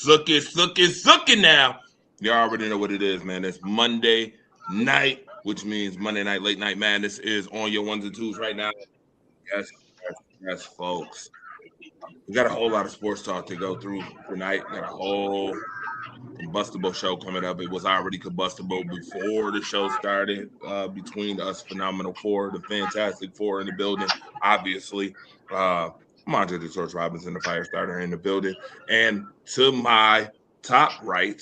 Sucky now. You already know what it is, man. It's Monday night, which means Monday night late night madness is on your ones and twos right now. Yes, folks. We got a whole lot of sports talk to go through tonight. Got a whole combustible show coming up. It was already combustible before the show started. Between us, Phenomenal Four, the Fantastic Four in the building, obviously. Monte the Torch Robinson, the fire starter in the building. And to my top right,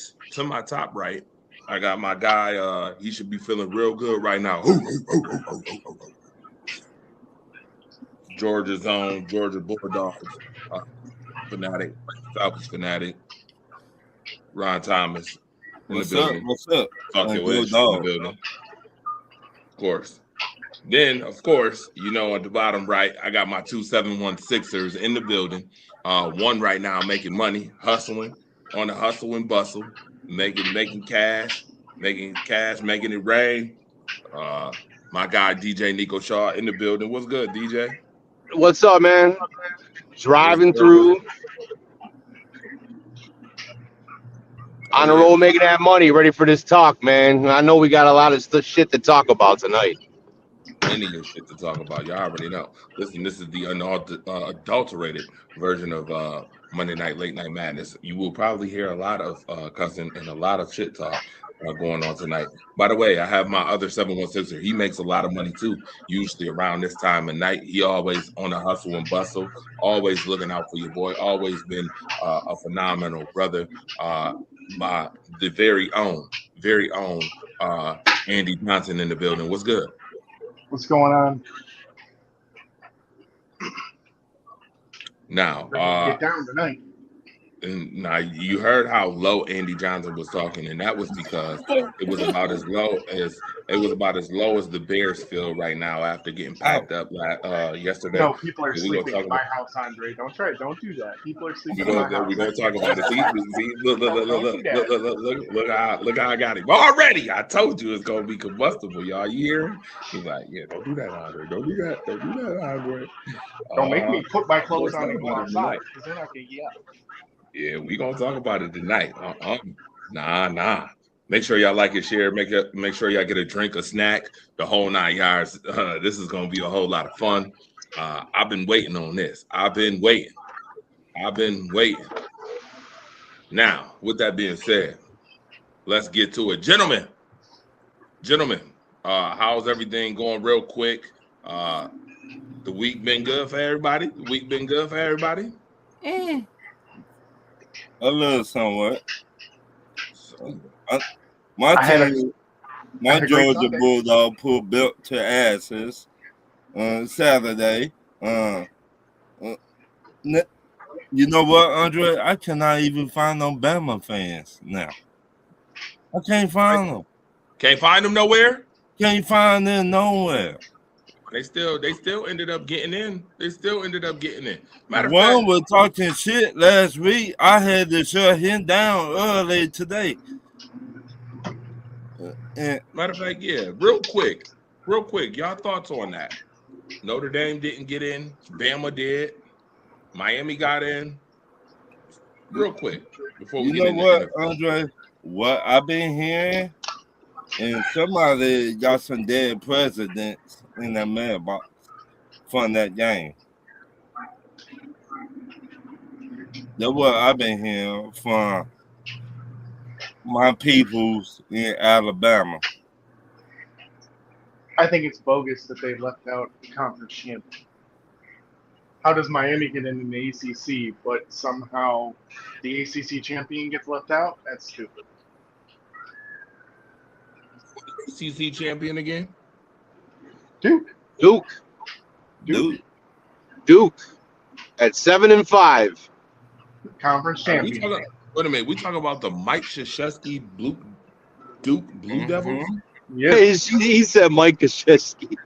I got my guy. He should be feeling real good right now. Georgia's own Georgia Bulldogs fanatic, Falcons fanatic, Ron Thomas in What's the building. Up? What's up? Talk your wish in the building. Of course. Then, of course, you know, at the bottom right, I got my 2 716ers in the building. One right now making money, hustling on the hustle and bustle, making cash, making it rain. My guy DJ Nico Shaw in the building. What's good, DJ? What's up, man? Driving through on the road, making that money, ready for this talk, man. I know we got a lot of shit to talk about tonight. Plenty of shit to talk about. Y'all already know. Listen, this is the unadulterated version of Monday Night Late Night Madness. You will probably hear a lot of cussing and a lot of shit talk going on tonight. By the way, I have my other 716er. He makes a lot of money too, usually around this time of night. He always on the hustle and bustle, always looking out for your boy, always been a phenomenal brother. The very own Andy Johnson in the building. What's good? What's going on? Now, get down tonight. And now you heard how low Andy Johnson was talking, and that was because it was about as low as the Bears feel right now after getting packed up yesterday. No, people are sleeping in my house, Andre. Don't do that. People are sleeping in my house. We're gonna talk about it. See, look how I got him already. I told you it's gonna be combustible, y'all. You hear him? He's like, yeah, don't do that, Andre. Don't do that, Andre. Don't make me put my clothes on and go outside because they're not gonna get up. Yeah, we gonna talk about it tonight. Nah. Make sure y'all like and share. Make sure y'all get a drink, a snack, the whole 9 yards. This is gonna be a whole lot of fun. I've been waiting on this. I've been waiting. Now, with that being said, let's get to it, gentlemen. How's everything going? Real quick. The week been good for everybody. A little somewhat. My Georgia Bulldog pulled belt to asses. Saturday. You know what, Andre? I cannot even find no Bama fans now. I can't find them. Can't find them nowhere. Can't find them nowhere. They still ended up getting in. They still ended up getting in. Matter of One fact, was talking shit last week. I had to shut him down early today. matter of fact, yeah. Real quick. Y'all thoughts on that? Notre Dame didn't get in. Bama did. Miami got in. Real quick before we You get know into what, NFL. Andre? What I've been hearing, and somebody got some dead presidents in their mailbox from that game. That's what I've been hearing from my peoples in Alabama. I think it's bogus that they left out the conference champion. How does Miami get in the ACC, but somehow the ACC champion gets left out? That's stupid. ACC champion again? Duke. At 7-5. Conference champion. Wait a minute. We talking about the Mike Krzyzewski Duke Blue Devils? Yeah. He said Mike Krzyzewski.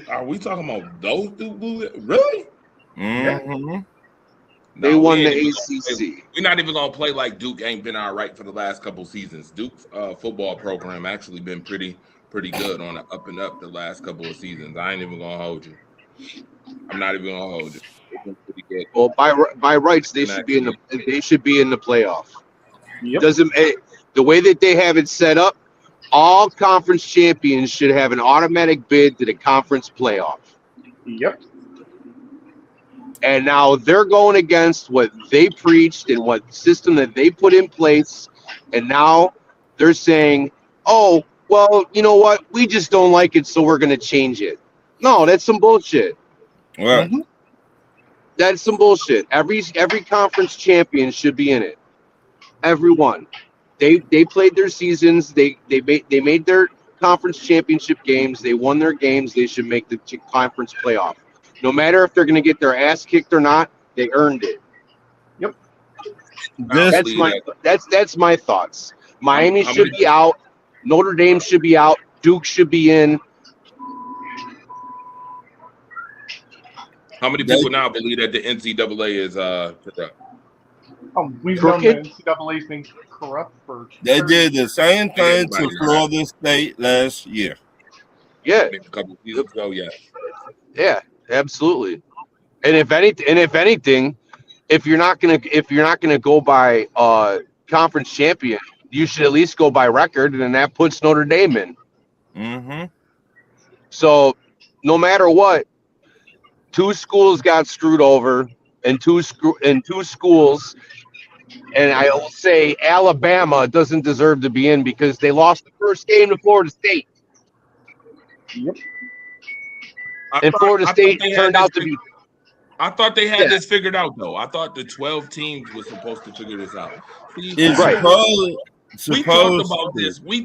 Are we talking about those Duke Blue? Really? Mm-hmm. They won the ACC. We're not even gonna play like Duke ain't been all right for the last couple seasons. Duke's football program actually been pretty good on the up and up the last couple of seasons. I ain't even gonna hold you. I'm not even gonna hold you. It's been pretty good. Well, by rights, they should be in the playoff. Yep. The way that they have it set up, all conference champions should have an automatic bid to the conference playoff. Yep. And now they're going against what they preached and what system that they put in place. And now they're saying, oh, well, you know what? We just don't like it, so we're going to change it. No, that's some bullshit. Right. Mm-hmm. That's some bullshit. Every conference champion should be in it. Everyone. They played their seasons. They made their conference championship games. They won their games. They should make the conference playoff. No matter if they're going to get their ass kicked or not, they earned it. Yep. That's my thoughts. Miami should be out. Notre Dame should be out. Duke should be in. How many people now believe that the NCAA is corrupt? We've known the NCAA's been corrupt for. They did the same thing to Florida State last year. Yeah, a couple seasons ago. Yeah, absolutely. And if anything, if you're not gonna go by conference champion, you should at least go by record, and that puts Notre Dame in. Mm-hmm. So, no matter what, two schools got screwed over, and two schools. And I will say Alabama doesn't deserve to be in because they lost the first game to Florida State. Yep. And Florida State turned out to be. I thought they had this figured out, though. I thought the 12 teams were supposed to figure this out. Right. We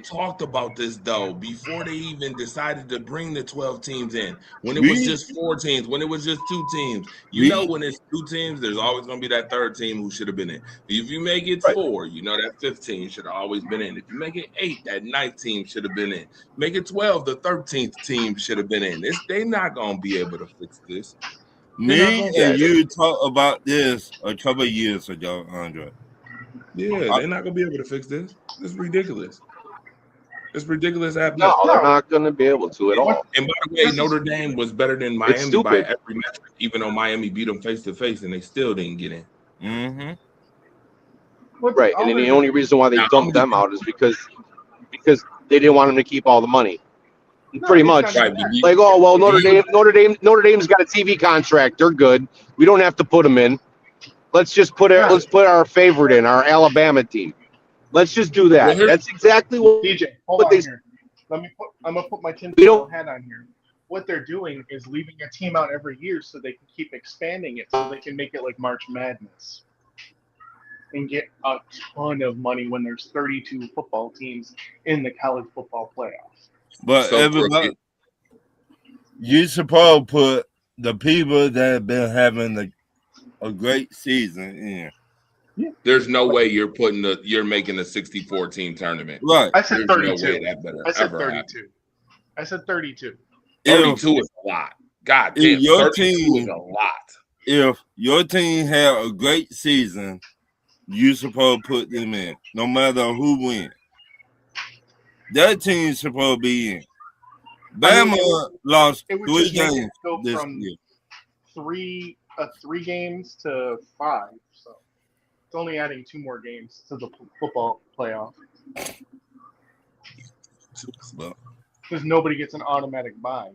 talked about this though before they even decided to bring the 12 teams in. When it was just 4 teams, when it was just 2 teams. When it's 2 teams, there's always going to be that third team who should have been in. If you make it 4, that 15 should have always been in. If you make it 8, that 9th team should have been in. Make it 12, the 13th team should have been in. They're not going to be able to fix this. Me and you talked about this a couple of years ago, Andre. Yeah, they're not going to be able to fix this. It's ridiculous. It's ridiculous. No, they're not going to be able to at all. And by the way, Notre Dame was better than Miami by every metric, even though Miami beat them face to face, and they still didn't get in. Mm-hmm. Right, and the only reason why they dumped them out is because they didn't want them to keep all the money. Pretty much. Right. Like, oh well, Notre Dame's got a TV contract. They're good. We don't have to put them in. Let's just put our favorite in, our Alabama team. Let's just do that. That's exactly what DJ. Hold on here. I'm gonna put my tinfoil hat on here. What they're doing is leaving a team out every year so they can keep expanding it, so they can make it like March Madness and get a ton of money when there's 32 football teams in the college football playoffs. But everybody, you supposed to put the people that have been having a great season in. There's no way you're making a 64 team tournament. Right. I said There's 32. no way that better I said ever 32. happen. I said 32. 32 is a lot. God damn, your 32 team is a lot. If your team had a great season, you supposed to put them in, no matter who wins. That team's supposed to be in. Bama lost 3 games this year. 3 games to 5, so it's only adding 2 more games to the football playoff. Because nobody gets an automatic bye.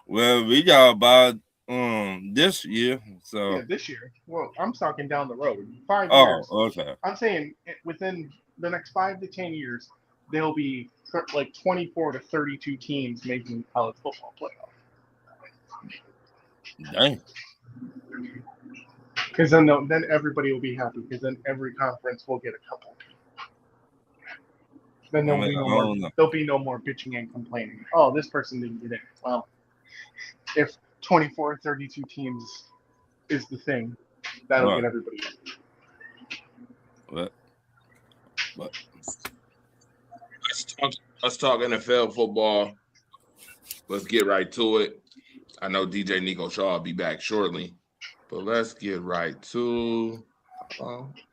Well, we got about this year. So yeah, this year. Well, I'm talking down the road. 5 years. Oh, okay. I'm saying within the next 5 to 10 years, there'll be like 24 to 32 teams making college football playoff. Dang. Because then everybody will be happy. Because then every conference will get a couple. Then there'll be no more bitching and complaining. Oh, this person didn't get in. Well, if 24 or 32 teams is the thing, that'll get everybody in. What? Let's talk NFL football. Let's get right to it. I know DJ Nico Shaw will be back shortly, but let's get right to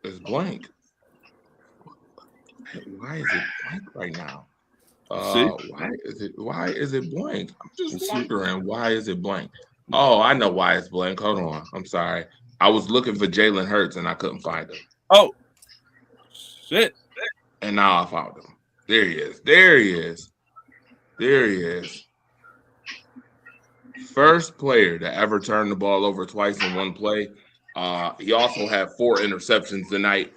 it's blank. Why is it blank right now? Why is it blank? I'm just wondering why is it blank. Oh, I know why it's blank. Hold on. I'm sorry. I was looking for Jalen Hurts and I couldn't find him. Oh, shit. And now I found him. There he is. There he is. There he is. First player to ever turn the ball over twice in one play. He also had 4 interceptions tonight.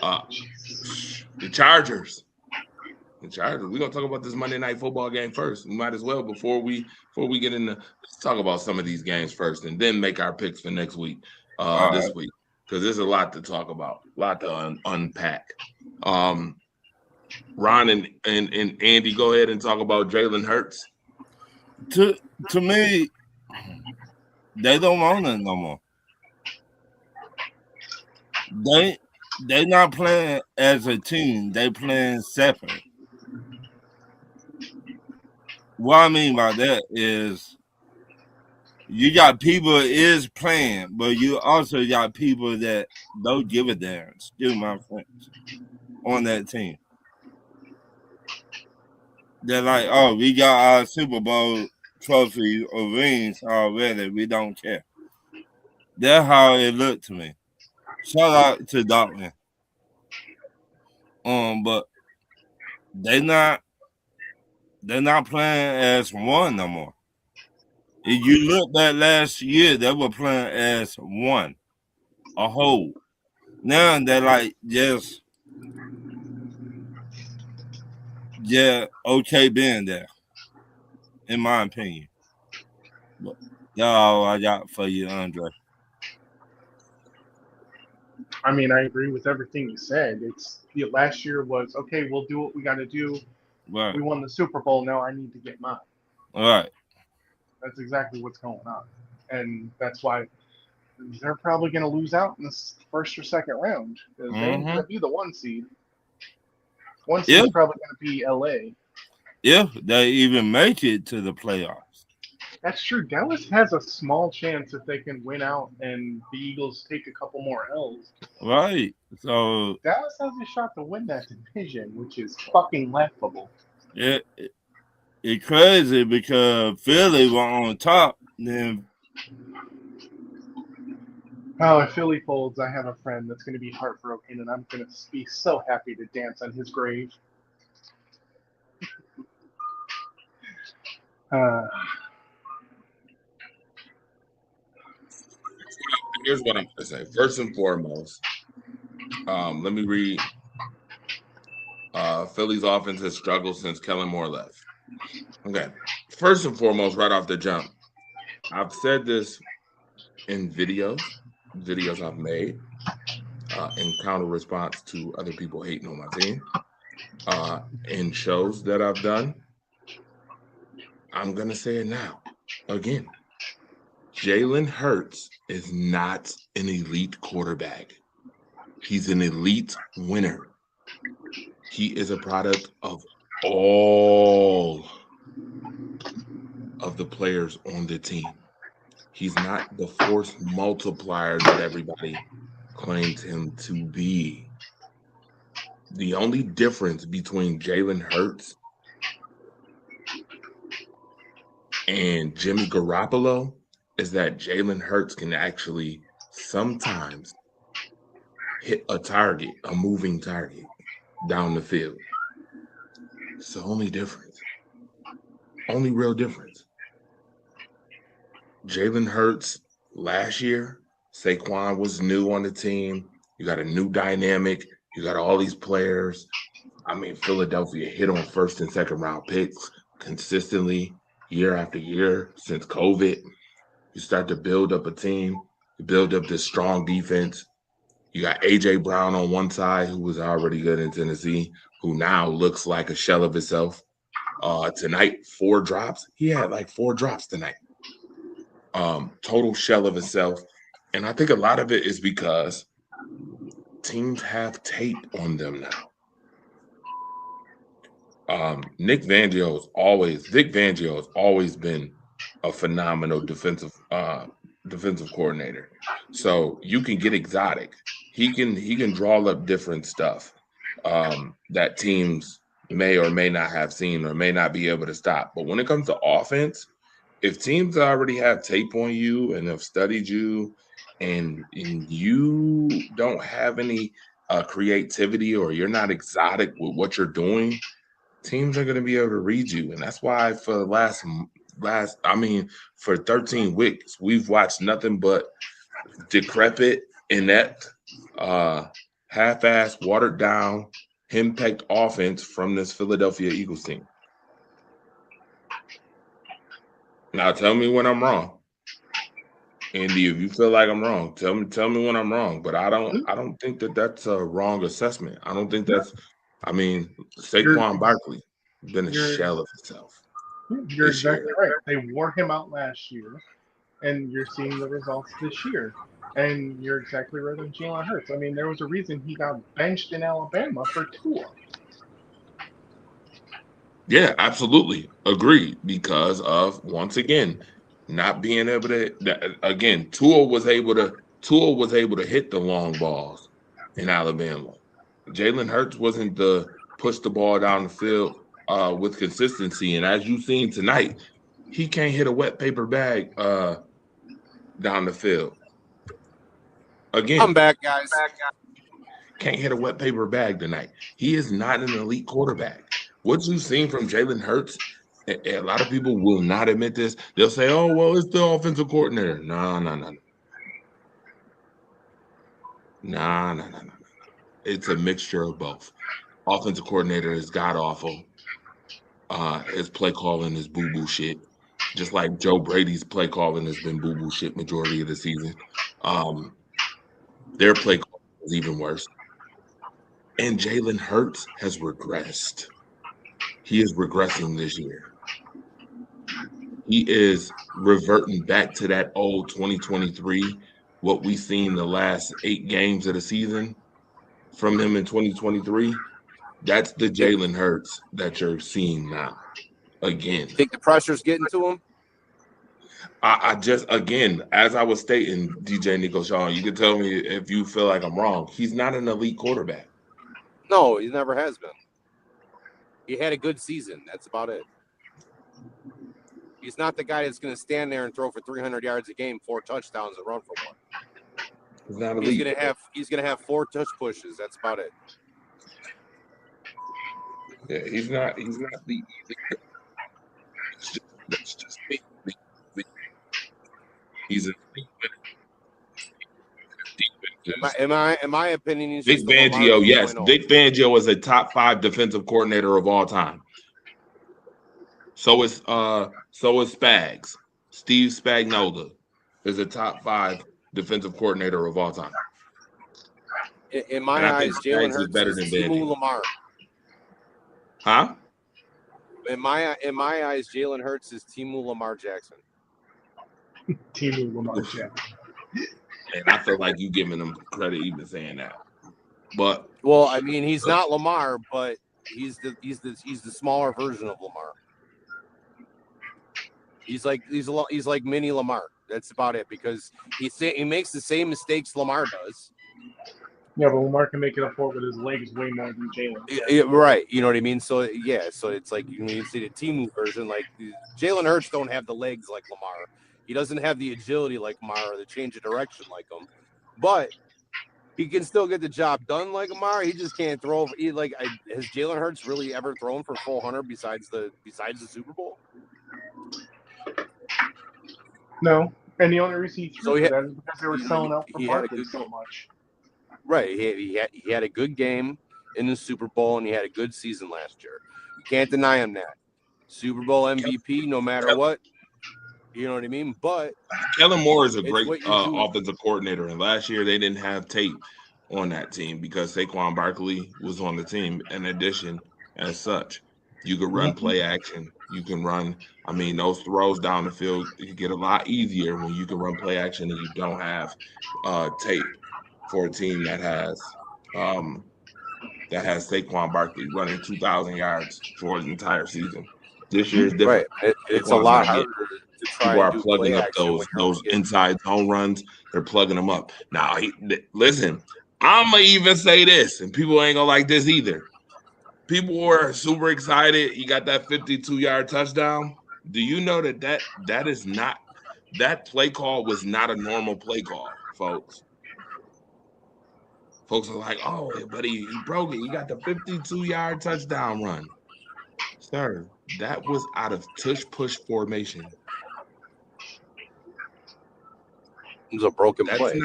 The Chargers. We're gonna talk about this Monday Night Football game first. We might as well before we get into. Let's talk about some of these games first, and then make our picks for next week. This week, because there's a lot to talk about, a lot to unpack. Ron and Andy, go ahead and talk about Jalen Hurts. To me, they don't want it no more. They not playing as a team. They playing separate. What I mean by that is you got people is playing, but you also got people that don't give a damn. Still my friends on that team. They're like, oh, we got our Super Bowl trophy or rings already. We don't care. That's how it looked to me. Shout out to Dalton. But they're not playing as one no more. If you look back last year, they were playing as one, a whole. Now they're like just okay being there, in my opinion. But that's all I got for you, Andre. I mean, I agree with everything you said. Last year was okay. We'll do what we got to do. Right. We won the Super Bowl. Now I need to get mine. All right. That's exactly what's going on, and that's why they're probably going to lose out in the first or second round. They're going to be the 1 seed. 1 seed is probably going to be LA. If they even make it to the playoffs. That's true. Dallas has a small chance if they can win out and the Eagles take a couple more L's. Right. So Dallas has a shot to win that division, which is fucking laughable. It's crazy because Philly were on top. Then if Philly folds, I have a friend that's going to be heartbroken, and I'm going to be so happy to dance on his grave. Here's what I'm going to say. First and foremost, let me read. Philly's offense has struggled since Kellen Moore left. Okay. First and foremost, right off the jump, I've said this in videos I've made in counter response to other people hating on my team, in shows that I've done. I'm going to say it now. Again, Jalen Hurts is not an elite quarterback. He's an elite winner. He is a product of all of the players on the team. He's not the force multiplier that everybody claims him to be. The only difference between Jalen Hurts and Jimmy Garoppolo is that Jalen Hurts can actually sometimes hit a target, a moving target down the field. It's the only difference. Only real difference. Jalen Hurts last year, Saquon was new on the team. You got a new dynamic. You got all these players. I mean, Philadelphia hit on first and second round picks consistently year after year since COVID. You start to build up a team. You build up this strong defense. You got A.J. Brown on one side, who was already good in Tennessee, who now looks like a shell of himself. Tonight, 4 drops. He had like 4 drops tonight. Total shell of himself. And I think a lot of it is because teams have tape on them now. Vic Fangio has always been a phenomenal defensive coordinator. So you can get exotic. He can draw up different stuff that teams may or may not have seen or may not be able to stop. But when it comes to offense, if teams already have tape on you and have studied you, and you don't have any creativity or you're not exotic with what you're doing, teams are going to be able to read you. And that's why for the for 13 weeks, we've watched nothing but decrepit, inept, half-assed, watered down, henpecked offense from this Philadelphia Eagles team. Now tell me when I'm wrong. Andy, if you feel like I'm wrong, tell me when I'm wrong. But I don't think that's a wrong assessment. I don't think that's. I mean, Saquon Barkley been a shell of himself. You're exactly right. They wore him out last year, and you're seeing the results this year. And you're exactly right on Jalen Hurts. I mean, there was a reason he got benched in Alabama for Tua. Yeah, absolutely. Agreed. Because of, once again, not being able to, again, Tua was able to hit the long balls in Alabama. Jalen Hurts wasn't the push the ball down the field with consistency. And as you've seen tonight, he can't hit a wet paper bag down the field. Again, I'm back, guys. Can't hit a wet paper bag tonight. He is not an elite quarterback. What you've seen from Jalen Hurts, a lot of people will not admit this. They'll say, oh, well, it's the offensive coordinator. No. It's a mixture of both. Offensive coordinator is god-awful. His play calling is boo-boo shit. Just like Joe Brady's play calling has been boo-boo shit majority of the season. Their play calling is even worse. And Jalen Hurts has regressed. He is regressing this year. He is reverting back to that old 2023, what we've seen the last 8 games of the season from him in 2023. That's the Jalen Hurts that you're seeing now. Again. Think the pressure's getting to him? I just, again, as I was stating, DJ Nico Sean, you can tell me if you feel like I'm wrong. He's not an elite quarterback. No, he never has been. He had a good season. That's about it. He's not the guy that's going to stand there and throw for 300 yards a game, 4 touchdowns, and run for 1. He's not elite. He's going to have 4 touch pushes. That's about it. Yeah, he's not the. That's just me. He's a. In my opinion, he's Vic Fangio. Yes, Vic Fangio is a top 5 defensive coordinator of all time. So is Spags. Steve Spagnuolo is a top 5 defensive coordinator of all time. In my eyes, Jalen Hurts is better than Lamar. Huh? In my eyes, Jalen Hurts is Timu Lamar Jackson. Timu Lamar Jackson. And I feel like you giving him credit even saying that. But well, I mean, he's not Lamar, but he's the smaller version of Lamar. He's like mini Lamar. That's about it, because he makes the same mistakes Lamar does. Yeah, but Lamar can make it up for it with his legs way more than Jalen. Right. You know what I mean? So, yeah. So, it's like you see the Timu version. Like, Jalen Hurts don't have the legs like Lamar. He doesn't have the agility like Lamar or the change of direction like him. But he can still get the job done like Lamar. He just can't throw. Has Jalen Hurts really ever thrown for 400 besides the Super Bowl? No. And the only reason he threw that is because they were selling out for Barkley so much. Right. He had a good game in the Super Bowl, and he had a good season last year. You can't deny him that. Super Bowl MVP, no matter what. You know what I mean? But Kellen Moore is a great offensive coordinator, and last year they didn't have tape on that team because Saquon Barkley was on the team. In addition, as such, you could run play action. You can run. I mean, those throws down the field get a lot easier when you can run play action and you don't have tape for a team that has Saquon Barkley running 2,000 yards for the entire season. This year is different. Right. It's a lot harder. People are plugging up those inside zone runs. They're plugging them up. Now, listen, I'm going to even say this, and people ain't going to like this either. People were super excited. You got that 52-yard touchdown. Do you know that is not – that play call was not a normal play call, folks. Folks are like, oh, but he broke it. He got the 52-yard touchdown run. Sir, that was out of tush-push formation. It was a broken play.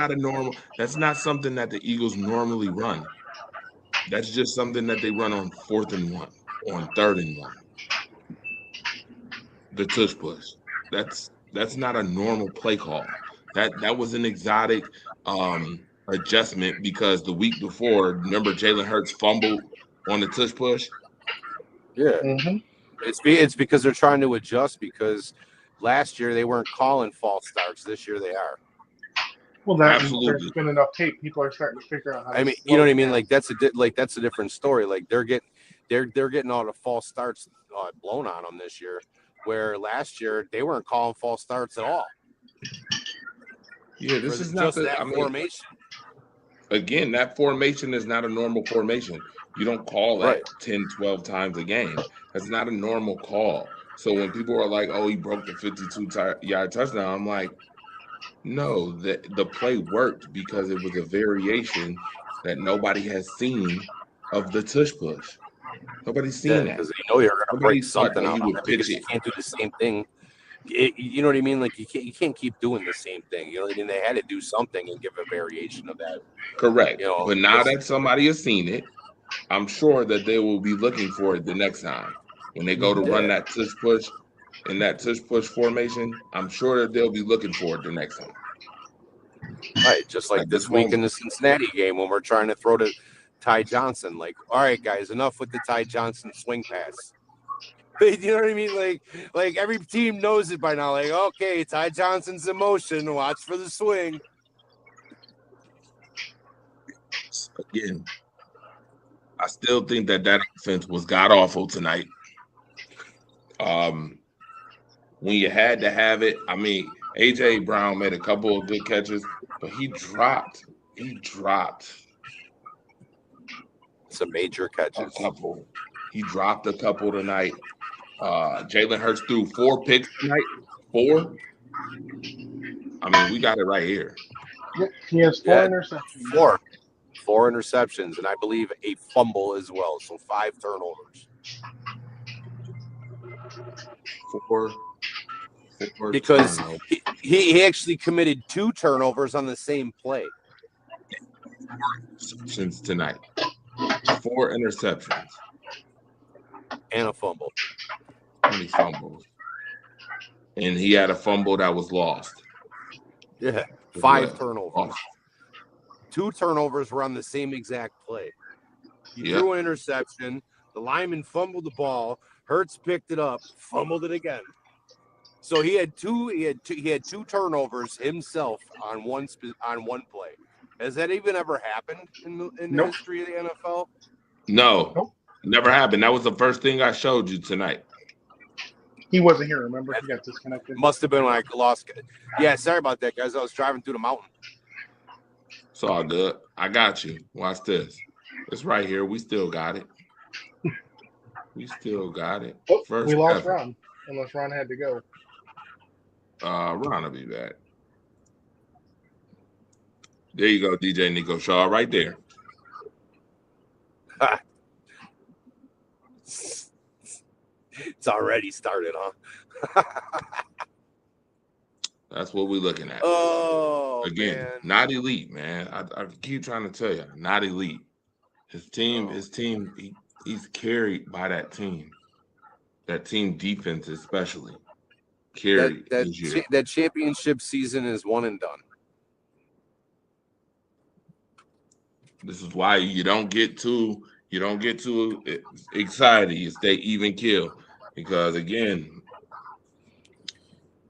That's not something that the Eagles normally run. That's just something that they run on 4th and 1, on 3rd and 1. The tush push. That's not a normal play call. That was an exotic adjustment because the week before, remember Jalen Hurts fumbled on the tush push? Yeah. Mm-hmm. It's because they're trying to adjust because last year they weren't calling false starts. This year they are. Well, there's been enough tape. People are starting to figure out how. I mean, you know what I mean? Like that's a different story. Like they're getting all the false starts blown on them this year, where last year they weren't calling false starts at all. Yeah, this is not that formation. Again, that formation is not a normal formation. You don't call that 10, 12 times a game. That's not a normal call. So when people are like, "Oh, he broke the 52-yard touchdown," I'm like, no, the play worked because it was a variation that nobody has seen of the tush push. Nobody's seen that. Because they know you're going to break something out because you can't do the same thing. You know what I mean? Like you can't keep doing the same thing. You know what I mean? They had to do something and give a variation of that. Correct. You know, but now that somebody has seen it, I'm sure that they will be looking for it the next time when they go to run that tush push. In that tush push formation, I'm sure that they'll be looking for it the next time. Right, just like this week in the Cincinnati game when we're trying to throw to Ty Johnson. Like, all right, guys, enough with the Ty Johnson swing pass. You know what I mean? Like every team knows it by now. Like, okay, Ty Johnson's in motion. Watch for the swing. Again, I still think that offense was god-awful tonight. When you had to have it, I mean, A.J. Brown made a couple of good catches, but he dropped some major catches. He dropped a couple tonight. Jalen Hurts threw 4 picks tonight. 4? I mean, we got it right here. He has 4 interceptions. 4 interceptions, and I believe a fumble as well. So 5 turnovers. 4. Because he actually committed 2 turnovers on the same play. 4 interceptions tonight. 4 interceptions. And a fumble. And he fumbled. And he had a fumble that was lost. Yeah. 5 turnovers. 2 turnovers were on the same exact play. He threw an interception. The lineman fumbled the ball. Hurts picked it up, fumbled it again. So he had two turnovers himself on one play. Has that even ever happened in the history of the NFL? No, never happened. That was the first thing I showed you tonight. He wasn't here. Remember, he got disconnected. Must have been when I lost. Yeah, sorry about that, guys. I was driving through the mountain. It's all good. I got you. Watch this. It's right here. We still got it. We still got it. Oh, we lost Ron, unless Ron had to go. Ron will be back. There you go, DJ Nico Shaw, right there. It's already started, huh? That's what we're looking at. Oh, again, man. Not elite, man. I keep trying to tell you, not elite. His team, he's carried by that team. That team defense, especially. Carried that championship season is one and done. This is why you don't get too excited. You stay even kill, because again,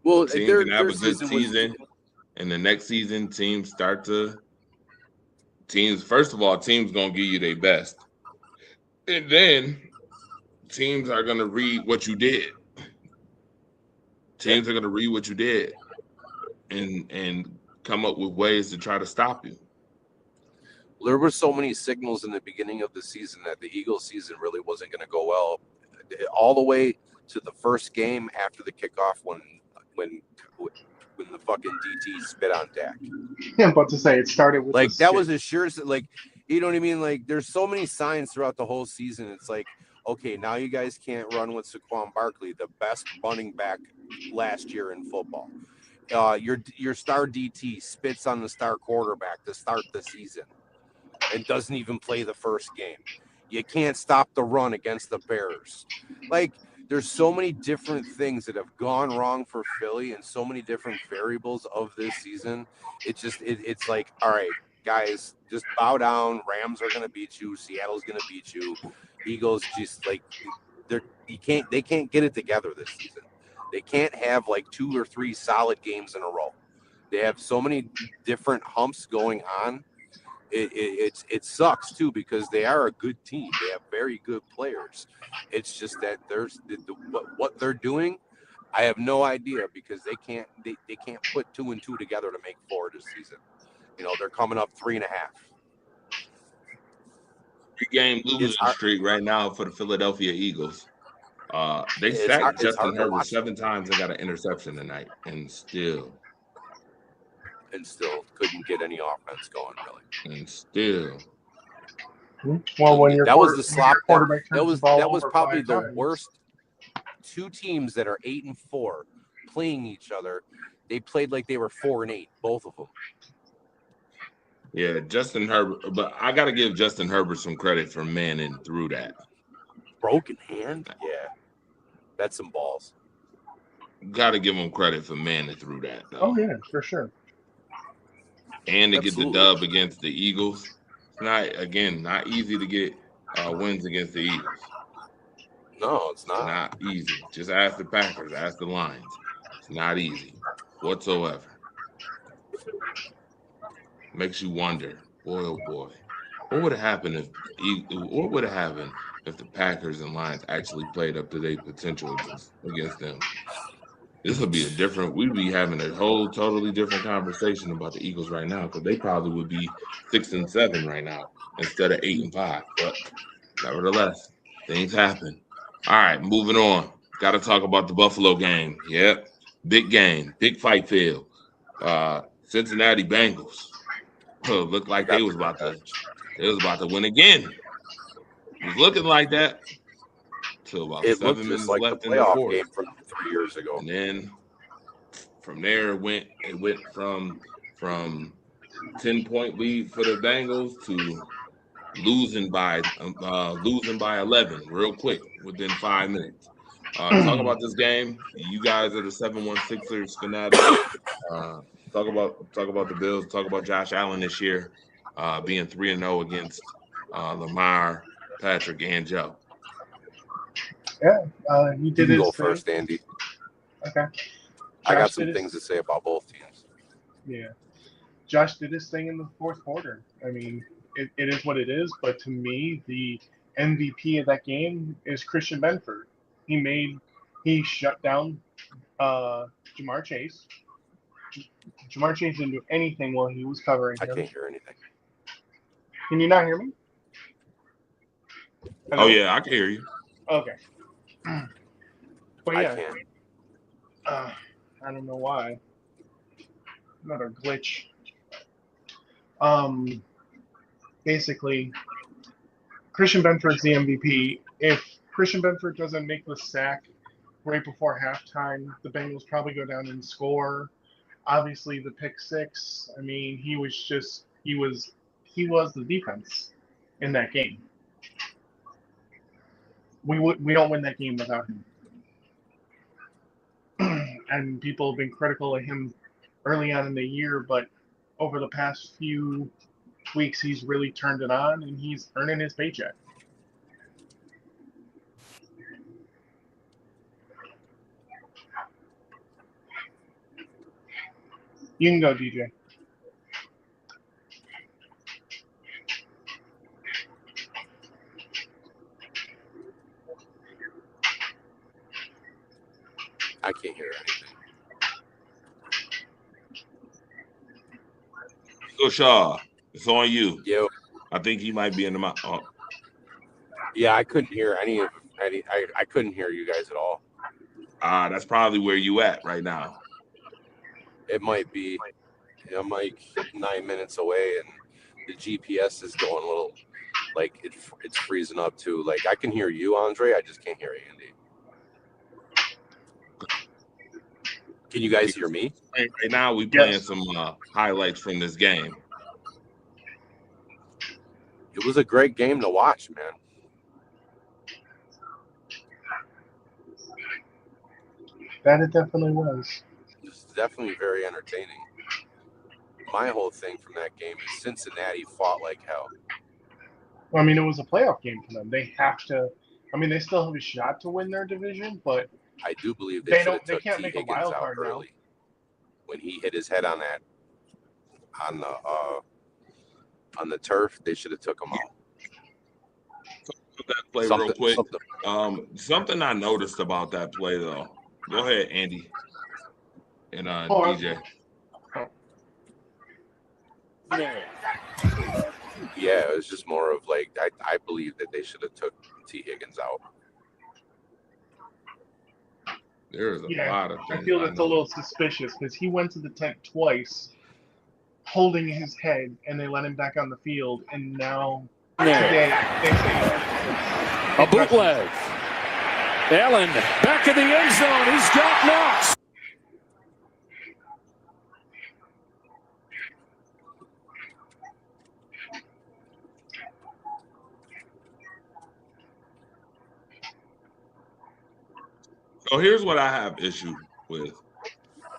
well, teams can have a good season, and the next season teams first of all, teams gonna give you their best, and then teams are gonna read what you did. Teams are gonna read what you did, and come up with ways to try to stop you. There were so many signals in the beginning of the season that the Eagles season really wasn't going to go well, all the way to the first game after the kickoff when the fucking DT spit on Dak. Yeah, I'm about to say it started with like that was a sure, like, you know what I mean? Like, there's so many signs throughout the whole season. It's like, okay, now you guys can't run with Saquon Barkley, the best running back last year in football. Your star DT spits on the star quarterback to start the season and doesn't even play the first game. You can't stop the run against the Bears. Like, there's so many different things that have gone wrong for Philly and so many different variables of this season. It's like, all right, guys, just bow down. Rams are going to beat you. Seattle's going to beat you. Eagles just like they can't get it together this season. They can't have like 2 or 3 solid games in a row. They have so many different humps going on. It sucks too, because they are a good team. They have very good players. It's just that there's what they're doing. I have no idea, because they can't put 2 and 2 together to make 4 this season. You know, they're coming up 3.5. 3-game losing streak right now for the Philadelphia Eagles. They sacked Justin Herbert 7 times and got an interception tonight, and still couldn't get any offense going, really. And still. Well, when that was the slop. That was probably the worst. 2 teams that are 8-4 playing each other. They played like they were 4-8, both of them. Yeah, Justin Herbert, but I got to give Justin Herbert some credit for manning through that. Broken hand? Yeah. That's some balls. Got to give him credit for manning through that, though. Oh, yeah, for sure. And to get the dub against the Eagles. It's not easy to get wins against the Eagles. No, it's not. It's not easy. Just ask the Packers, ask the Lions. It's not easy whatsoever. Makes you wonder, boy, oh boy, what would have happened if the Packers and Lions actually played up to their potential against them? This would be we'd be having a whole totally different conversation about the Eagles right now, because they probably would be 6-7 right now instead of 8-5. But nevertheless, things happen. All right, moving on. Got to talk about the Buffalo game. Yep, big game, big fight field. Cincinnati Bengals. Looked like they was about to win again. It was looking like that. Till about 7 minutes like left the in the fourth. Game from 3 years ago. And then from there it went from 10-point lead for the Bengals to losing by 11 real quick within 5 minutes. Talk about this game. You guys are the 716ers fanatics. Talk about the Bills. Talk about Josh Allen this year being 3-0 against Lamar, Patrick, and Joe. Yeah, he You did can his go thing. first, Andy. Okay. I got Josh some did his- things to say about both teams. Yeah. Josh did his thing in the fourth quarter. I mean, it is what it is, but to me, the MVP of that game is Christian Benford. He shut down Jamar Chase. Jamar Chase didn't do anything while he was covering I him. can't hear anything. Can you not hear me? Hello? Oh yeah, I can hear you. Okay. But I yeah, can't. I don't know why. Another glitch. Basically, Christian Benford's the MVP. If Christian Benford doesn't make the sack right before halftime, the Bengals probably go down and score. Obviously, the pick six. I mean, he was the defense in that game. We don't win that game without him. And people have been critical of him early on in the year, but over the past few weeks, he's really turned it on and he's earning his paycheck. You can go, DJ. I can't hear anything. So Shaw, it's on you. Yo, I think he might be in the mouth. Oh, yeah, I couldn't hear any. I couldn't hear you guys at all. that's probably where you at right now. It might be. I'm like 9 minutes away, and the GPS is going a little, like it's freezing up too. Like I can hear you, Andre. I just can't hear Andy. Can you guys hear me? Right now, we playing Yes. some highlights from this game. It was a great game to watch, man. That it definitely was. It was definitely very entertaining. My whole thing from that game is Cincinnati fought like hell. Well, I mean, it was a playoff game for them. They have to. I mean, they still have a shot to win their division, but I do believe They they should don't- have they took can't T. make a Higgins wild out card now. early when he hit his head on the turf. They should have took him out. That play real quick. Something I noticed about that play though. Go ahead, Andy and DJ. Yeah, it was just more of like I believe that they should have took T. Higgins out. There's a Yeah, lot of I things. feel that's a little suspicious because he went to the tent twice, holding his head, and they let him back on the field. And now today they say A bootleg. Allen back in the end zone. He's got Knox. So here's what I have issue with.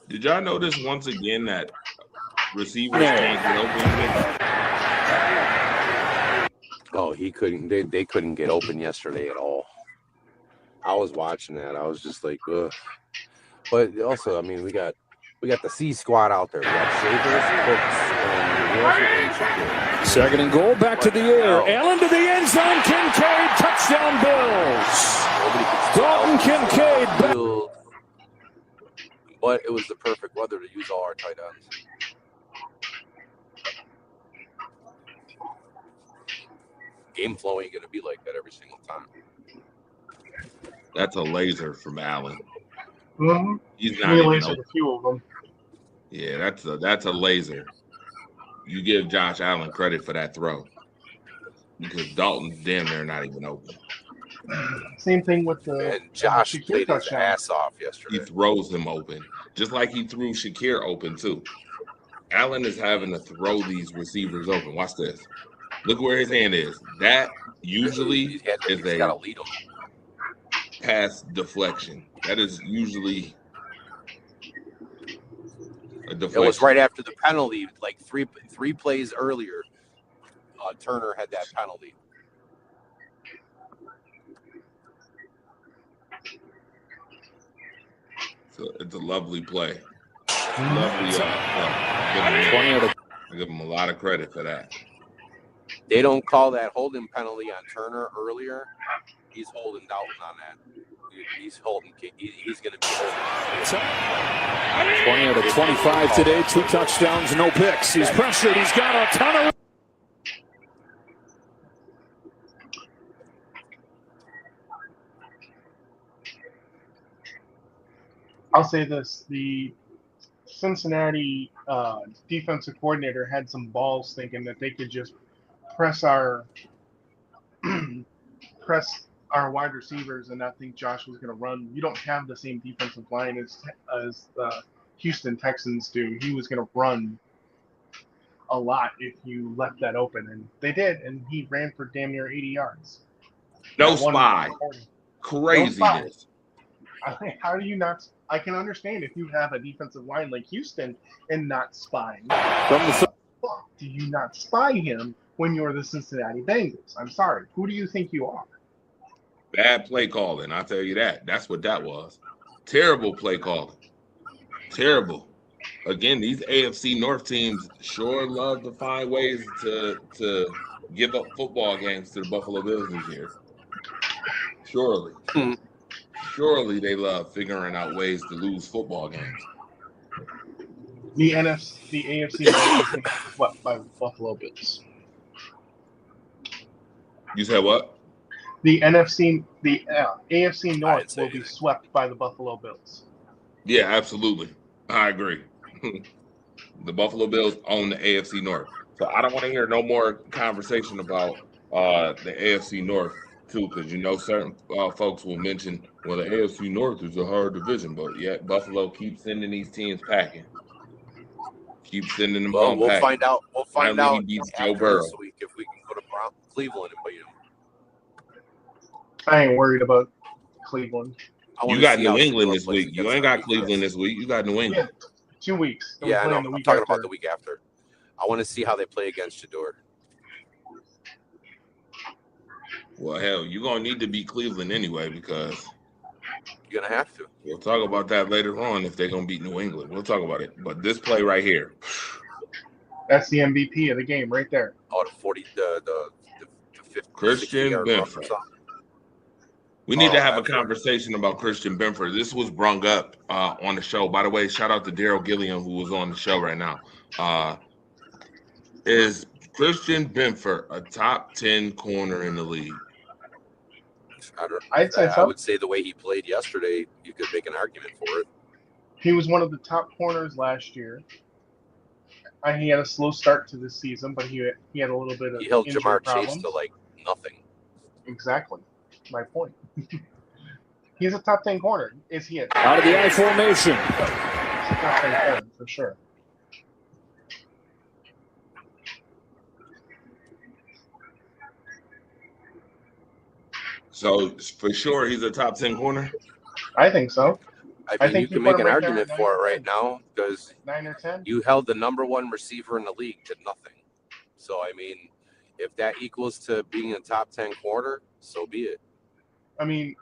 Did y'all notice once again that receivers can't get open? Oh, he couldn't. They couldn't get open yesterday at all. I was watching that. I was just like, ugh. But also, I mean, we got the C squad out there. We got Shavers, Cooks, and Shakir. Second and goal. Back to the air. Allen to the end zone. Kincaid. Touchdown Bills. Dalton Kincaid back. But it was the perfect weather to use all our tight ends. Game flow ain't gonna be like that every single time. That's a laser from Allen. Mm-hmm. He's not He even lasered open. a few of them. Yeah, that's a laser. You give Josh Allen credit for that throw because Dalton's damn near not even open. Same thing with the And Josh Shakir played his touchdown. ass off He yesterday. throws him open, just like he threw Shakir open too. Allen is having to throw these receivers open. Watch this. Look where his hand is. That usually He's is got to a lead him. pass deflection. That is usually a deflection. It was right after the penalty, like three plays earlier. Turner had that penalty. It's a lovely play. Lovely play. I give him a lot of credit for that. They don't call that holding penalty on Turner earlier. He's holding Dalton on that. He's holding. He's going to be holding. 20 out of 25 today. 2 touchdowns, no picks. He's pressured. He's got a ton of. I'll say this: the Cincinnati defensive coordinator had some balls thinking that they could just press our wide receivers and not think Josh was going to run. You don't have the same defensive line as the Houston Texans do. He was going to run a lot if you left that open, and they did, and he ran for damn near 80 yards. No spy. Craziness. No spy. How do you not? I can understand if you have a defensive line like Houston and not spying. Do you not spy him when you're the Cincinnati Bengals? I'm sorry. Who do you think you are? Bad play calling. I'll tell you that. That's what that was. Terrible play calling. Terrible. Again, these AFC North teams sure love to find ways to give up football games to the Buffalo Bills this year. Surely. Surely they love figuring out ways to lose football games. The AFC North is swept by the Buffalo Bills. You said what? The AFC North will be swept by the Buffalo Bills. Yeah, absolutely. I agree. The Buffalo Bills own the AFC North. So I don't want to hear no more conversation about the AFC North, too, because certain folks will mention, well, the AFC North is a hard division, but yet Buffalo keeps sending these teams packing. Keep sending them home we'll packing. find out. We'll find out he beats Joe Burrow this week if we can go to Cleveland and beat them. I ain't worried about Cleveland. You got New England this week. You ain't got Cleveland this week. You got New England. Yeah, 2 weeks. Yeah, I know. I'm talking about the week after. I want to see how they play against Shador. Well, hell, you're going to need to beat Cleveland anyway because you're going to have to. We'll talk about that later on if they're going to beat New England. We'll talk about it. But this play right here. That's the MVP of the game right there. Oh, the 50, Christian Benford. We need to have a conversation about Christian Benford. This was brung up on the show. By the way, shout out to Daryl Gilliam, who was on the show right now. Is Christian Benford a top 10 corner in the league? I'd say so. I would say the way he played yesterday, you could make an argument for it. He was one of the top corners last year. He had a slow start to this season, but he had a little bit of. He held Jamar problems. Chase to like nothing. Exactly, my point. He's a top 10 corner. Is he out of the I formation? He's a top 10 corner for sure. So for sure, he's a top 10 corner. I think so. I think you can make an argument for it right now because 9 or 10. You held the number 1 receiver in the league to nothing. So I mean, if that equals to being a top 10 corner, so be it. I mean,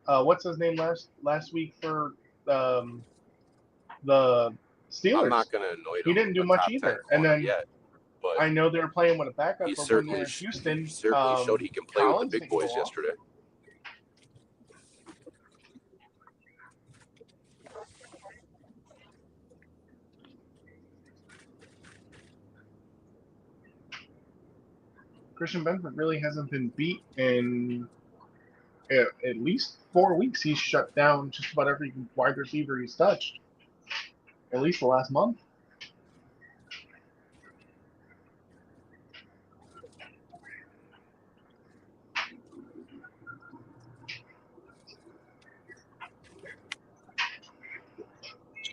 what's his name last week for the Steelers? I'm not going to annoy him. He didn't do much either. And then but I know they were playing with a backup. He certainly showed he can play with the big boys yesterday. Christian Benford really hasn't been beat in at least 4 weeks. He's shut down just about every wide receiver he's touched. At least the last month.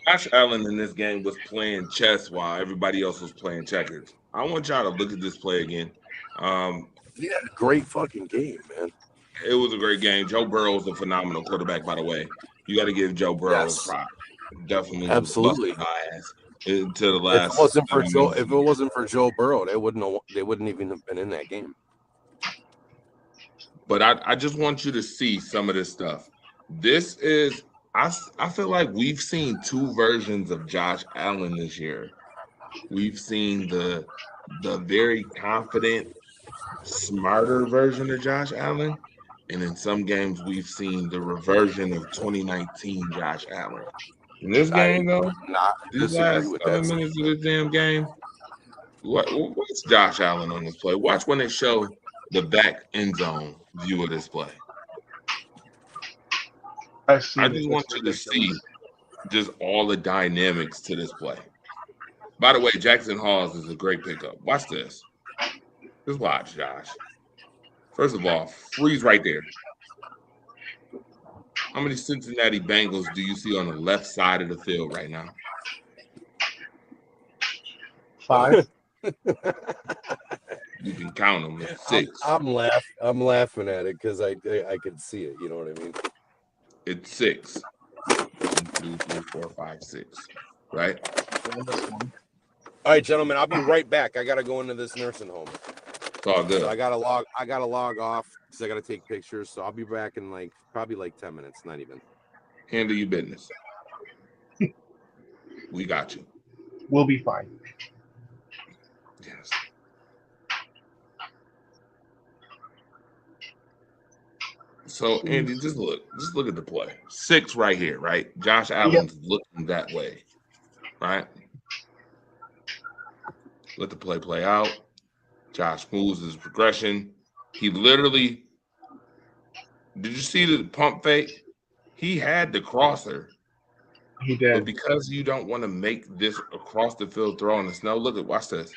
Josh Allen in this game was playing chess while everybody else was playing checkers. I want y'all to look at this play again. Yeah, great fucking game, man. It was a great game. Joe Burrow is a phenomenal quarterback, by the way. You got to give Joe Burrow a prop. Definitely, absolutely. To the last. If it wasn't for Joe Burrow, they wouldn't even have been in that game. But I just want you to see some of this stuff. This is I feel like we've seen two versions of Josh Allen this year. We've seen the very confident, smarter version of Josh Allen, and in some games we've seen the reversion of 2019 Josh Allen. In this game, though, Not these disagree last with 7 that. minutes of this damn game, watch Josh Allen on this play. Watch when they show the back end zone view of this play. I've seen I it. just It's want you to ridiculous. see just all the dynamics to this play. By the way, Jackson Halls is a great pickup. Watch this. Just watch, Josh. First of all, freeze right there. How many Cincinnati Bengals do you see on the left side of the field right now? 5. You can count them. It's 6. I'm laughing at it because I can see it. You know what I mean? It's 6. 1, 2, 3, 4, 5, 6. Right? All right, gentlemen, I'll be right back. I gotta go into this nursing home. It's all good. So I gotta log off because I gotta take pictures. So I'll be back in probably 10 minutes. Not even. Handle your business. We got you. We'll be fine. Yes. So Andy, just look at the play. 6 right here, right? Josh Allen's looking that way, right? Let the play out. Josh moves his progression. He literally, did you see the pump fake? He had the crosser. He did. But because you don't want to make this across the field throw in the snow, watch this.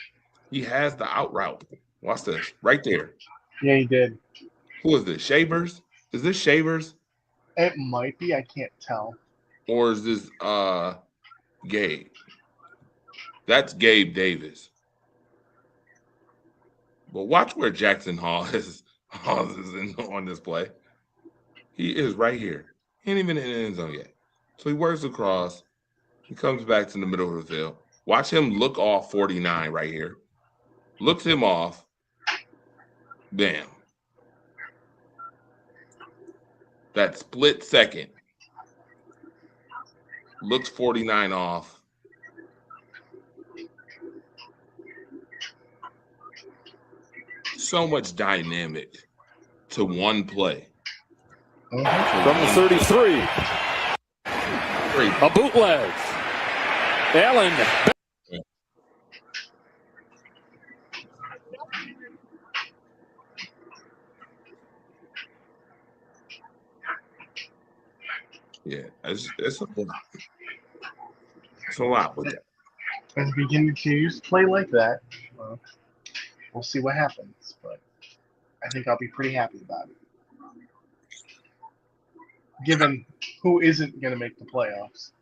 He has the out route. Watch this. Right there. Yeah, he did. Who is this? Shavers? Is this Shavers? It might be. I can't tell. Or is this Gabe? That's Gabe Davis. But watch where Jackson Hall is on this play. He is right here. He ain't even in the end zone yet. So he works across. He comes back to the middle of the field. Watch him look off 49 right here. Looks him off. Bam. That split second. Looks 49 off. So much dynamic to one play. From the 33. A bootleg. Allen. Yeah, it's a lot. It's a lot with that. As we continue to play like that, we'll see what happens. But I think I'll be pretty happy about it. Given who isn't going to make the playoffs.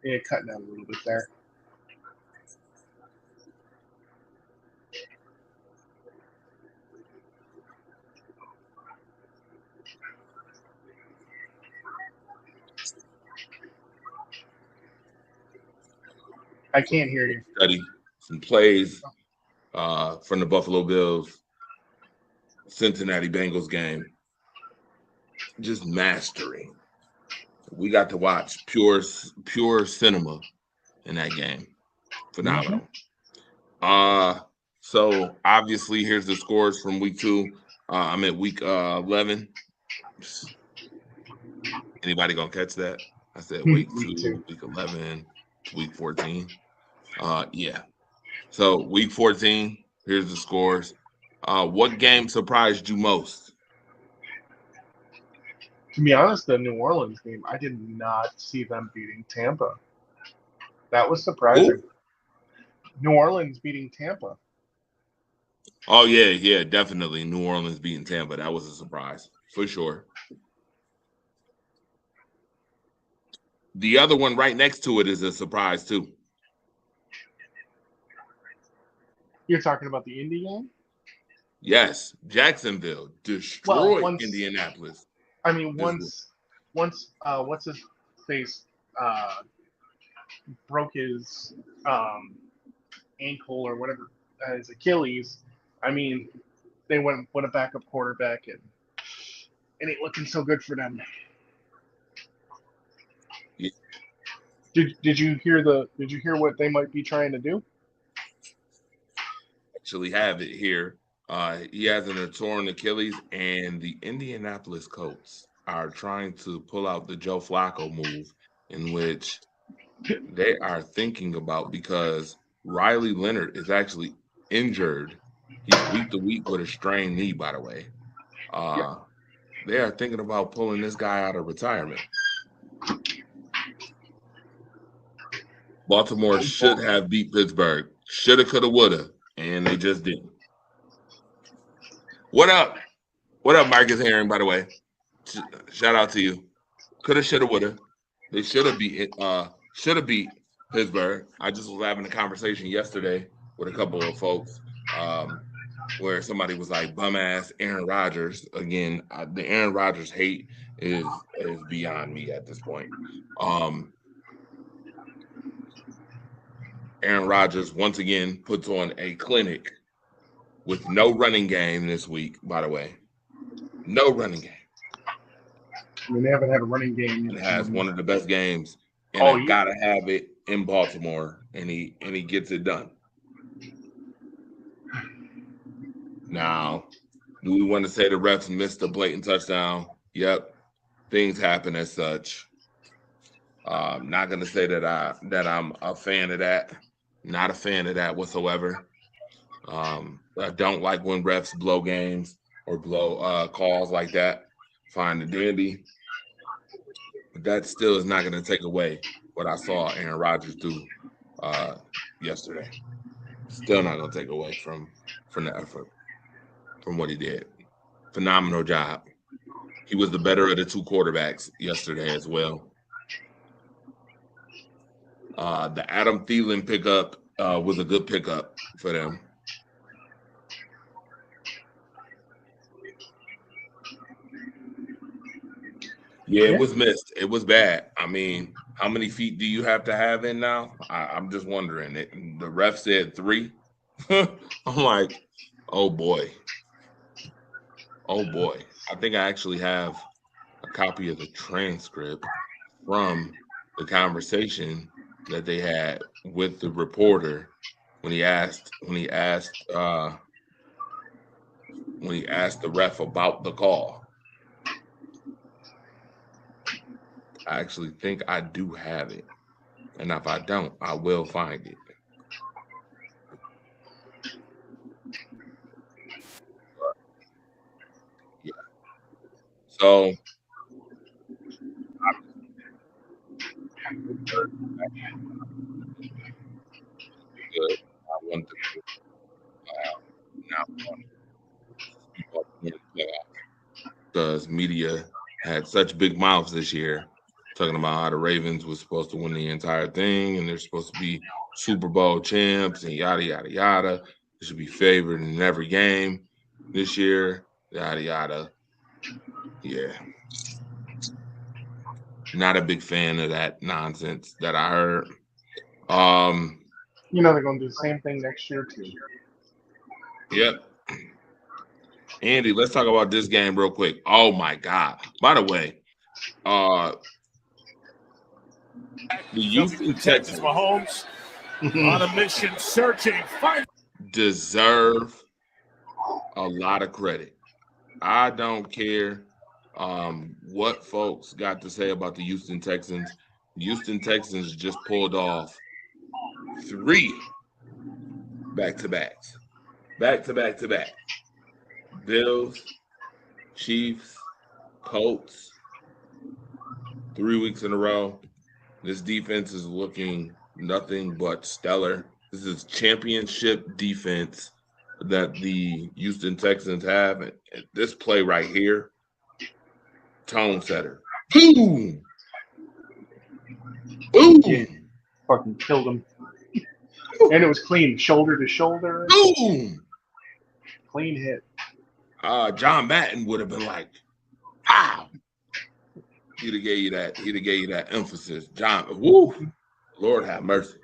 Yeah, cutting out a little bit there. I can't hear you. Study some plays from the Buffalo Bills, Cincinnati Bengals game. Just mastering. We got to watch pure cinema in that game. Phenomenal. So obviously here's the scores from week 2. I'm at week 11. Anybody gonna catch that? I said week 2, week 11, week 14. Yeah. So week 14, here's the scores. What game surprised you most? To be honest, the New Orleans game, I did not see them beating Tampa. That was surprising. Ooh. New Orleans beating Tampa. Oh, yeah, definitely. New Orleans beating Tampa. That was a surprise, for sure. The other one right next to it is a surprise, too. You're talking about the Indy game? Yes, Jacksonville destroyed Indianapolis. I mean, once what's his face broke his ankle or whatever, his Achilles. I mean, they went a backup quarterback, and it ain't looking so good for them. Yeah. Did you hear what they might be trying to do? Actually have it here. He has a torn Achilles, and the Indianapolis Colts are trying to pull out the Joe Flacco move, in which they are thinking about, because Riley Leonard is actually injured. He's week to week with a strained knee, by the way. They are thinking about pulling this guy out of retirement. Baltimore should have beat Pittsburgh. Shoulda, coulda, woulda, and they just didn't. What up? What up, Marcus Herring, by the way? Shout out to you. Coulda, shoulda, woulda. They should have beat Pittsburgh. I just was having a conversation yesterday with a couple of folks where somebody was like, bum ass Aaron Rodgers. Again, the Aaron Rodgers hate is beyond me at this point. Aaron Rodgers once again puts on a clinic with no running game this week, by the way. No running game. I mean, they haven't had a running game. It has one of the best games, and I gotta have it in Baltimore, and he gets it done. Now, do we want to say the refs missed a blatant touchdown? Yep, things happen as such. Not gonna say that I'm a fan of that. Not a fan of that whatsoever. I don't like when refs blow games or blow calls like that. Fine and dandy. But that still is not going to take away what I saw Aaron Rodgers do yesterday. Still not going to take away from the effort, from what he did. Phenomenal job. He was the better of the two quarterbacks yesterday as well. The Adam Thielen pickup was a good pickup for them. Yeah, it was missed. It was bad. I mean, how many feet do you have to have in now? I'm just wondering. The ref said 3. I'm like, oh boy. Oh boy. I think I actually have a copy of the transcript from the conversation that they had with the reporter when he asked the ref about the call. I actually think I do have it. And if I don't, I will find it. Yeah. So good. I want to because media had such big mouths this year, talking about how the Ravens was supposed to win the entire thing and they're supposed to be Super Bowl champs and yada, yada, yada. They should be favored in every game this year, yada, yada. Yeah. Not a big fan of that nonsense that I heard. You know they're going to do the same thing next year, too. Yep. Andy, let's talk about this game real quick. Oh, my God. By the way, the Houston Texans Mahomes on a mission searching. Deserve a lot of credit. I don't care what folks got to say about the Houston Texans. Houston Texans just pulled off 3 back-to-backs. Back-to-back-to-back. Bills, Chiefs, Colts, 3 weeks in a row. This defense is looking nothing but stellar. This is championship defense that the Houston Texans have. And this play right here, tone setter. Boom! Boom! Yeah. Fucking killed him. And it was clean, shoulder to shoulder. Boom! Clean hit. John Madden would have been like, "Wow!" He'd have gave you that emphasis. John, woo! Lord have mercy.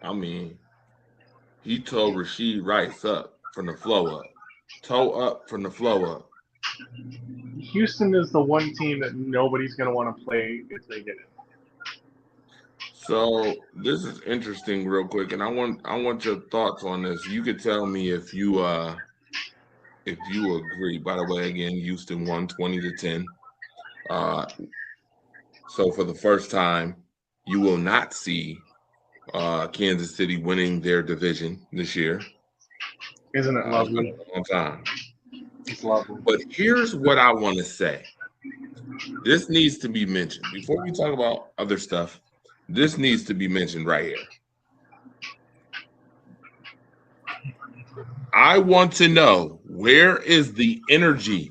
I mean, he told Rashid Rice up from the flow up. toe up from the flow up. Houston is the one team that nobody's going to want to play if they get it. So this is interesting, real quick, and I want your thoughts on this. You could tell me if you agree. By the way, again, Houston won 20-10. So for the first time, you will not see Kansas City winning their division this year. Isn't it lovely? On time. It's lovely. But here's what I want to say. This needs to be mentioned before we talk about other stuff. This needs to be mentioned right here. I want to know, where is the energy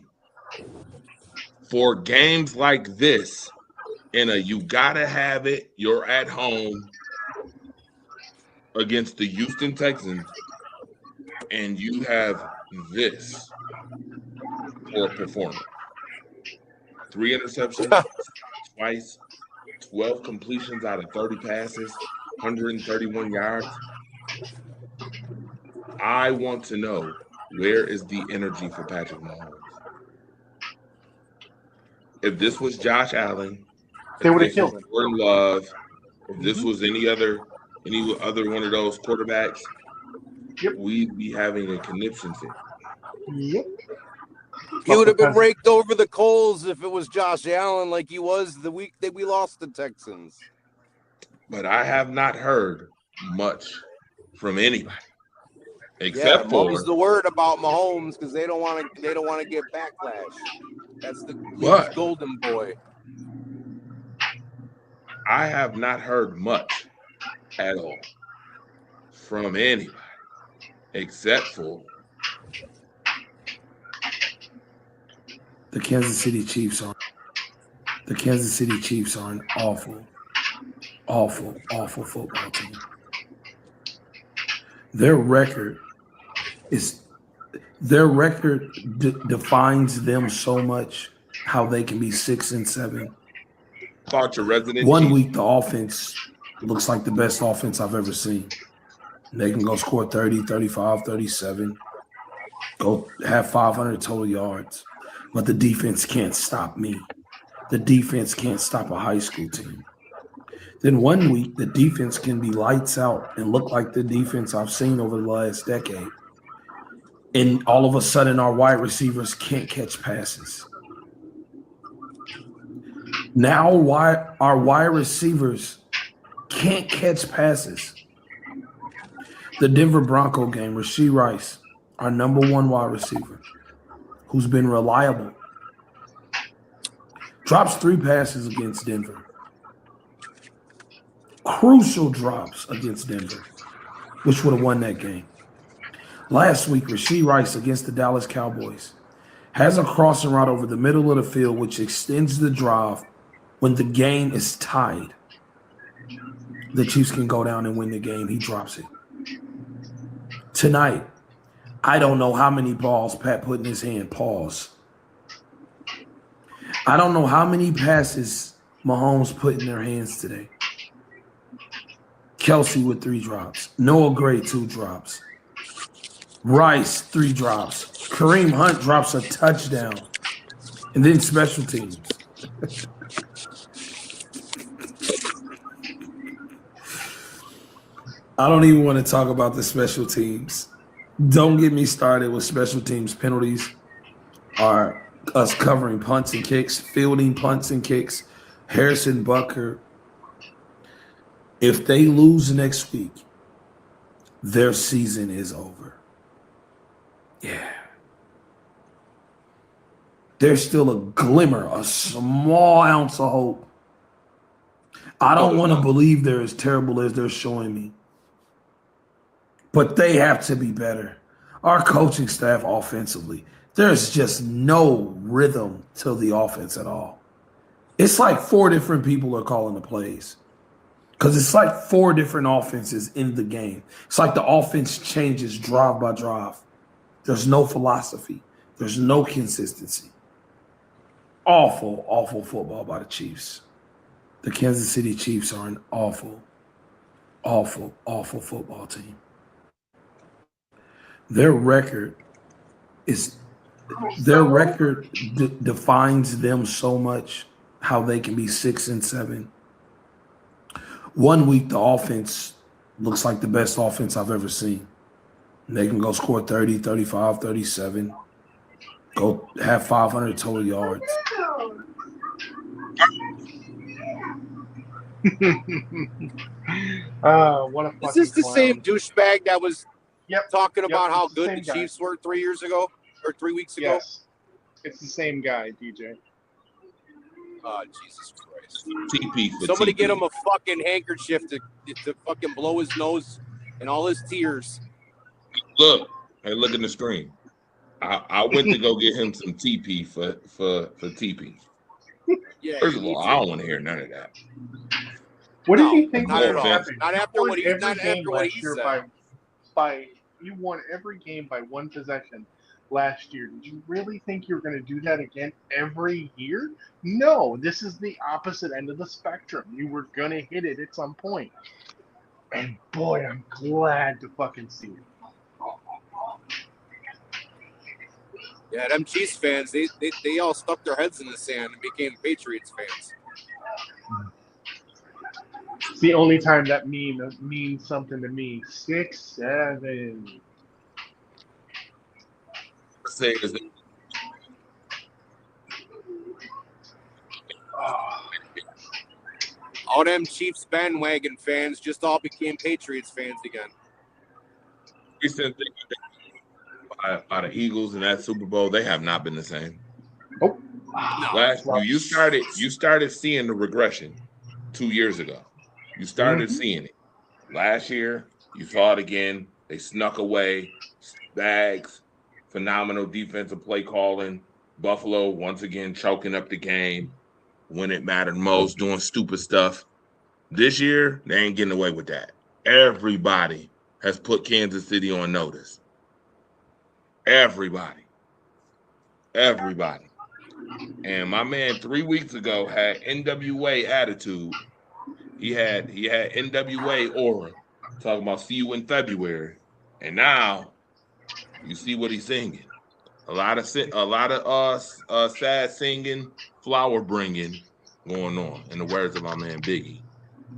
for games like this in a you gotta have it, you're at home against the Houston Texans, and you have this for a performance? 3 interceptions twice, 12 completions out of 30 passes, 131 yards. I want to know, where is the energy for Patrick Mahomes? If this was Josh Allen, they would have killed him. Jordan Love, if this was any other one of those quarterbacks, we'd be having a conniption fit. Yep. He would have been raked over the coals if it was Josh Allen, like he was the week that we lost the Texans. But I have not heard much from anybody, except for mum's the word about Mahomes, because they don't want to get backlash. That's the golden boy. I have not heard much at all from anybody, except for the Kansas City Chiefs are an awful football team. Their record defines them so much, how they can be 6-7. Thought your resident one week the offense looks like the best offense I've ever seen. They can go score 30, 35, 37, go have 500 total yards. But the defense can't stop me. The defense can't stop a high school team. Then one week, the defense can be lights out and look like the defense I've seen over the last decade. And all of a sudden, our wide receivers can't catch passes. Now, our wide receivers can't catch passes. The Denver Bronco game, Rashee Rice, our number 1 wide receiver, who's been reliable, drops 3 passes against Denver. Crucial drops against Denver, which would have won that game. Last week, Rashee Rice against the Dallas Cowboys has a crossing route over the middle of the field, which extends the drive when the game is tied. The Chiefs can go down and win the game. He drops it. Tonight, I don't know how many balls Pat put in his hand. Pause. I don't know how many passes Mahomes put in their hands today. Kelsey with 3 drops. Noah Gray, 2 drops. Rice, 3 drops. Kareem Hunt drops a touchdown. And then special teams. I don't even want to talk about the special teams. Don't get me started with special teams penalties. Are us covering punts and kicks, fielding punts and kicks. Harrison Butker. If they lose next week, their season is over. Yeah. There's still a glimmer, a small ounce of hope. I don't want to believe they're as terrible as they're showing me. But they have to be better. Our coaching staff offensively, there's just no rhythm to the offense at all. It's like 4 different people are calling the plays. Because it's like 4 different offenses in the game. It's like the offense changes drive by drive. There's no philosophy. There's no consistency. Awful, awful football by the Chiefs. The Kansas City Chiefs are an awful, awful, awful football team. Their record is their record defines them so much. How they can be 6-7. 1 week the offense looks like the best offense I've ever seen. They can go score 30, 35, 37, go have 500 total yards. What a fucking Is this the clown. same douchebag that was Yep. talking about how it's the good same the guy. Chiefs were 3 years ago or 3 weeks ago? Yes. It's the same guy, DJ. Oh, Jesus Christ. TP for Somebody TP. get him a fucking handkerchief to fucking blow his nose and all his tears. Look, hey, look in the screen. I went to go get him some TP for TP. Yeah, First you of need all, to. I don't want to hear none of that. What No, do you think not at will all. happen? Not after You what won he every not game after what last he year said. by you won every game by 1 possession last year. Did you really think you're going to do that again every year? No, this is the opposite end of the spectrum. You were going to hit it at some point. And boy, I'm glad to fucking see it. Yeah, them Chiefs fans, they all stuck their heads in the sand and became Patriots fans. It's the only time that means something to me. 6-7. Say is that Oh, All them Chiefs bandwagon fans just all became Patriots fans again. recent thing by the Eagles in that Super Bowl, they have not been the same. no. Last you started seeing the regression 2 years ago. You started seeing it. Last year, you saw it again. They snuck away. Bags, phenomenal defensive play calling. Buffalo once again choking up the game when it mattered most, doing stupid stuff. This year, they ain't getting away with that. Everybody has put Kansas City on notice. Everybody. And my man 3 weeks ago had NWA attitude. He had NWA aura, talking about see you in February. And now you see what he's singing. A lot of sad singing, flower bringing going on, in the words of my man Biggie.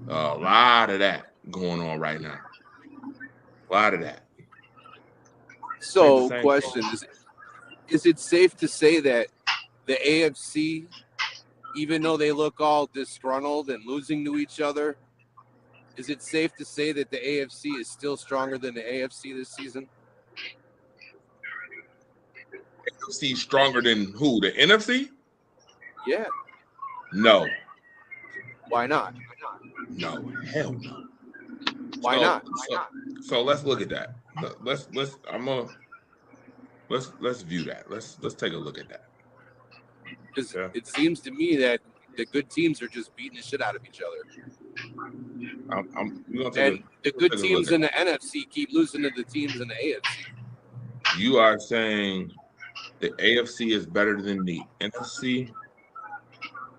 A lot of that going on right now. A lot of that. So, Same question is it safe to say that the AFC, even though they look all disgruntled and losing to each other, is it safe to say that the AFC is still stronger than the AFC this season? AFC stronger than who? The NFC? Yeah. No. Why not? No. Hell no. Why not? So let's look at that. Let's view that. Let's take a look at that. Because it seems to me that the good teams are just beating the shit out of each other. And the good teams in the NFC keep losing to the teams in the AFC. You are saying the AFC is better than the NFC?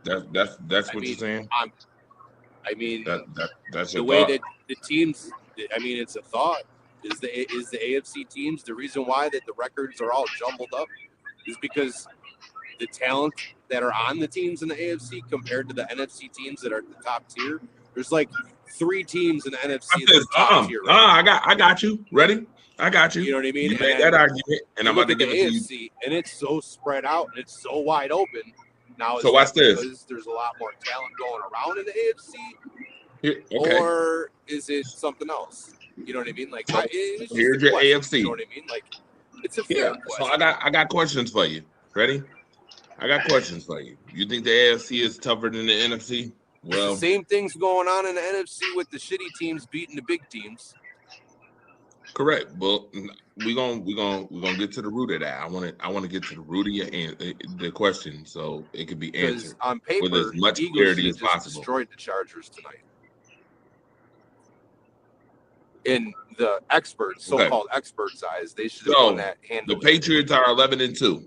That's what you're saying? That's the way that the teams, it's a thought. Is the AFC teams the reason why that the records are all jumbled up? Is because the talent that are on the teams in the AFC compared to the NFC teams that are the top tier. There's like 3 teams in the NFC that are top tier. Right? I got you. Ready? I got you. You know what I mean? You made that argument, and I'm about to give it to you. AFC, and it's so spread out and it's so wide open. Now, so watch this. Because there's a lot more talent going around in the AFC, okay. or is it something else? You know what I mean? Like, here's your AFC. You know what I mean? Like, it's a fair question. So I got questions for you. Ready? I got questions for you. You think the AFC is tougher than the NFC? Well, the same things going on in the NFC with the shitty teams beating the big teams. Correct. Well, we're gonna get to the root of that. I want to get to the root of the question so it can be answered on paper, with as much Eagles clarity as just possible. Destroyed the Chargers tonight. In the experts, so-called experts' eyes, they should have won that handily. The Patriots are 11-2.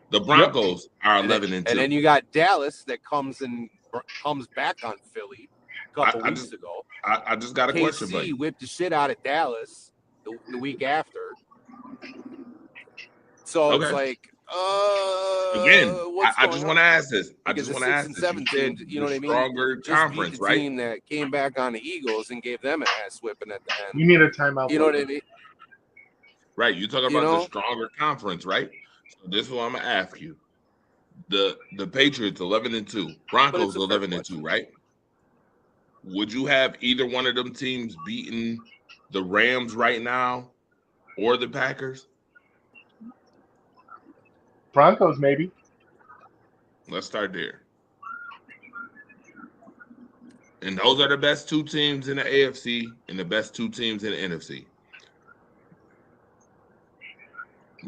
The Broncos are 11-2. And then you got Dallas that comes back on Philly a couple weeks ago. I just got a question for you. KC whipped the shit out of Dallas the week after. So Okay. it's like, Again, what's I just want to ask this. I Because just the want to 6 ask and this. 7 You said teams, you know what I mean? stronger Just conference, beat the right? team that came back on the Eagles and gave them an ass whipping at the You end. need a timeout. You know what I mean? Right. You're talking You about know? the stronger conference, right? So this is what I'm gonna ask you. The Patriots 11-2, Broncos a fair 11-2, right? Would you have either one of them teams beating the Rams right now or the Packers? Broncos, maybe. Let's start there. And those are the best two teams in the AFC and the best two teams in the NFC.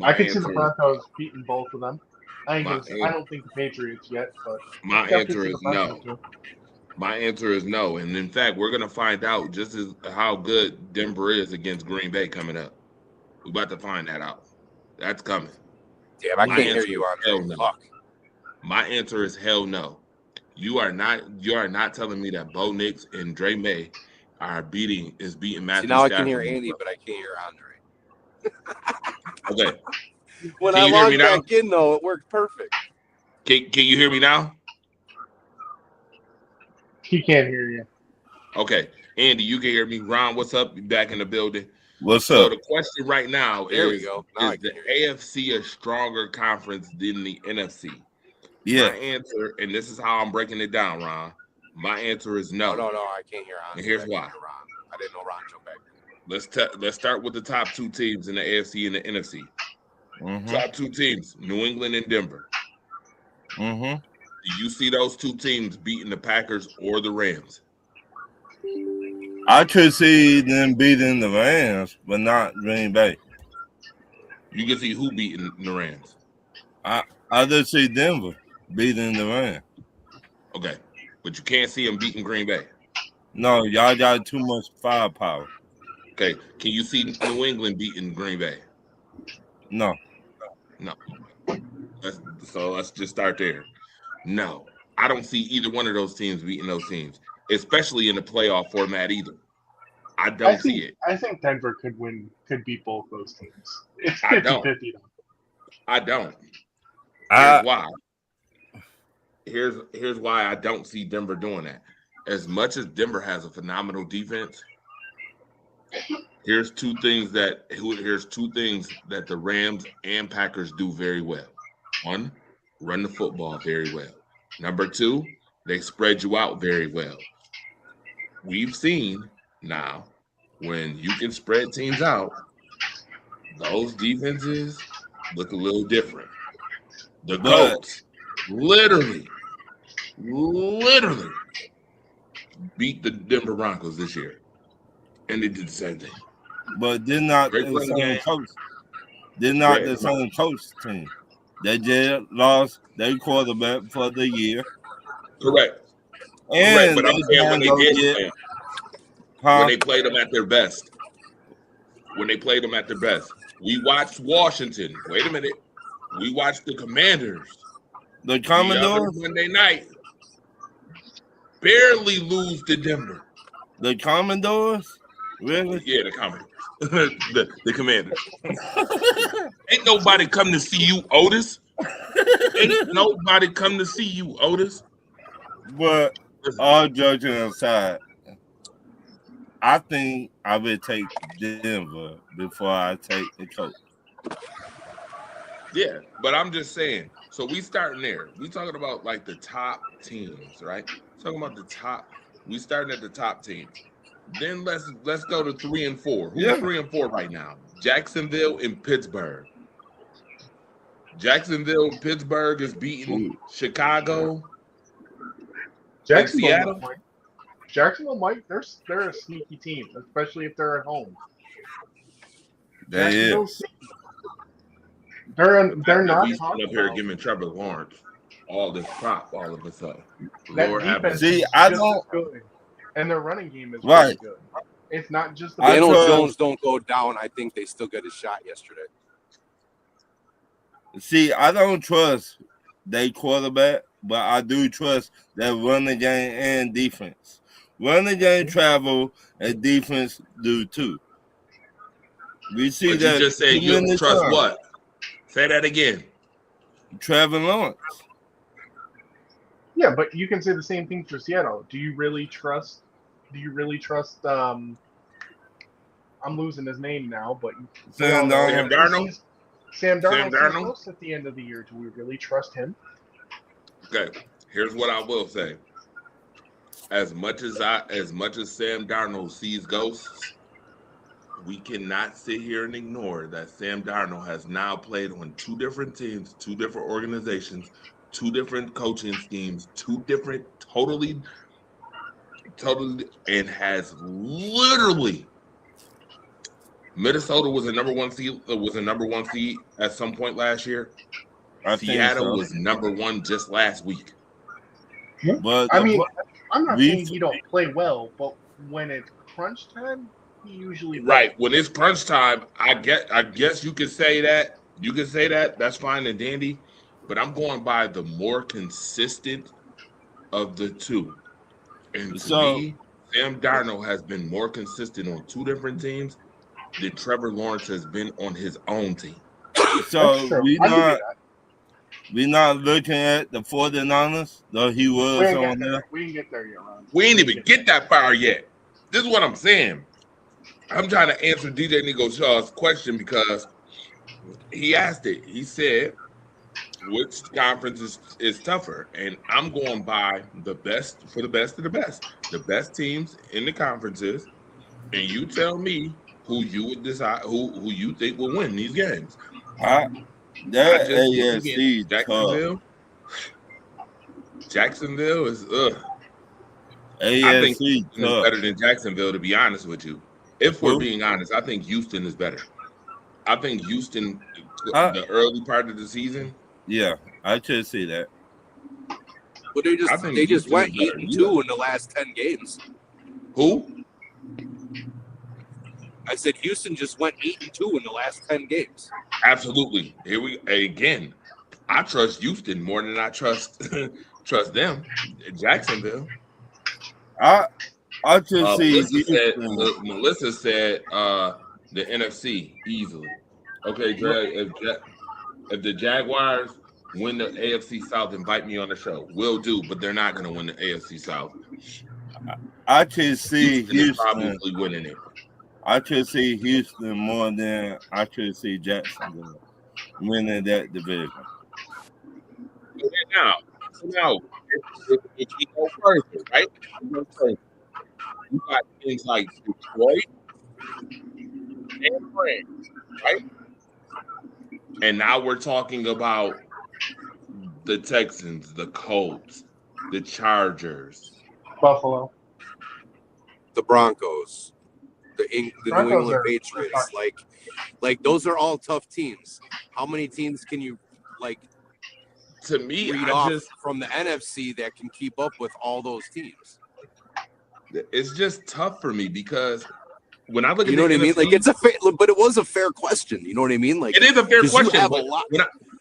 I could see the Broncos beating both of them. I don't think the Patriots yet, but my answer is no. My answer is no. And in fact, we're gonna find out just as how good Denver is against Green Bay coming up. We're about to find that out. That's coming. Damn, I can't hear you on hell there. no. Fuck. My answer is hell no. You are not telling me that Bo Nix and Dre May are beating Matthew See, now I Stafford. can hear Andy, but I can't hear Andre. Okay. When Can I you hear logged me now? back in, though, it worked perfect. Can you hear me now? He can't hear you. Okay. Andy, you can hear me. Ron, what's up? You back in the building. What's So up? the question right now There we is, go. Now I is can the hear you. AFC a stronger conference than the NFC? Yeah. My answer, and this is how I'm breaking it down, Ron. My answer is no. No, I can't hear Andre. And here's I can why. hear Ron. I didn't know Ron jumped back in. Let's start with the top two teams in the AFC and the NFC. Mm-hmm. Top two teams, New England and Denver. Mm-hmm. Do you see those two teams beating the Packers or the Rams? I could see them beating the Rams, but not Green Bay. You can see who beating the Rams. I just see Denver beating the Rams. Okay, but you can't see them beating Green Bay. No, y'all got too much firepower. Okay, can you see New England beating Green Bay? No. Let's just start there. No, I don't see either one of those teams beating those teams, especially in the playoff format either. I don't see it. I think Denver could beat both those teams. It's 50-50 I don't. though. I don't. I- Here's why. Here's why I don't see Denver doing that. As much as Denver has a phenomenal defense, here's two things that the Rams and Packers do very well. One, run the football very well. Number two, they spread you out very well. We've seen now when you can spread teams out, those defenses look a little different. The Colts literally beat the Denver Broncos this year, and they did the same thing. But did not Great the running same game. coach. Did not Great. the same coach team. They just lost their quarterback for the year. Correct. And But I'm saying when they did play them, when they played them at their best. We watched Washington. Wait a minute. We watched the Commanders. the The other Commodores. Monday night. Barely lose to Denver. The Commodores? Really? Yeah, the Commanders. the Commanders. Ain't nobody come to see you, Otis. Ain't nobody come to see you, Otis. But all joking aside, I think I would take Denver before I take the coach. Yeah, but I'm just saying. So we starting there. We talking about like the top teams, right? Talking about the top. We starting at the top teams. Then let's go to 3 and 4. Who's 3 and 4 right now? Jacksonville and Pittsburgh. Jacksonville and Pittsburgh is beating Chicago. Jacksonville might. They're a sneaky team, especially if they're at home. That is. They're not We talked up here about. giving Trevor Lawrence all this prop all of a sudden. That Lord have defense mercy. See, is I just don't- as good, and their running game is Right. really good. It's not just the I Daniel trust- Jones don't go down. I think they still got a shot yesterday. See, I don't trust their quarterback, but I do trust their running game and defense. Running game travel and defense do too. We see But that. you just said you don't trust what? Say that again. Trevor Lawrence. Yeah, but you can say the same thing for Seattle. Do you really trust? I'm losing his name now, but Sam Darnold. Sam Darnold close at the end of the year. Do we really trust him? Okay, here's what I will say. As much as Sam Darnold sees ghosts, we cannot sit here and ignore that Sam Darnold has now played on 2 different teams, 2 different organizations, 2 different coaching schemes, 2 different totally, and has literally. Minnesota was a number 1 seed at some point last year. Seattle was number 1 just last week. But I mean, I'm not saying he don't play well, but when it's crunch time, he usually right. When it's crunch time, I guess you could say that. You could say that. That's fine and dandy. But I'm going by the more consistent of the 2. And to me, Sam Darnold has been more consistent on 2 different teams than Trevor Lawrence has been on his own team. So we're not looking at the 49ers, though he was on there. We didn't get there yet, Ron. We ain't even get that far yet. This is what I'm saying. I'm trying to answer DJ Nico Shaw's question because he asked it. He said, which conference is tougher? And I'm going by the best of the best teams in the conferences. And you tell me who you would decide who you think will win these games. AFC Jacksonville is AFC I think Houston is better than Jacksonville, to be honest with you. If we're being honest, I think Houston is better. I think Houston, the early part of the season. Yeah, I should see that. But they just went 8-2 in the last 10 games. Who? I said Houston just went 8-2 in the last 10 games. Absolutely. Here we again. I trust Houston more than I trust them. Jacksonville. I just see. Melissa said the NFC easily. Okay, Greg. If the Jaguars win the AFC South, invite me on the show. Will do, but they're not going to win the AFC South. I can see Houston probably winning it. I could see Houston more than I could see Jacksonville winning that division. Now, if you go further, right? You got things like Detroit and France, right? And now we're talking about the Texans, the Colts, the Chargers, Buffalo, the Broncos. The New England Patriots, like those are all tough teams. How many teams can you to me read off from the NFC that can keep up with all those teams? It's just tough for me because when I look at you know what I mean, like it's a fair, but it was a fair question. You know what I mean? Like it is a fair question. But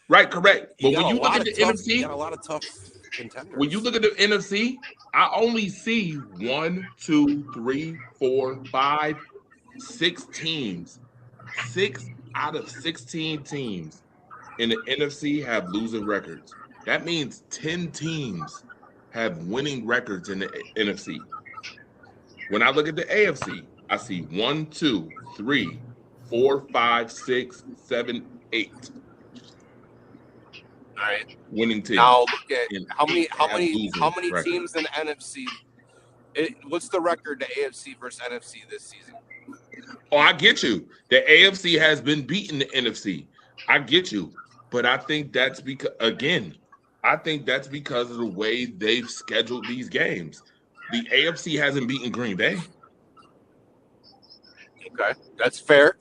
right, correct. But when you look at the NFC, you got a lot of tough contenders. When you look at the NFC, I only see 1, 2, 3, 4, 5, 6 teams. 6 out of 16 teams in the NFC have losing records. That means 10 teams have winning records in the NFC. When I look at the AFC, I see 1, 2, 3, 4, 5, 6, 7, 8. All right. Winning teams. Now look at how many teams in the NFC. What's the record the AFC versus NFC this season? Oh, I get you. The AFC has been beating the NFC. I get you. But I think that's because of the way they've scheduled these games. The AFC hasn't beaten Green Bay. Okay, that's fair.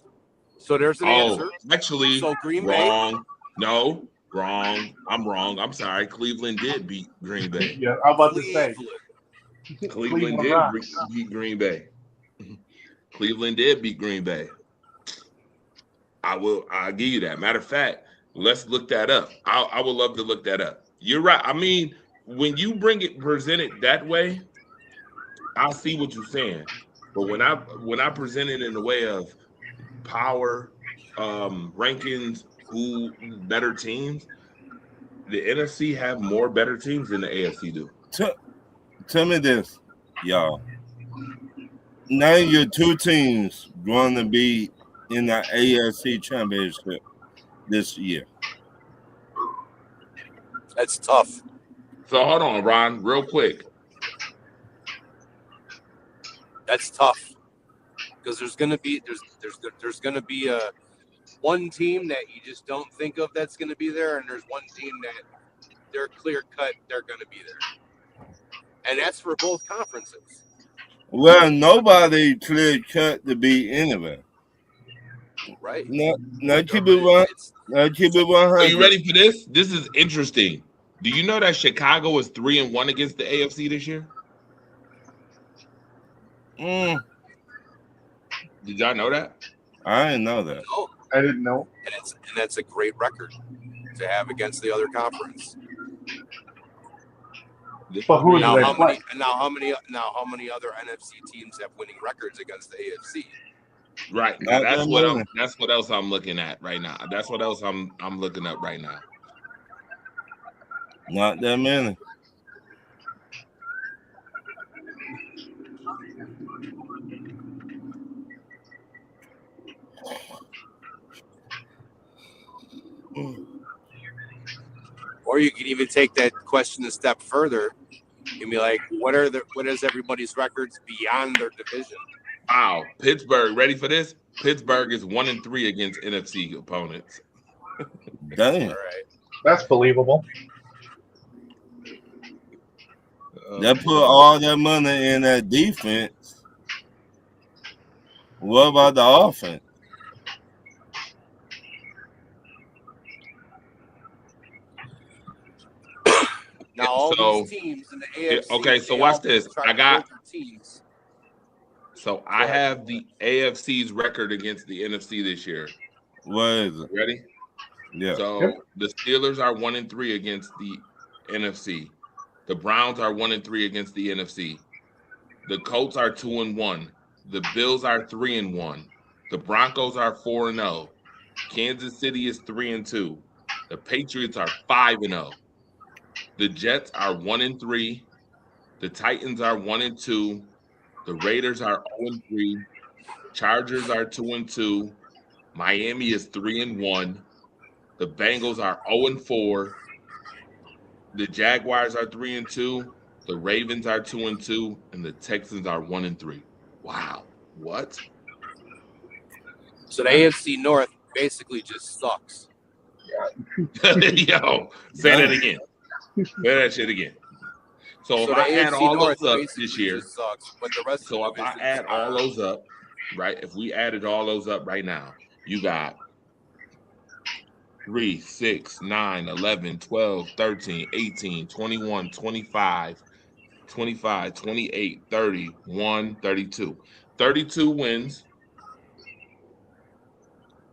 So there's an answer. Actually, so Green wrong. Bay. No, wrong. I'm wrong. I'm sorry. Cleveland did beat Green Bay. Yeah, I'm about to say. Cleveland did beat Green Bay. Cleveland did beat Green Bay. I'll give you that. Matter of fact, let's look that up. I would love to look that up. You're right. I mean, when you present it that way, I'll see what you're saying. But when I present it in the way of power, rankings, who better teams, the NFC have more better teams than the AFC do. Tell me this, y'all. Name your two teams going to be in the AFC Championship this year. That's tough. So hold on, Ron, real quick. That's tough because there's gonna be a one team that you just don't think of that's gonna be there, and there's one team that they're clear cut, they're gonna be there, and that's for both conferences. Well, nobody clear cut to be anywhere. Right. No, keep it 100. Are you ready for this? This is interesting. Do you know that Chicago is 3-1 against the AFC this year? Did y'all know that? I didn't know that. No, I didn't know. and that's a great record to have against the other conference. But who Now they how play? many other NFC teams have winning records against the AFC? Right. Not That's that what many. that's what else I'm looking at right now. That's what else I'm looking up right now. Not that many. Or you could even take that question a step further and be like, what is everybody's records beyond their division? Wow. Pittsburgh, ready for this? Pittsburgh is 1-3 against NFC opponents. Damn. All right. That's believable. They put all that money in that defense. What about the offense? Now all So- these teams in the AFC. okay, so they watch all this. try I to got- build their teams. So I have the AFC's record against the NFC this year. What is it? Ready? Yeah. So the Steelers are 1-3 against the NFC. The Browns are 1-3 against the NFC. The Colts are 2-1. The Bills are 3-1. The Broncos are 4-0. Kansas City is 3-2. The Patriots are 5-0. The Jets are 1-3. The Titans are 1-2. The Raiders are 0-3. Chargers are 2-2. Miami is 3-1. The Bengals are 0-4. The Jaguars are 3-2. The Ravens are 2-2, and the Texans are 1-3. Wow, what? So the AFC North basically just sucks. Yo, say that again. Say that shit again. So if the I add AFC all North those up basically this year, just sucks, but the rest so of if the I divisions add all those up, right? If we added all those up right now, you got 3, 6, 9, 11, 12, 13, 18, 21, 25, 25, 28, 30, 1, 32. 32 wins.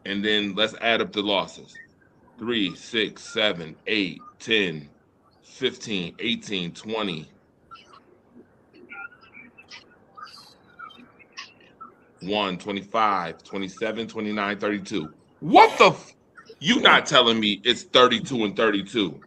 And then let's add up the losses. 3, 6, 7, 8, 10, 15, 18, 20. 1, 25, 27, 29, 32. What the you not telling me it's 32 and 32?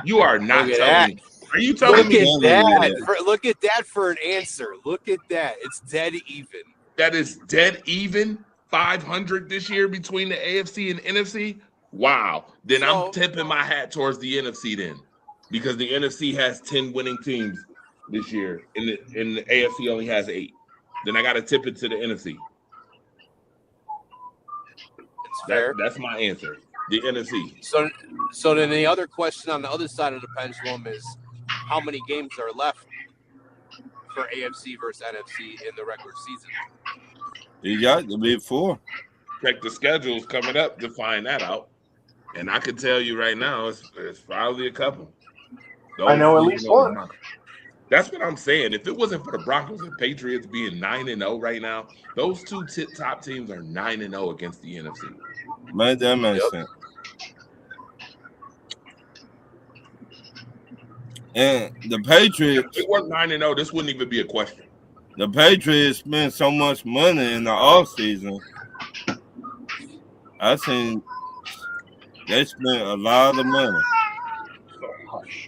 You are not Look at telling me. Are you telling Look me at that. Look at that for an answer. Look at that. It's dead even. that is dead even 500 this year between the AFC and NFC? Wow. Then I'm tipping my hat towards the NFC then, because the NFC has 10 winning teams this year, and the AFC only has 8. Then I got to tip it to the NFC. It's fair. That's my answer. The NFC. So then the other question on the other side of the pendulum is how many games are left for AFC versus NFC in the regular season? You got to be 4. Check the schedules coming up to find that out. And I can tell you right now, it's probably a couple. I know at least one. That's what I'm saying. If it wasn't for the Broncos and Patriots being 9-0 right now, those two top teams are 9-0 against the NFC. Man, that makes sense. And the Patriots, If it wasn't 9-0, this wouldn't even be a question. the Patriots spent so much money in the offseason. I think they spent a lot of money.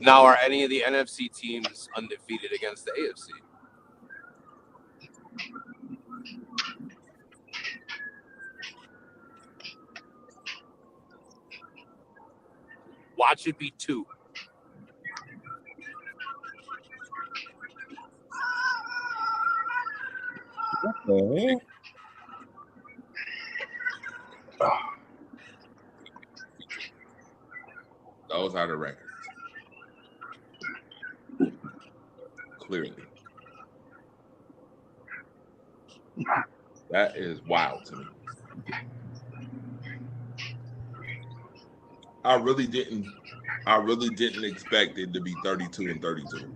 Now, are any of the NFC teams undefeated against the AFC? Watch it be 2. What the hell? Those are the records. Clearly. That is wild to me. I really didn't expect it to be 32-32.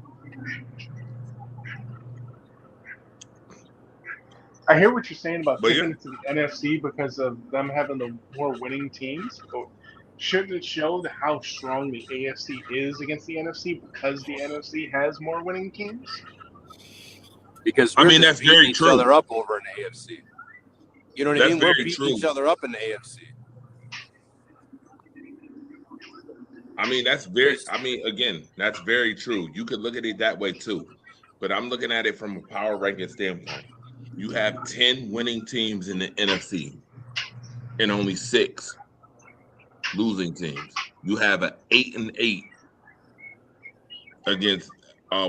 I hear what you're saying about But tipping it to the NFC because of them having the more winning teams. But shouldn't it show how strong the AFC is against the NFC because the NFC has more winning teams? Because I we're mean, just that's beating very each true. other up over in the AFC. You know what I That's mean? We're very beating true. each other up in the AFC. I mean, again, that's very true. You could look at it that way too. But I'm looking at it from a power ranking standpoint. You have 10 winning teams in the NFC and only 6 losing teams. You have an 8-8 against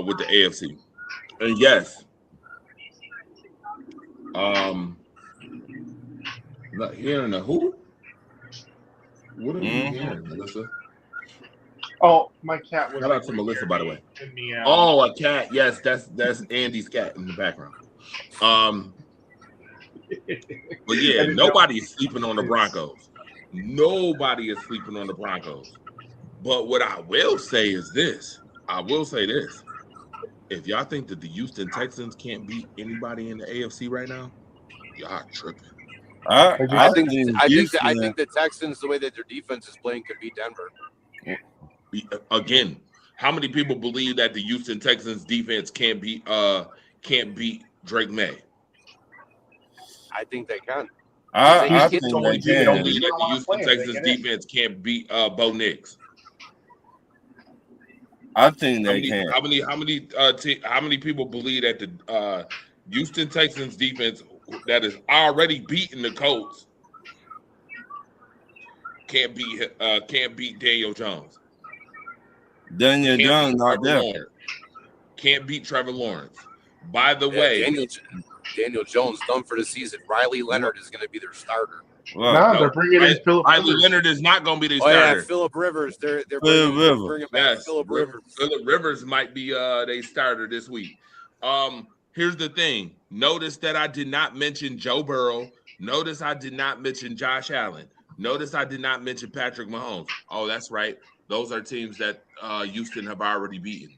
with the AFC. And yes, not hearing the who? What are you hearing, Melissa? Oh, my cat was. Shout out to Melissa, by the way. In the, Oh, a cat. Yes, that's Andy's cat in the background. But yeah, nobody is sleeping on the Broncos. Nobody is sleeping on the Broncos. But what I will say is this. I will say this. If y'all think that the Houston Texans can't beat anybody in the AFC right now, y'all tripping. I think the Texans, the way that their defense is playing, could beat Denver. Again, how many people believe that the Houston Texans defense can't beat Drake May? I think they can. I think they Don't believe can. that the Houston Texans defense can't beat Bo Nix. I think they can. How many people believe that the Houston Texans defense that is already beating the Colts can't beat Daniel Jones? Daniel Jones not there. Can't beat Trevor Lawrence. By the way, Daniel Jones done for the season. Riley Leonard is going to be their starter. No, they're bringing in Philip Riley Rivers. Leonard is not going to be their starter. Yeah, Philip Rivers. They're bringing back Philip Rivers. Philip Rivers might be their starter this week. Here's the thing. Notice that I did not mention Joe Burrow. Notice I did not mention Josh Allen. Notice I did not mention Patrick Mahomes. Oh, that's right. Those are teams that Houston have already beaten.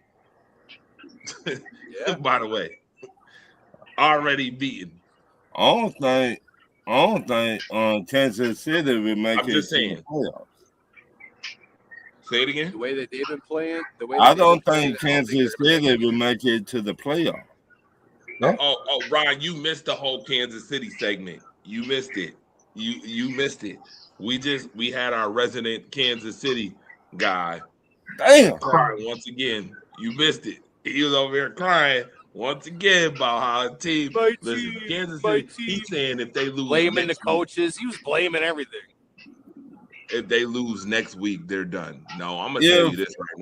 Yeah. By the way, already beaten. I don't think Kansas City will make it. I'm just saying. To the playoffs. Say it again. The way that they've been playing. I don't think Kansas City will make it to the playoffs. No? Oh, Ron, you missed the whole Kansas City segment. You missed it. You missed it. We had our resident Kansas City guy. Damn. Crying once again. You missed it. He was over here crying once again about how a team. Kansas City. He's saying if they lose, blaming the coaches. He was blaming everything. If they lose next week, they're done. No, I'm gonna tell you this right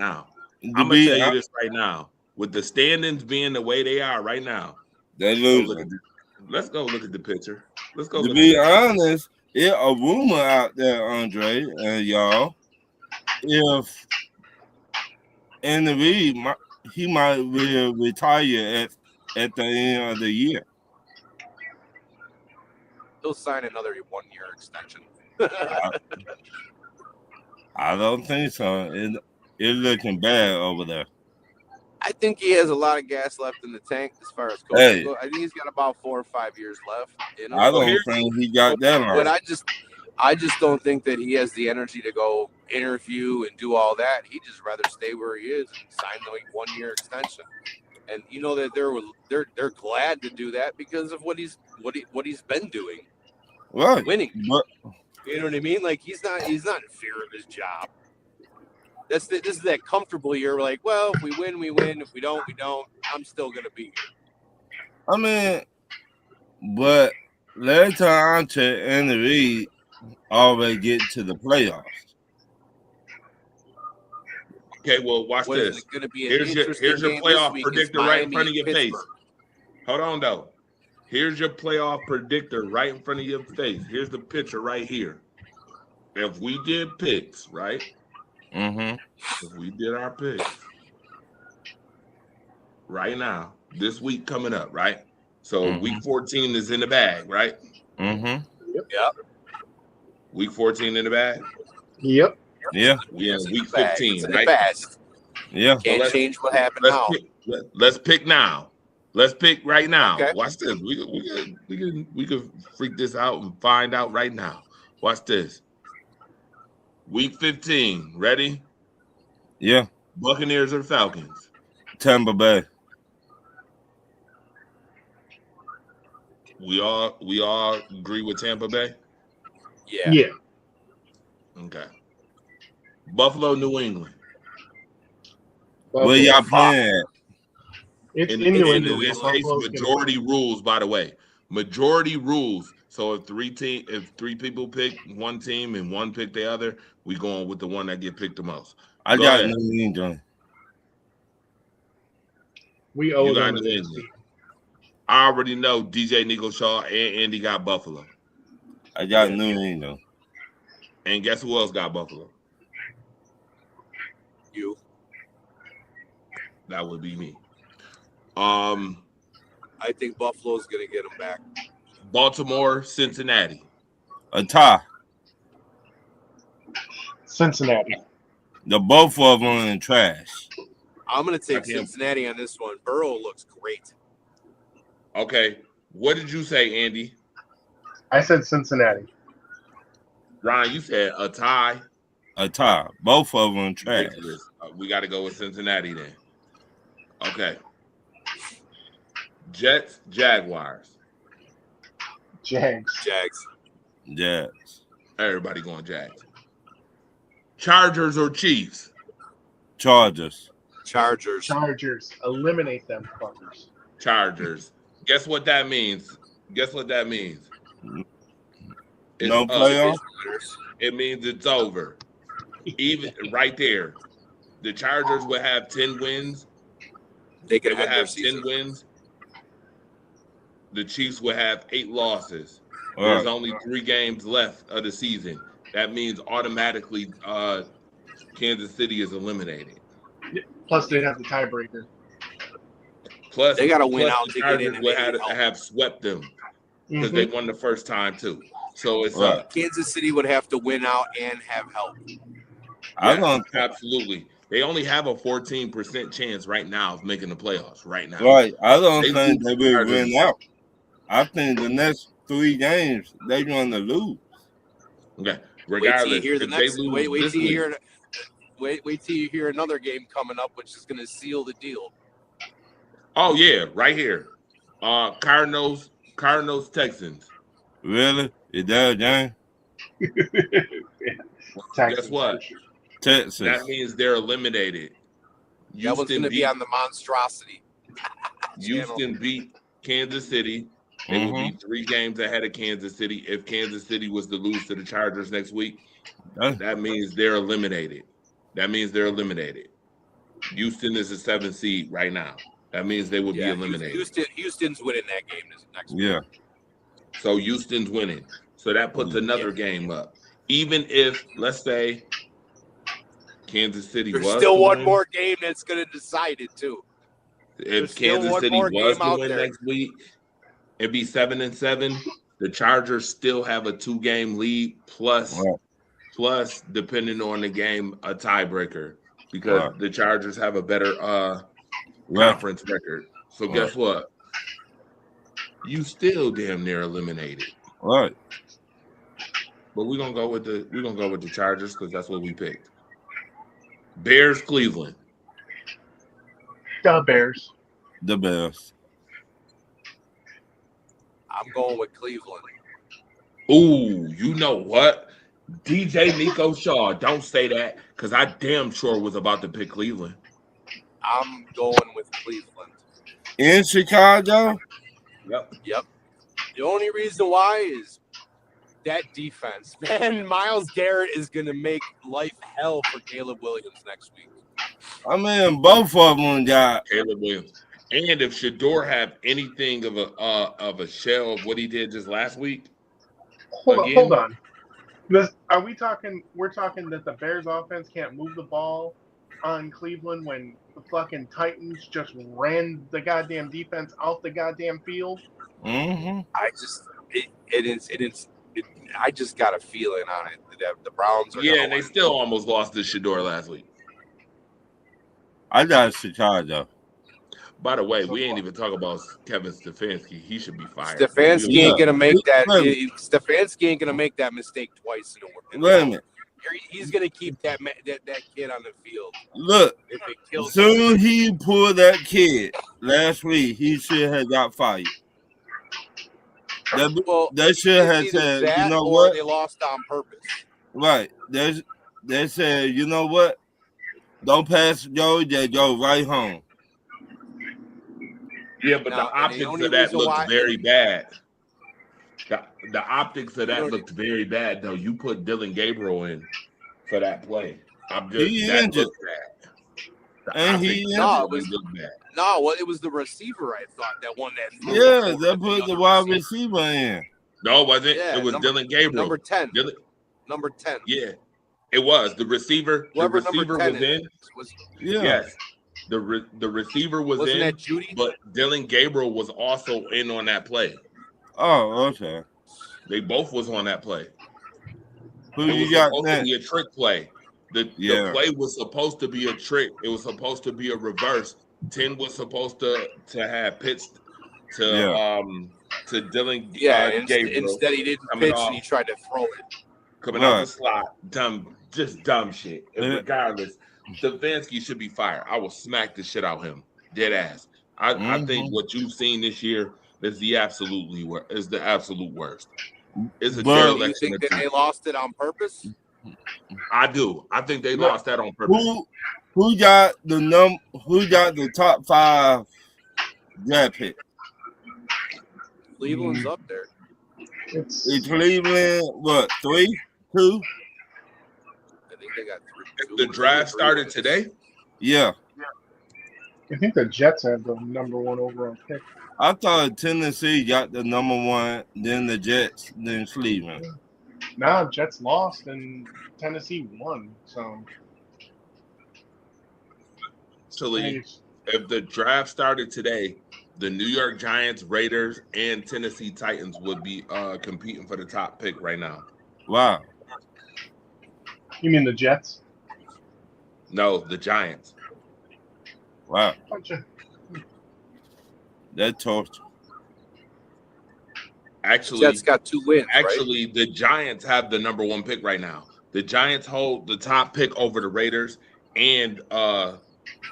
now. With the standings being the way they are right now, they lose. Let's go look at the picture. Let's go. To be honest, it's a rumor out there, Andre and y'all. If Andy Reid, he might will retire at the end of the year. He'll sign another 1-year extension. I don't think so. It's looking bad over there. I think he has a lot of gas left in the tank as far as coaching goes. I think he's got about 4 or 5 years left. You know? I don't think he got that on. But I just don't think that he has the energy to go interview and do all that. He'd just rather stay where he is and sign the 1-year extension. And you know that they're glad to do that because of what he's been doing. Right. Winning. You know what I mean? Like he's not in fear of his job. This is that comfortable year. We're like, well, if we win, we win. If we don't, we don't. I'm still gonna be here. I mean, but last time I checked, Andy Reid always get to the playoffs. Okay, well, watch What this. is it going to be? Here's your playoff predictor right in front of your face. Hold on, though. Here's your playoff predictor right in front of your face. Here's the picture right here. If we did picks, right? Mm-hmm. If we did our picks right now, this week coming up, right? So week 14 is in the bag, right? Mm-hmm. Yep. Week 14 in the bag? Yep. Yeah. We in week 15, right? Fast. Yeah. Can't So change what happened now. Let's pick now. Let's pick right now. Okay. Watch this. We could freak this out and find out right now. Watch this. Week 15. Ready? Yeah. Buccaneers or Falcons? Tampa Bay. We all agree with Tampa Bay? Yeah. Yeah. Okay. Buffalo, New England. Where y'all playing at? It's In in New this England. case, Buffalo's gonna majority rules, by the way. Majority rules. So if three people pick one team and one pick the other, we going with the one that get picked the most. I Go got ahead. New England. We owe You got them New a England. team. I already know DJ Nico Shaw and Andy got Buffalo. I got New England. And guess who else got Buffalo? You. That would be me. I think Buffalo's going to get him back. Baltimore, Cincinnati. A tie. Cincinnati. The both of them in trash. I'm going to take Okay. Cincinnati on this one. Burrow looks great. Okay. What did you say, Andy? I said Cincinnati. Ryan, you said a tie. A tie. Both of them trash. Ridiculous. We got to go with Cincinnati then. Okay. Jets, Jaguars. Jags. Yes. Everybody going Jags. Chargers or Chiefs? Chargers. Chargers. Eliminate them fuckers. Chargers. Guess what that means? It's No up. playoff? It means it's over. Even right there, the Chargers would have 10 wins. They They could would have their have 10 season. wins. The Chiefs would have 8 losses. All There's right. only 3 games left of the season. That means automatically Kansas City is eliminated. Plus, they have the tiebreaker. Plus, They gotta win plus out the to get in Chargers and would maybe help. have swept them because Mhm. they won the first time too. So it's Right. Kansas City would have to win out and have help. I yes, don't. absolutely. They only have a 14% chance right now of making the playoffs. Right now, Right. I don't They think lose they to will Chargers. win out. I think the next 3 games they're going to lose. Okay. Wait till you Regardless, hear the if they next. lose Wait this till you week, hear. Wait till you hear another game coming up, which is going to seal the deal. oh yeah, right here. Cardinals, Texans. Really? Is that a game? Guess what? Texas. That means they're eliminated. That one's going to be on the monstrosity. Houston beat Kansas City. They will be 3 games ahead of Kansas City. If Kansas City was to lose to the Chargers next week, that means they're eliminated. Houston is a 7th seed right now. That means they would be eliminated. Houston's winning that game next week. Yeah. So Houston's winning. So that puts another game up. Even if, let's say, Kansas City There's was still to one win, more game that's going to decide it too. if still Kansas one City more was game to out win there. next week, it'd be 7-7. The Chargers still have a 2-game lead, plus depending on the game, a tiebreaker because the Chargers have a better conference record. So guess what? You still damn near eliminated. Right. But we're gonna go with the Chargers because that's what we picked. Bears, Cleveland. The Bears. The Bears. I'm going with Cleveland. Ooh, you know what? DJ Nico Shaw. Don't say that because I damn sure was about to pick Cleveland. I'm going with Cleveland. In Chicago? Yep. The only reason why is that defense. Man, Myles Garrett is going to make life hell for Caleb Williams next week. I mean, both of them got Caleb Williams. And if Shador have anything of a shell of what he did just last week, Hold on. Are we talking? We're talking that the Bears offense can't move the ball on Cleveland when the fucking Titans just ran the goddamn defense out the goddamn field. Mm-hmm. I just got a feeling on it that the Browns are. Yeah, and they still almost lost to Shador last week. I got Chicago. By the way, we ain't even talk about Kevin Stefanski. He should be fired. Stefanski ain't gonna make that. Stefanski ain't gonna make that mistake twice in a Wait a minute. He's gonna keep that kid on the field. Look, if it kills soon he pulled that kid last week, he should have got fired. They should have said, you know what? They lost on purpose. Right. They said, you know what? Don't pass Joe, they go right home. Yeah, but the optics of that looked very bad. The optics of that looked very bad, though. You put Dylan Gabriel in for that play. That looked bad. And he looked bad. No, well, it was the receiver, I thought, that won that. Yeah, they put the wide receiver in. No, it wasn't. Yeah, it was Dylan Gabriel. Number 10. Number 10. Yeah, it was. The receiver was in. Yes. The receiver was Wasn't in, that Judy? But Dylan Gabriel was also in on that play. Oh, okay. They both was on that play. Who it you was got supposed next? to be a trick play. The play was supposed to be a trick. It was supposed to be a reverse. 10 was supposed to have pitched to Dylan Gabriel. Instead he didn't pitch and he tried to throw it. Coming out the slot. Dumb shit. Regardless. Stefanski should be fired. I will smack the shit out of him. Dead ass. I think what you've seen this year is the absolute worst. It's a you think that they lost it on purpose? I do. I think they lost that on purpose. Who got the top 5 draft pick? Cleveland's up there. It's Cleveland, what, 3, 2? I think they got 3. The draft started today? Yeah. I think the Jets have the number 1 overall pick. I thought Tennessee got the number 1, then the Jets, then Cleveland. Nah, Jets lost and Tennessee won. So if the draft started today, the New York Giants, Raiders, and Tennessee Titans would be competing for the top pick right now. Wow. You mean the Jets? No, the Giants. Wow. That torture. Actually, Jets got 2 wins. Actually, the Giants have the number 1 pick right now. The Giants hold the top pick over the Raiders and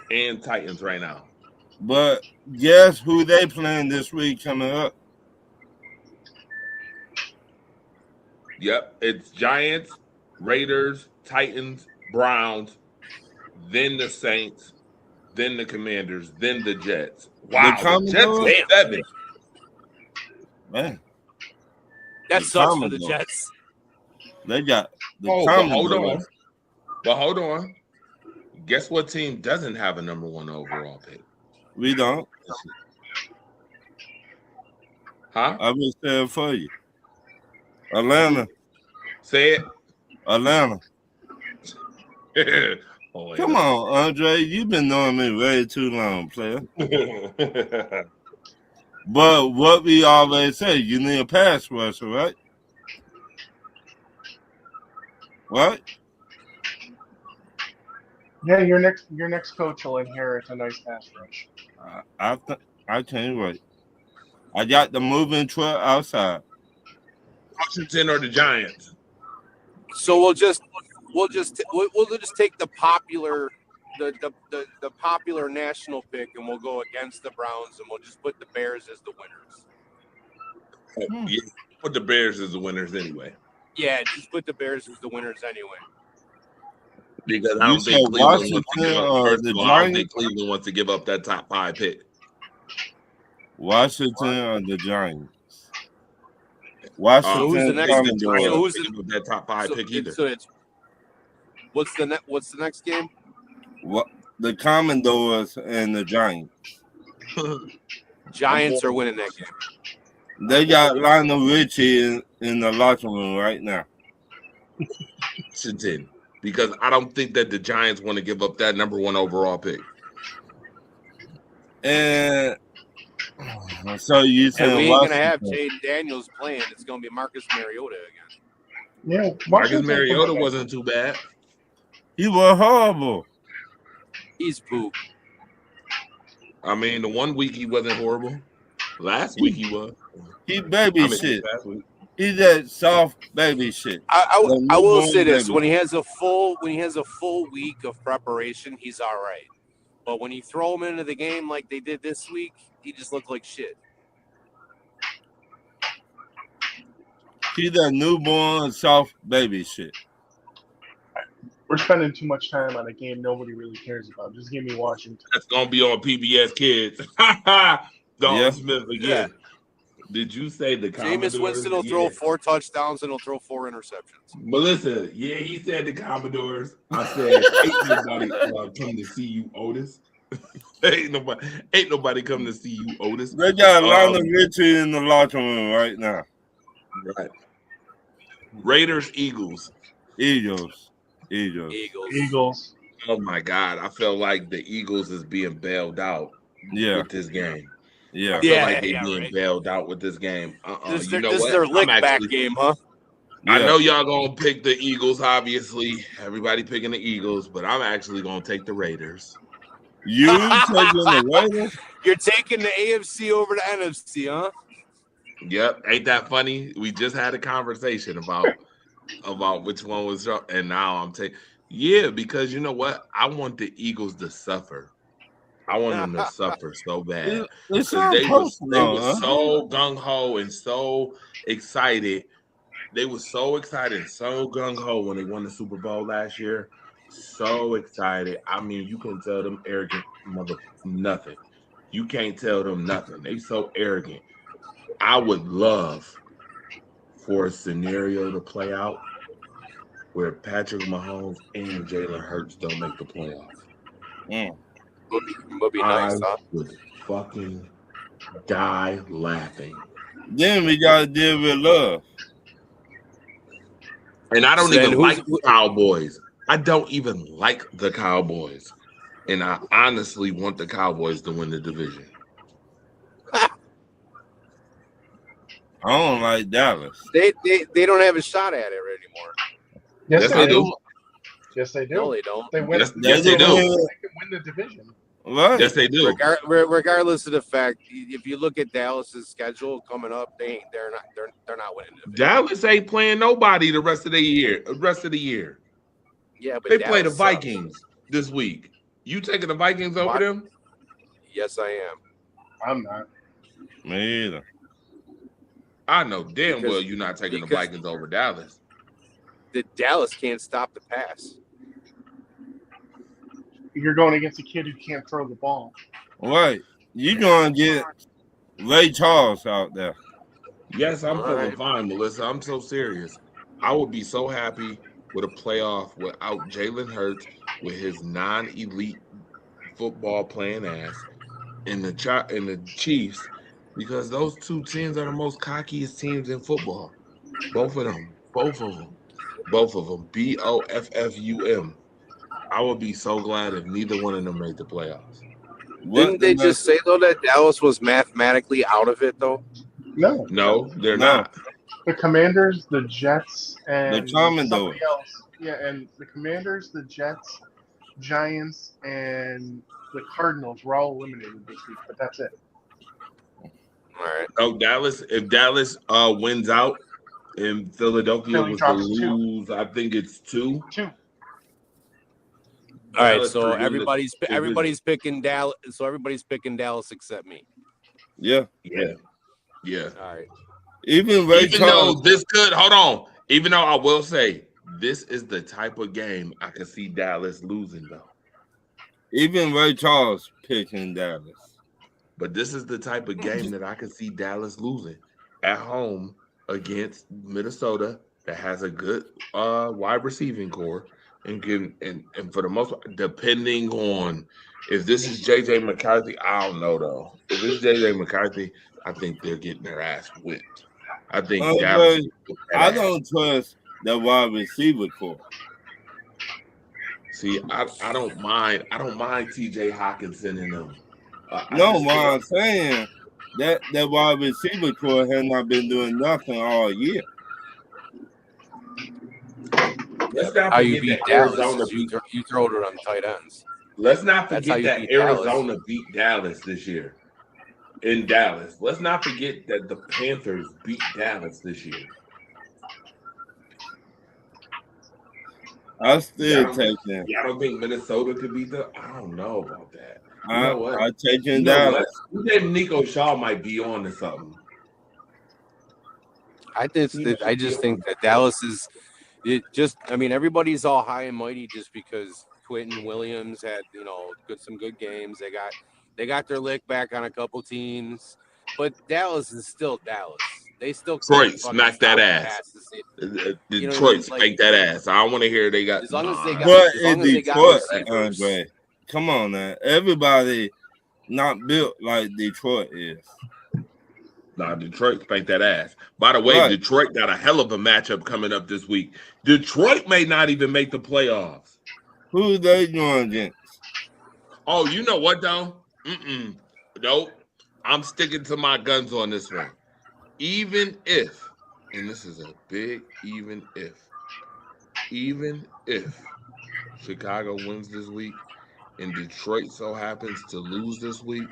Titans right now. But guess who they playing this week coming up? Yep, it's Giants, Raiders, Titans, Browns, then the Saints, then the Commanders, then the Jets. Wow, the Jets 7. Man, that sucks for the Jets. They got the But hold on. Guess what team doesn't have a number 1 overall pick? We don't. Huh? I was saying for you. Atlanta. Say it. Atlanta. Come on, Andre. You've been knowing me way too long, player. But what we always say, you need a pass rusher, right? What? Yeah, your next coach will inherit a nice pass rush. I can't wait. I got the moving truck outside. Washington or the Giants? So we'll just take the popular the popular national pick and we'll go against the Browns and we'll just put the Bears as the winners. put the Bears as the winners anyway. Yeah, just put the Bears as the winners anyway. Because I You don't said think Cleveland wants to give Washington up. or First the of all, I don't Giants? think Cleveland wants to give up that top 5 pick. Washington or the Giants? So Washington who's the next? Commodores. Giants So don't who's give up that top 5 pick either. So it's what's the next game? What the Commodores and the Giants. Giants are winning that game. They got Lionel Richie in the locker room right now. Washington, because I don't think that the Giants want to give up that number 1 overall pick. And so you And we saying ain't gonna have Washington? Jaden Daniels playing. It's gonna be Marcus Mariota again. Yeah, Marcus Washington Mariota came up wasn't too bad. He was horrible. He's poop. I mean, the 1 week he wasn't horrible. Last week he was. He baby I mean, shit. last week. He's that soft baby shit. I will newborn say this: baby. when he has a full week of preparation, he's all right. But when you throw him into the game like they did this week, he just looked like shit. He's that newborn soft baby shit. We're spending too much time on a game nobody really cares about. Just give me Washington. That's gonna be on PBS Kids. Dalton Yeah. Smith again. Did you say the Commodores? Jameis Winston will throw 4 touchdowns and he'll throw 4 interceptions. Melissa, yeah, he said the Commodores. I said, ain't nobody come to see you, Otis. ain't nobody come to see you, Otis. They got Lionel Richie in the locker room right now. Right. Raiders, Eagles. Eagles. Eagles. Oh my God, I felt like the Eagles is being bailed out Yeah. with this game. Yeah. I feel Yeah, like they yeah, being right. bailed out with this game. This You know is what? their lick I'm back actually- game, huh? I Yeah. know y'all gonna pick the Eagles, obviously. Everybody picking the Eagles, but I'm actually gonna take the Raiders. You taking the Raiders? You're taking the AFC over the NFC, huh? Yep, ain't that funny? We just had a conversation about which one was up, and now I'm taking. Yeah, because you know what? I want the Eagles to suffer. I want them to suffer so bad. It's Because they was personal, huh? so gung ho and so excited. They were so excited, and so gung ho when they won the Super Bowl last year. So excited. I mean, you can tell them arrogant mother nothing. You can't tell them nothing. They so arrogant. I would love for a scenario to play out where Patrick Mahomes and Jalen Hurts don't make the playoffs. Would be nice, I huh? would fucking die laughing. Then we gotta deal with love. And I don't So even then like the Cowboys. I don't even like the Cowboys. And I honestly want the Cowboys to win the division. I don't like Dallas. They don't have a shot at it anymore. Yes, Yes, they they do. do. Yes, they do. No, they don't. They win. Yes, yes, they do. They can win the division. Right. Yes, they do. Regardless of the fact, if you look at Dallas's schedule coming up, they're not winning the division. Dallas ain't playing nobody the rest of the year. Yeah, but They play the Dallas sucks. Vikings this week. You taking the Vikings over What? them? Yes, I am. I'm not. Me either. I know damn Because- well you're not taking the because- Vikings over Dallas. The Dallas can't stop the pass. You're going against a kid who can't throw the ball. Right. You gonna get Ray Charles out there. Yes, I'm All feeling right. fine, Melissa. I'm so serious. I would be so happy with a playoff without Jalen Hurts with his non-elite football playing ass and the Chiefs, because those two teams are the most cockiest teams in football. Both of them. BOFFUM. I would be so glad if neither one of them made the playoffs. Didn't they just say though that Dallas was mathematically out of it though? No. No, they're No. not. The Commanders, the Jets, and The Commodores. somebody else. Yeah, and the Commanders, the Jets, Giants, and the Cardinals were all eliminated this week, but that's it. All right. Oh, Dallas. If Dallas wins out and Philadelphia Philly was to drops two. lose, I think it's 2. Two. All right, Dallas so to win the everybody's division. picking Dallas. So everybody's picking Dallas except me. Yeah. Yeah. All right. Even Ray Even though Charles, this could, hold on. Even though I will say, this is the type of game I could see Dallas losing, though. even Ray Charles picking Dallas. But this is the type of game that I could see Dallas losing at home against Minnesota that has a good wide receiving core and for the most part, depending on if this is JJ McCarthy, I don't know though. If it's JJ McCarthy, I think they're getting their ass whipped. I think Dallas. I don't trust the wide receiver core. See, I don't mind. I don't mind TJ Hawkinson in them. What I'm saying, that wide receiver core has not been doing nothing all year. Let's not how you forget beat that Dallas. Arizona You throw it on tight ends. Let's not That's how forget you that beat Arizona Dallas. beat Dallas this year. In Dallas. Let's not forget that the Panthers beat Dallas this year. I still take them. I don't think Minnesota could beat them. I don't know about that. You know what? I take You him know Dallas. what? You think Nico Shaw might be on to something. I just think that Dallas is everybody's all high and mighty just because Quentin Williams had, some good games. They got their lick back on a couple teams, but Dallas is still Dallas. They still Detroit smacked that ass. Detroit spanked that ass. I don't want to hear they got. As long as they got. But as long in as they got Detroit, receivers. Andre, come on now. Everybody not built like Detroit is. Nah, Detroit spanked that ass. By the way, Right. Detroit got a hell of a matchup coming up this week. Detroit may not even make the playoffs. Who they going against? Oh, you know what though? Nope. I'm sticking to my guns on this one. Even if, and this is a big even if Chicago wins this week and Detroit so happens to lose this week,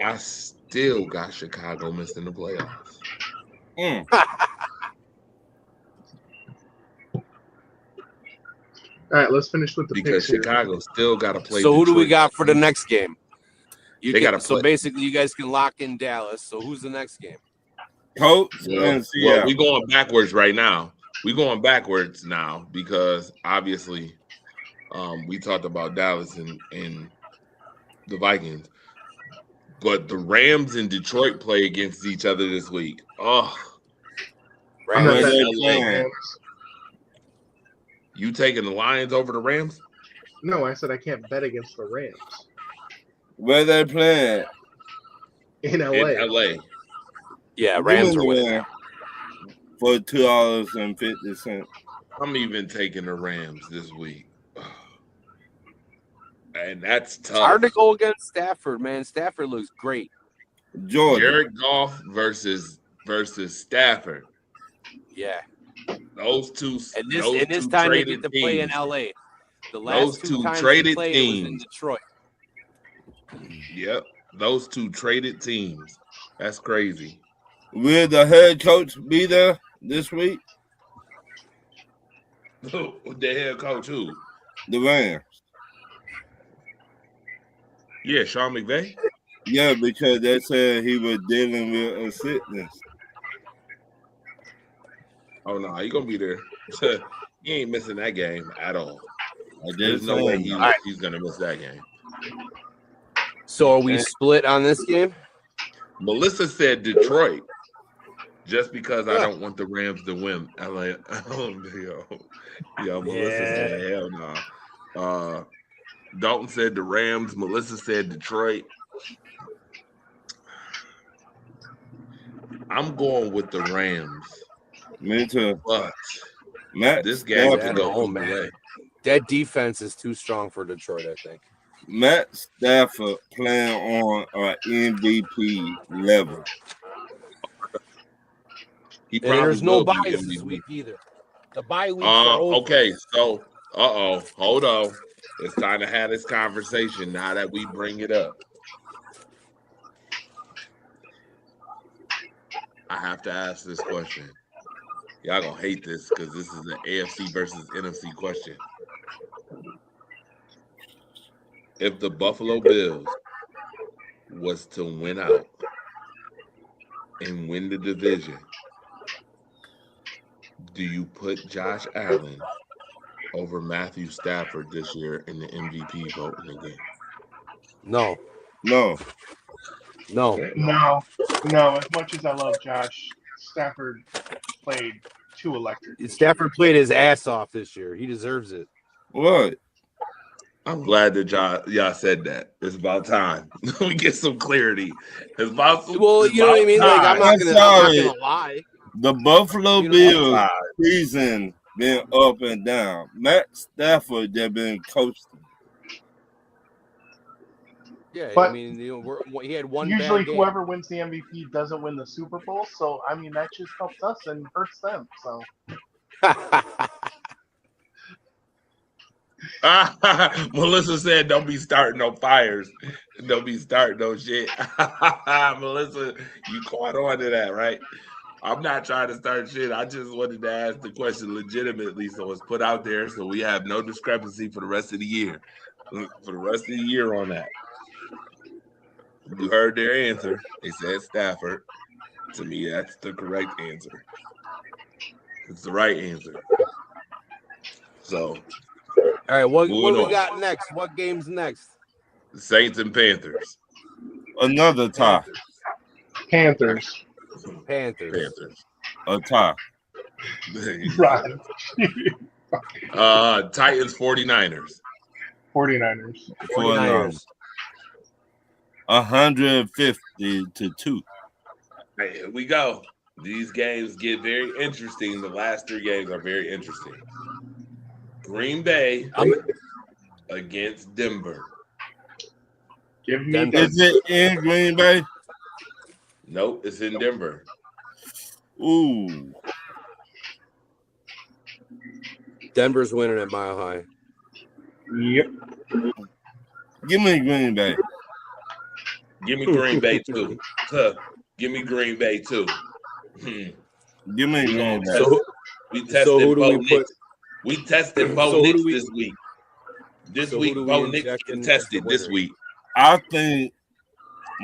I still got Chicago missing the playoffs. All right, let's finish with the Because picks here. Chicago still got to play. So who do we Detroit. got for the next game? So basically, you guys can lock in Dallas. So who's the next game? Colts and Seattle. Well, we're going backwards right now. We're going backwards now because obviously we talked about Dallas and the Vikings. But the Rams and Detroit play against each other this week. Oh. I'm not Where betting they against the playing? Rams. You taking the Lions over the Rams? No, I said I can't bet against the Rams Where they playing? in LA. In LA. Yeah, Rams are winning. There for $2.50. I'm even taking the Rams this week. And that's tough. It's hard to go against Stafford, man. Stafford looks great. Georgia. Jared Goff versus Stafford. Yeah. Those two. And this time they get to play in LA. The last two times they played, it was in Detroit. Yep. Those two traded teams. That's crazy. Will the head coach be there this week? The head coach who? The Rams. Yeah, Sean McVay. Yeah, because they said he was dealing with a sickness. Oh no, he gonna be there. He ain't missing that game at all. I There's did no way say he's gonna miss that game. So are we split on this game? Melissa said Detroit, just because I don't want the Rams to win. I'm like, Melissa said hell no. Dalton said the Rams. Melissa said Detroit. I'm going with the Rams. Me too. But Matt this game Stafford, can go Oh, either man. way. That defense is too strong for Detroit, I think. Matt Stafford playing on an MVP level. He And there's no will be buys this MVP. week either. The bye weeks are over. Okay, so hold on. It's time to have this conversation now that we bring it up. I have to ask this question. Y'all gonna hate this because this is an AFC versus NFC question. If the Buffalo Bills was to win out, and win the division, do you put Josh Allen over Matthew Stafford this year in the MVP voting again? No. No. No. As much as I love Josh, Stafford played too electric. Stafford played his ass off this year. He deserves it. What? I'm glad that y'all said that. It's about time we get some clarity. It's about you know what I mean? Like I'm not gonna lie. The Buffalo Bills season been up and down. Matt Stafford, they've been coasting. Yeah, but I mean, he had one. Usually, bad game. whoever wins the MVP doesn't win the Super Bowl. So, I mean, that just helps us and hurts them. So, Melissa said, "Don't be starting no fires. Don't be starting no shit." Melissa, you caught on to that, right? I'm not trying to start shit. I just wanted to ask the question legitimately, so it's put out there, so we have no discrepancy for the rest of the year. For the rest of the year on that. You heard their answer. They said Stafford. To me, that's the correct answer. It's the right answer. So, all right, what we on. got next? What game's next? Saints and Panthers. Another tie. Panthers. A tie. Right. Titans 49ers. 49ers. 150-2. Hey, here we go. These games get very interesting. The last three games are very interesting. Green Bay against Denver. Give me Denver. Is it in Green Bay? Nope, it's in Denver. Ooh. Denver's winning at Mile High. Yep. Give me Green Bay. Give me Green Bay too. Give me Green Bay too. Give me Green Bay. We tested Bo Nix. We tested Bo Nix this week. This week, Bo Nix tested this week. I think.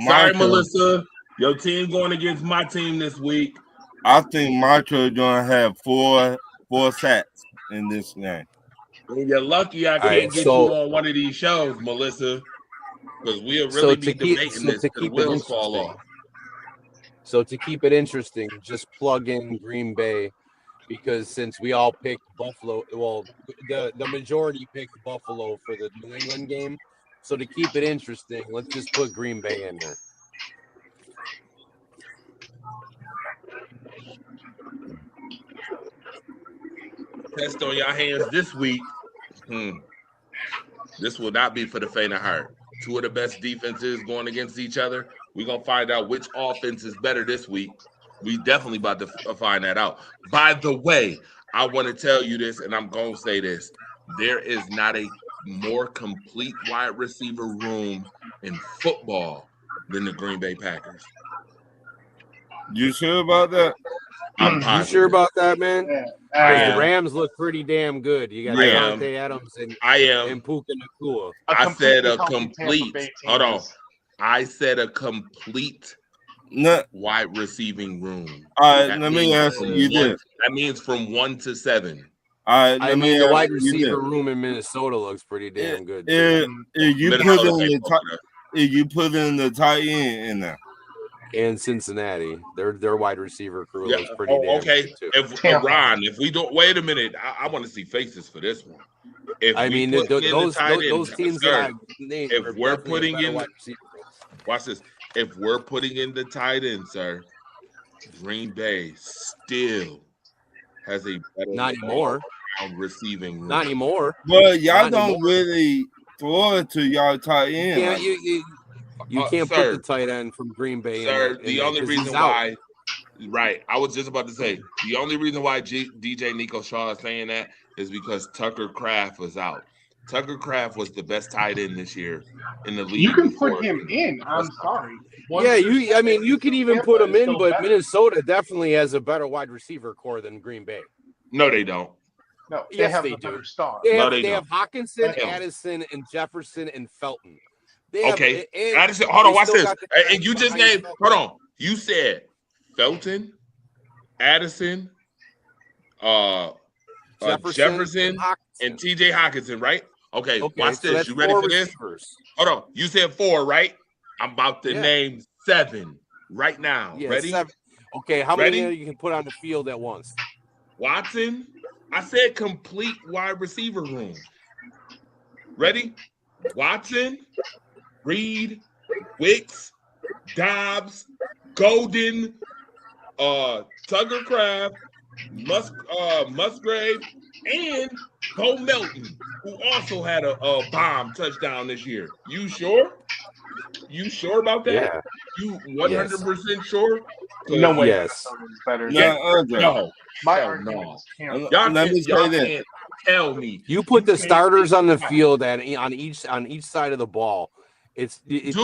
Sorry, Melissa. Your team going against my team this week. I think Marshall is going to have four sacks in this game. And you're lucky I can't get you on one of these shows, Melissa, because we'll really be debating this till the wheels fall off. So to keep it interesting, just plug in Green Bay, because since we all picked Buffalo, well, the majority picked Buffalo for the New England game. So to keep it interesting, let's just put Green Bay in there. Test on your hands this week. This will not be for the faint of heart. Two of the best defenses going against each other. We're going to find out which offense is better this week. We definitely about to find that out. By the way, I want to tell you this, and I'm going to say this. There is not a more complete wide receiver room in football than the Green Bay Packers. You sure about that? You sure about that, man? Yeah. The Rams look pretty damn good. You got Devontae Adams and Puka Nacua. I said a complete. Hold on. I said a complete wide receiving room. All right, let me ask you this. That means from 1 to 7. All right, I mean, the wide receiver room in Minnesota looks pretty damn good. If you put in the tight end in there. And Cincinnati, their wide receiver crew looks pretty damn okay. good too. If we don't wait a minute, I want to see faces for this one. Those teams that I named, if we're putting in, watch this. If we're putting in the tight end, sir, Green Bay still has a better receiving room. Not anymore. But y'all don't really throw it to y'all tight end. Yeah, you can't put the tight end from Green Bay in. The only reason why, right? I was just about to say the only reason why DJ Nico Shaw is saying that is because Tucker Kraft was out. Tucker Kraft was the best tight end this year in the league. You can put him in. I'm sorry. You can even put him in, but Minnesota definitely has a better wide receiver core than Green Bay. No, they don't. No, they have a better star. They have Hawkinson, Addison, and Jefferson and Felton. Addison, hold on, watch this. And you just named. Hold on. You said Felton, Addison, Jefferson, and TJ Hockenson, right? Okay, watch so this. You ready for this? Receivers. Hold on. You said 4, right? I'm about to name 7 right now. Yeah, ready? 7. Okay, how many you can put on the field at once? Watson. I said complete wide receiver room. Ready? Watson, Reed, Wicks, Dobbs, Golden, Tucker Craft, Musgrave, and Bo Melton, who also had a bomb touchdown this year. You sure? You sure about that? Yeah. You 100% sure? No way. Yes. Better. No. My Hell argument no. is Campbell. Y'all Let me say this. can't tell me. You put the starters on the field on each side of the ball. It's Dude,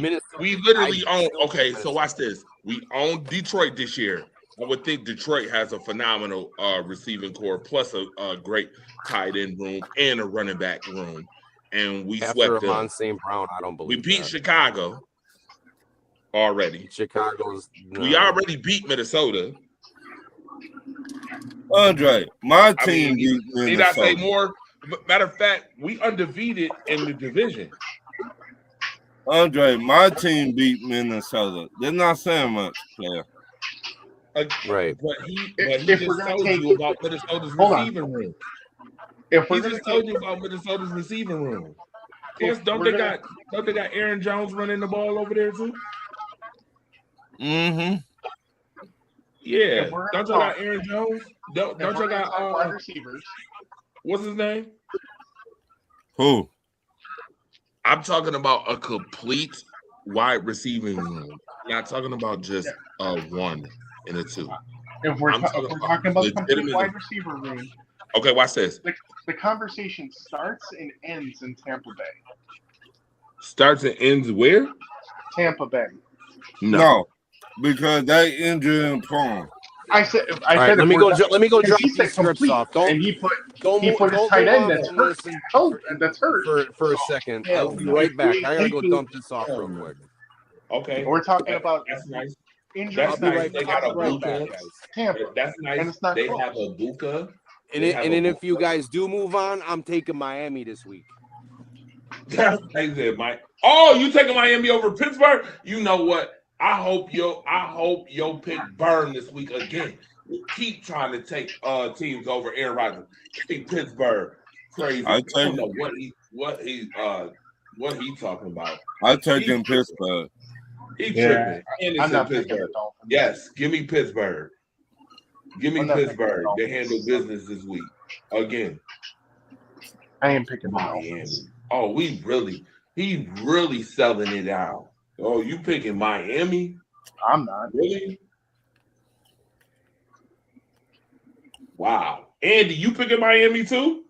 Minnesota. we literally own. Okay, so watch this. We own Detroit this year. I would think Detroit has a phenomenal receiving core, plus a great tight end room and a running back room. And we swept them. Amon St. Brown, I don't believe We beat that. Chicago already. Chicago's. No. We already beat Minnesota. Andre, my team beat Did I say Minnesota. more? Matter of fact, we undefeated in the division. Andre, my team beat Minnesota. They're not saying much, player. Right. But he If just we're gonna told take- you about Minnesota's Hold on. receiving room. If He we're just gonna told you about Minnesota's receiving room. Plus, don't we're they gonna- got Aaron Jones running the ball over there too? Mm-hmm. Yeah. If we're Don't gonna y'all got Aaron Jones? Don't y'all got wide receivers? what's his name? Who? I'm talking about a complete wide receiving room. Not talking about just a 1 and a 2. If we're I'm talking talking about about the complete legitimate- wide receiver room, Okay, watch this. the conversation starts and ends in Tampa Bay. Starts and ends where? Tampa Bay. No, because they injured and prone. I said. All right, let me go drop He these said scripts complete, off. and he put his Don't tight move end on that's from hurt. this That's hurt. for a second. Yeah, I'll be right back. I gotta go we- dump this off real quick. Okay. We're talking about That's nice. injuries. That's I'll be nice. right They back. got a Right Buka. back, guys. Tampa. That's And nice. it's not They close. have a Buka. And then if you guys do move on, I'm taking Miami this week. That's crazy, Mike. Oh, you taking Miami over Pittsburgh? You know what? I hope your pick burn this week again. We keep trying to take teams over Aaron Rodgers. Take Pittsburgh. Crazy. I I don't take know what he talking about. I take in Pittsburgh. He Yeah, tripping. And I'm it's not in picking the Pittsburgh. Dolphins. Yes, give me Pittsburgh. Give me I'm not picking Pittsburgh. the They handle business this week. Again. I am picking the Miami. Dolphins. Oh, he really selling it out. Oh, you picking Miami? I'm not. Really? Wow. Andy, you picking Miami too?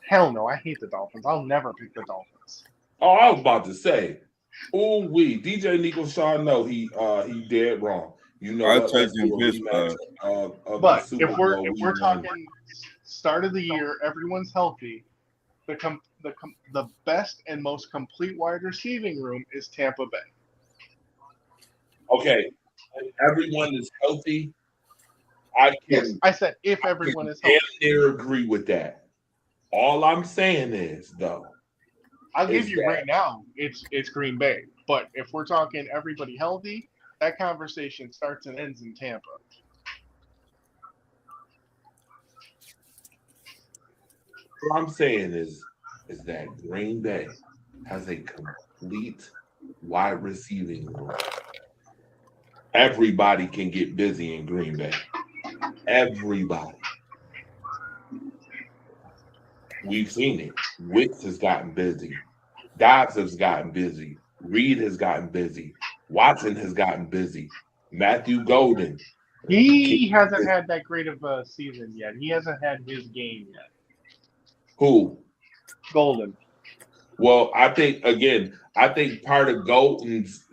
Hell no, I hate the Dolphins. I'll never pick the Dolphins. Oh, I was about to say. Oh, DJ Nico Shaw, no, he dead wrong. You know I what? take Let's do a Pittsburgh. rematch of But the Super if we're Bowl. if we're talking start of the year, everyone's healthy. The best and most complete wide receiving room is Tampa Bay. Okay, everyone is healthy. I Yes, can I said if everyone is damn healthy. near agree with that. All I'm saying is, though, I'll give is you that- right now, it's Green Bay. But if we're talking everybody healthy, that conversation starts and ends in Tampa. what I'm saying is that Green Bay has a complete wide receiving room. Everybody can get busy in Green Bay. Everybody. We've seen it. Wicks has gotten busy. Dobbs has gotten busy. Reed has gotten busy. Watson has gotten busy. Matthew Golden. He hasn't had that great of a season yet. He hasn't had his game yet. Who? Golden. Well, I think part of Golden's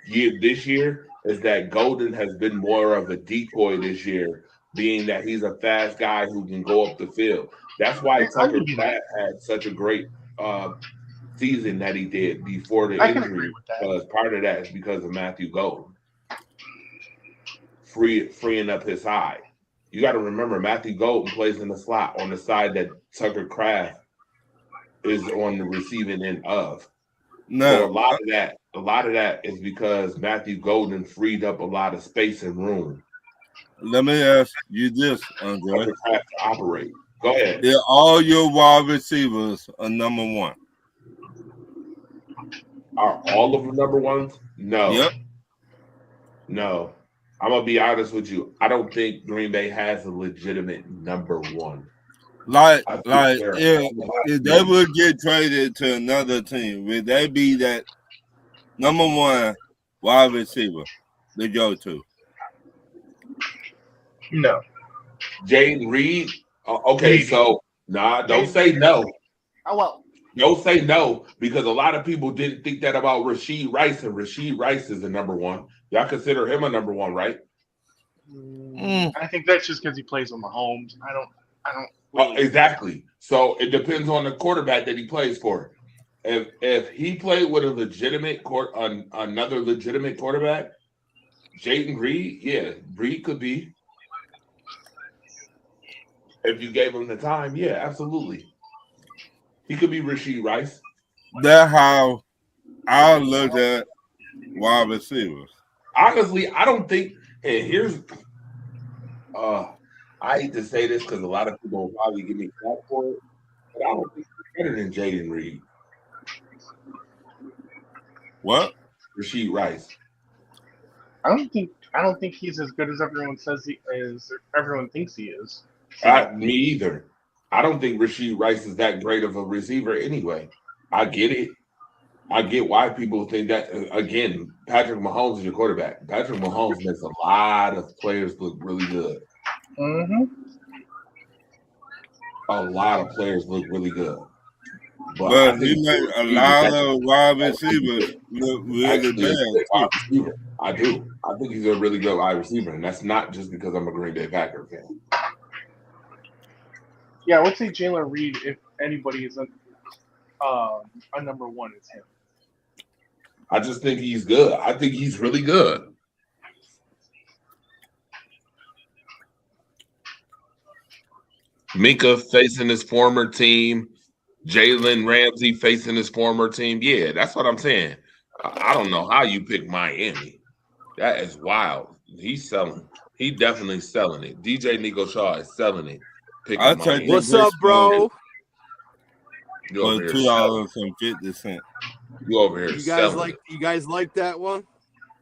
year this year is that Golden has been more of a decoy this year, being that he's a fast guy who can go up the field. That's why Tucker Pratt had such a great season that he did before the I can injury. agree with that. Because part of that is because of Matthew Golden. freeing up his side. You got to remember Matthew Golden plays in the slot on the side that Tucker Kraft is on the receiving end of. No, So a lot of that is because Matthew Golden freed up a lot of space and room. let me ask you this, Andre. Tucker Kraft to operate. Go ahead. Did all your wide receivers are number one? Are all of them number ones? No. Yep. No. I'm gonna be honest with you. I don't think Green Bay has a legitimate number one. Like I think if they would get traded to another team, would they be that number one wide receiver to go to? No. Jaden Reed. Okay, so don't say no. Oh well. Don't say no, because a lot of people didn't think that about Rashee Rice, and Rashee Rice is the number one. Y'all consider him a number one, right? I think that's just because he plays with Mahomes. I don't. Exactly. So it depends on the quarterback that he plays for. If he played with a legitimate another legitimate quarterback, Jaden Reed, yeah, Reed could be. If you gave him the time, yeah, absolutely. He could be Rashee Rice. That's how I look at wide receivers. Honestly, I don't think. And here's, I hate to say this because a lot of people will probably give me crap for it, but I don't think he's better than Jaden Reed. What? Rashee Rice. I don't think he's as good as everyone says he is. Everyone thinks he is. Me either. I don't think Rashee Rice is that great of a receiver anyway. I get it. I get why people think that. Again, Patrick Mahomes is your quarterback. Patrick Mahomes makes a lot of players look really good. Mm-hmm. A lot of players look really good. But he made a lot of wide receivers look really bad. I do. I think he's a really good wide receiver, and that's not just because I'm a Green Bay Packer fan. Yeah, I would say Jalen Reed, if anybody is a number one, is him. I just think he's good. I think he's really good. Minka facing his former team. Jalen Ramsey facing his former team. Yeah, that's what I'm saying. I don't know how you pick Miami. That is wild. He's selling. He definitely selling it. DJ Nico Shaw is selling it. What's up, bro? For $2.50. You over here? You guys like that one?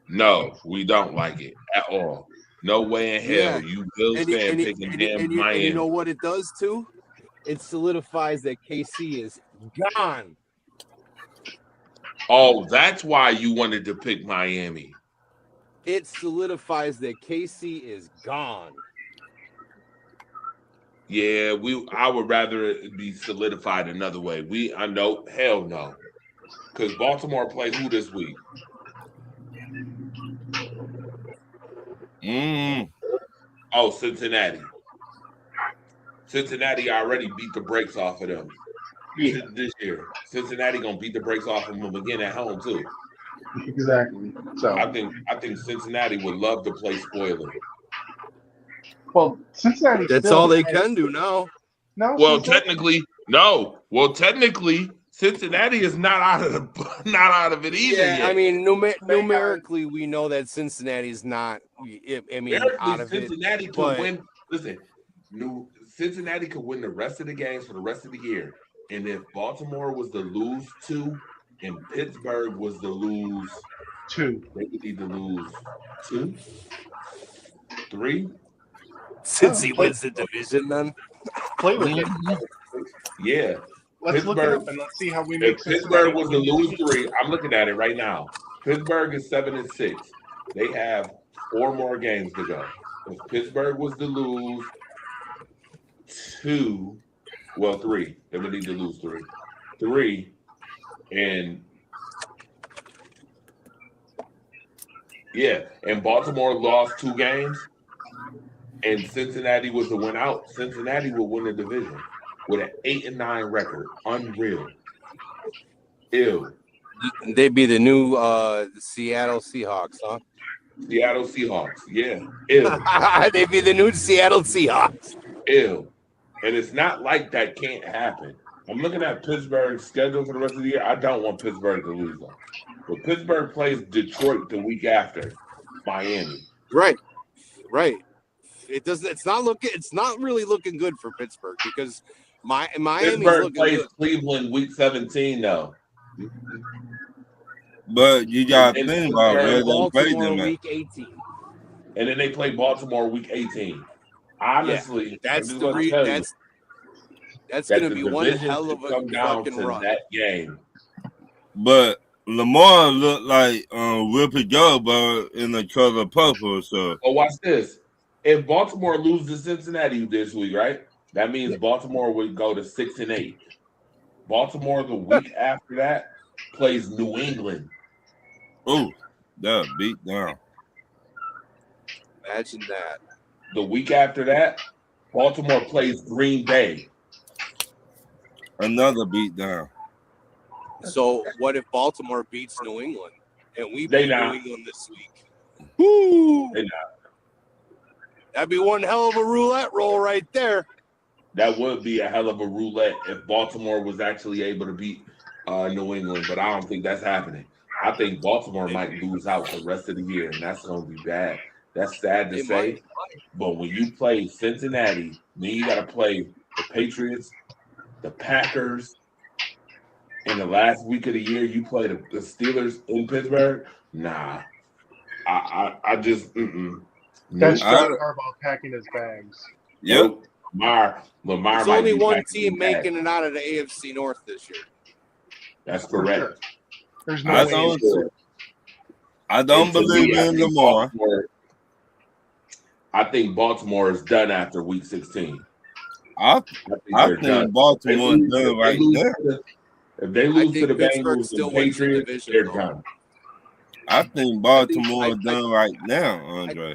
No, we don't like it at all. No way in hell. You Bills fan picking damn Miami. And you know what it does too? It solidifies that KC is gone. Oh, that's why you wanted to pick Miami. It solidifies that KC is gone. Yeah, I would rather it be solidified another way. I know, hell no. Because Baltimore plays who this week? Oh, Cincinnati. Cincinnati already beat the brakes off of them this year. Cincinnati gonna beat the brakes off of them again at home too. Exactly. So I think Cincinnati would love to play spoiler. Well, Cincinnati. That's all they can do now. No. Well, technically, no. Well, technically, Cincinnati is not out of it either. Yeah, yet. I mean, numerically, we know that Cincinnati's not. I mean, out of Cincinnati it. Could win. Listen, Cincinnati could win the rest of the games for the rest of the year, and if Baltimore was to lose 2 and Pittsburgh was to lose 2, they would need to lose 2, 3. Since he wins the division, then play with it. Yeah. Let's look it up and let's see how we make. If Pittsburgh was to lose 3, I'm looking at it right now. Pittsburgh is 7-6. They have 4 more games to go. If Pittsburgh was to lose 3, they would need to lose 3, and and Baltimore lost 2 games, and Cincinnati was to win out. Cincinnati will win the division with an 8-9 record. Unreal. Ew. They'd be the new Seattle Seahawks, huh? Seattle Seahawks. Yeah. Ew. They'd be the new Seattle Seahawks. Ew. And it's not like that can't happen. I'm looking at Pittsburgh's schedule for the rest of the year. I don't want Pittsburgh to lose though. But Pittsburgh plays Detroit the week after Miami. Right. It doesn't. It's not really looking good for Pittsburgh because Miami's Pittsburgh looking plays good. Cleveland week 17 though. But you got to And think about where they played Baltimore them at. week 18. And then they play Baltimore week 18. Honestly, That's I'm just the gonna tell you that's that going to the be one division hell of should a come down fucking to run. that game. But Lamar looked like Whoopi Goldberg in the color purple. So, But watch this. If Baltimore loses to Cincinnati this week, right? That means Baltimore would go to 6-8. Baltimore the week after that plays New England. ooh, that beat down. Imagine that. The week after that, Baltimore plays Green Bay. Another beat down. So what if Baltimore beats New England and we They beat not. New England this week? Woo! They not. That'd be one hell of a roulette roll right there. That would be a hell of a roulette if Baltimore was actually able to beat New England, but I don't think that's happening. I think Baltimore might lose out the rest of the year, and that's going to be bad. That's sad to They say, might. but when you play Cincinnati, then you got to play the Patriots, the Packers. In the last week of the year, you play the Steelers in Pittsburgh. Nah, I just That's Nope. John Harbaugh packing his bags. Yep. Lamar There's might only be one back in team the bag. making it out of the AFC North this year. That's For correct. sure. There's no I way. don't- I don't And to believe me, I in think Lamar. I think Baltimore is done after week 16. I I think Baltimore is done right now. If they I lose think to the Pittsburgh Bengals still and wins the Patriots, division, they're though. done. I think Baltimore I is done right now, Andre.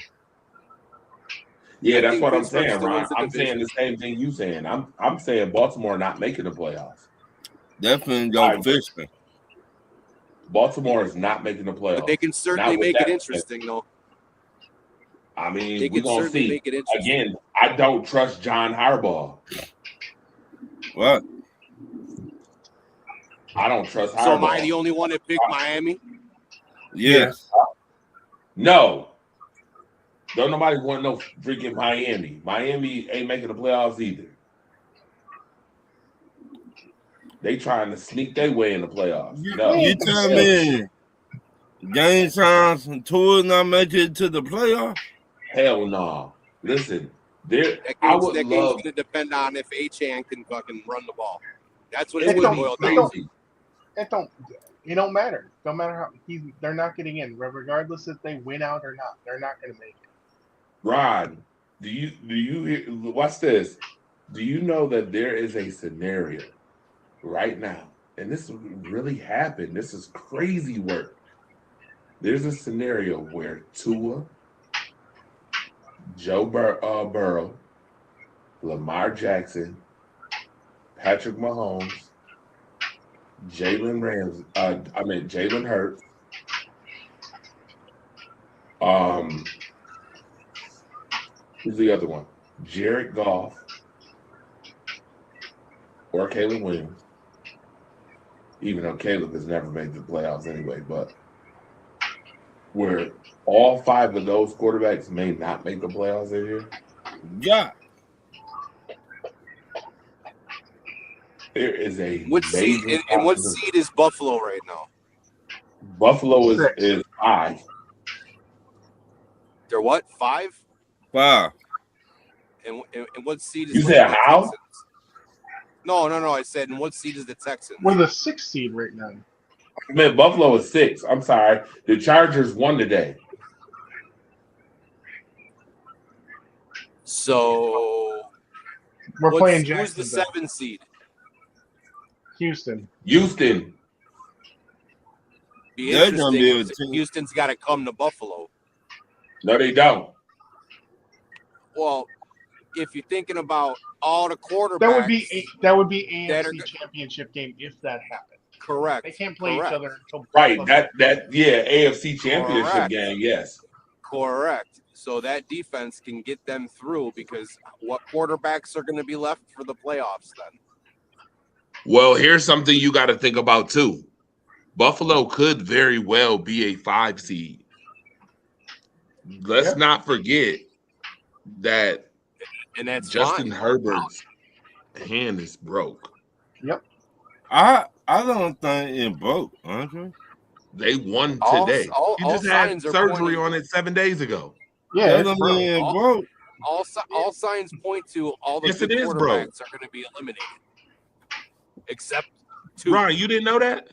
Yeah, I that's think what I'm Pittsburgh saying, still Ron. wins the I'm saying the same thing you saying. I'm saying Baltimore not making the playoffs. Definitely go I- fishing. Baltimore is not making the playoffs. But they can certainly Not with make it that. interesting, though. I mean, They we're can gonna certainly see. make it interesting. Again, I don't trust John Harbaugh. What? I don't trust Harbaugh. So am I the only one that picked Miami? Yes. No. Don't nobody want no freaking Miami. Miami ain't making the playoffs either. They trying to sneak their way in the playoffs. No. You tell me game times and tours not make it to the playoff? Hell no. Listen, there. That I game's, would that game's love. going to depend on if Achan can fucking run the ball. That's what It it's would going be to boil down to. crazy. It don't matter. Don't matter how they're not getting in, regardless if they win out or not. They're not going to make it. Rod, do you hear, watch this? Do you know that there is a scenario right now, and this really happened? This is crazy work. There's a scenario where Tua, Joe Burrow, Lamar Jackson, Patrick Mahomes, Jalen Hurts, who's the other one? Jared Goff or Caleb Williams. Even though Caleb has never made the playoffs anyway, but where all five of those quarterbacks may not make the playoffs this year. Yeah. There is a What seed, major and what possibility. seed is Buffalo right now? Buffalo is 6. 5. They're what? 5? 5. And what seed is You the said how? Texans? No. I said, and what seed is the Texans? We're the 6th seed right now. I mean, Buffalo is 6. I'm sorry. The Chargers won today. So We're playing who's the Jacksonville. 7 seed? Houston. Houston. Be They're gonna be a interesting. team. Houston's got to come to Buffalo. No, they don't. Well, if you're thinking about all the quarterbacks, That would be That are AFC good. championship game if that happened. correct. They can't play Correct. each other until Right. Buffalo. That AFC championship Correct. game, yes. Correct. So that defense can get them through because what quarterbacks are going to be left for the playoffs then? Well, here's something you got to think about too. Buffalo could very well be a 5 seed. Let's not forget that And that's Justin fine. Herbert's hand is broke. Yep. I don't think it broke, Andre. They won All- today. all- He all just had signs are surgery pointing- on it 7 days ago. Yeah, That it's don't broke. mean it All- broke. All signs point to all the Yes, good it is, bro. quarterbacks are going to be eliminated, except 2. Ryan, you didn't know that?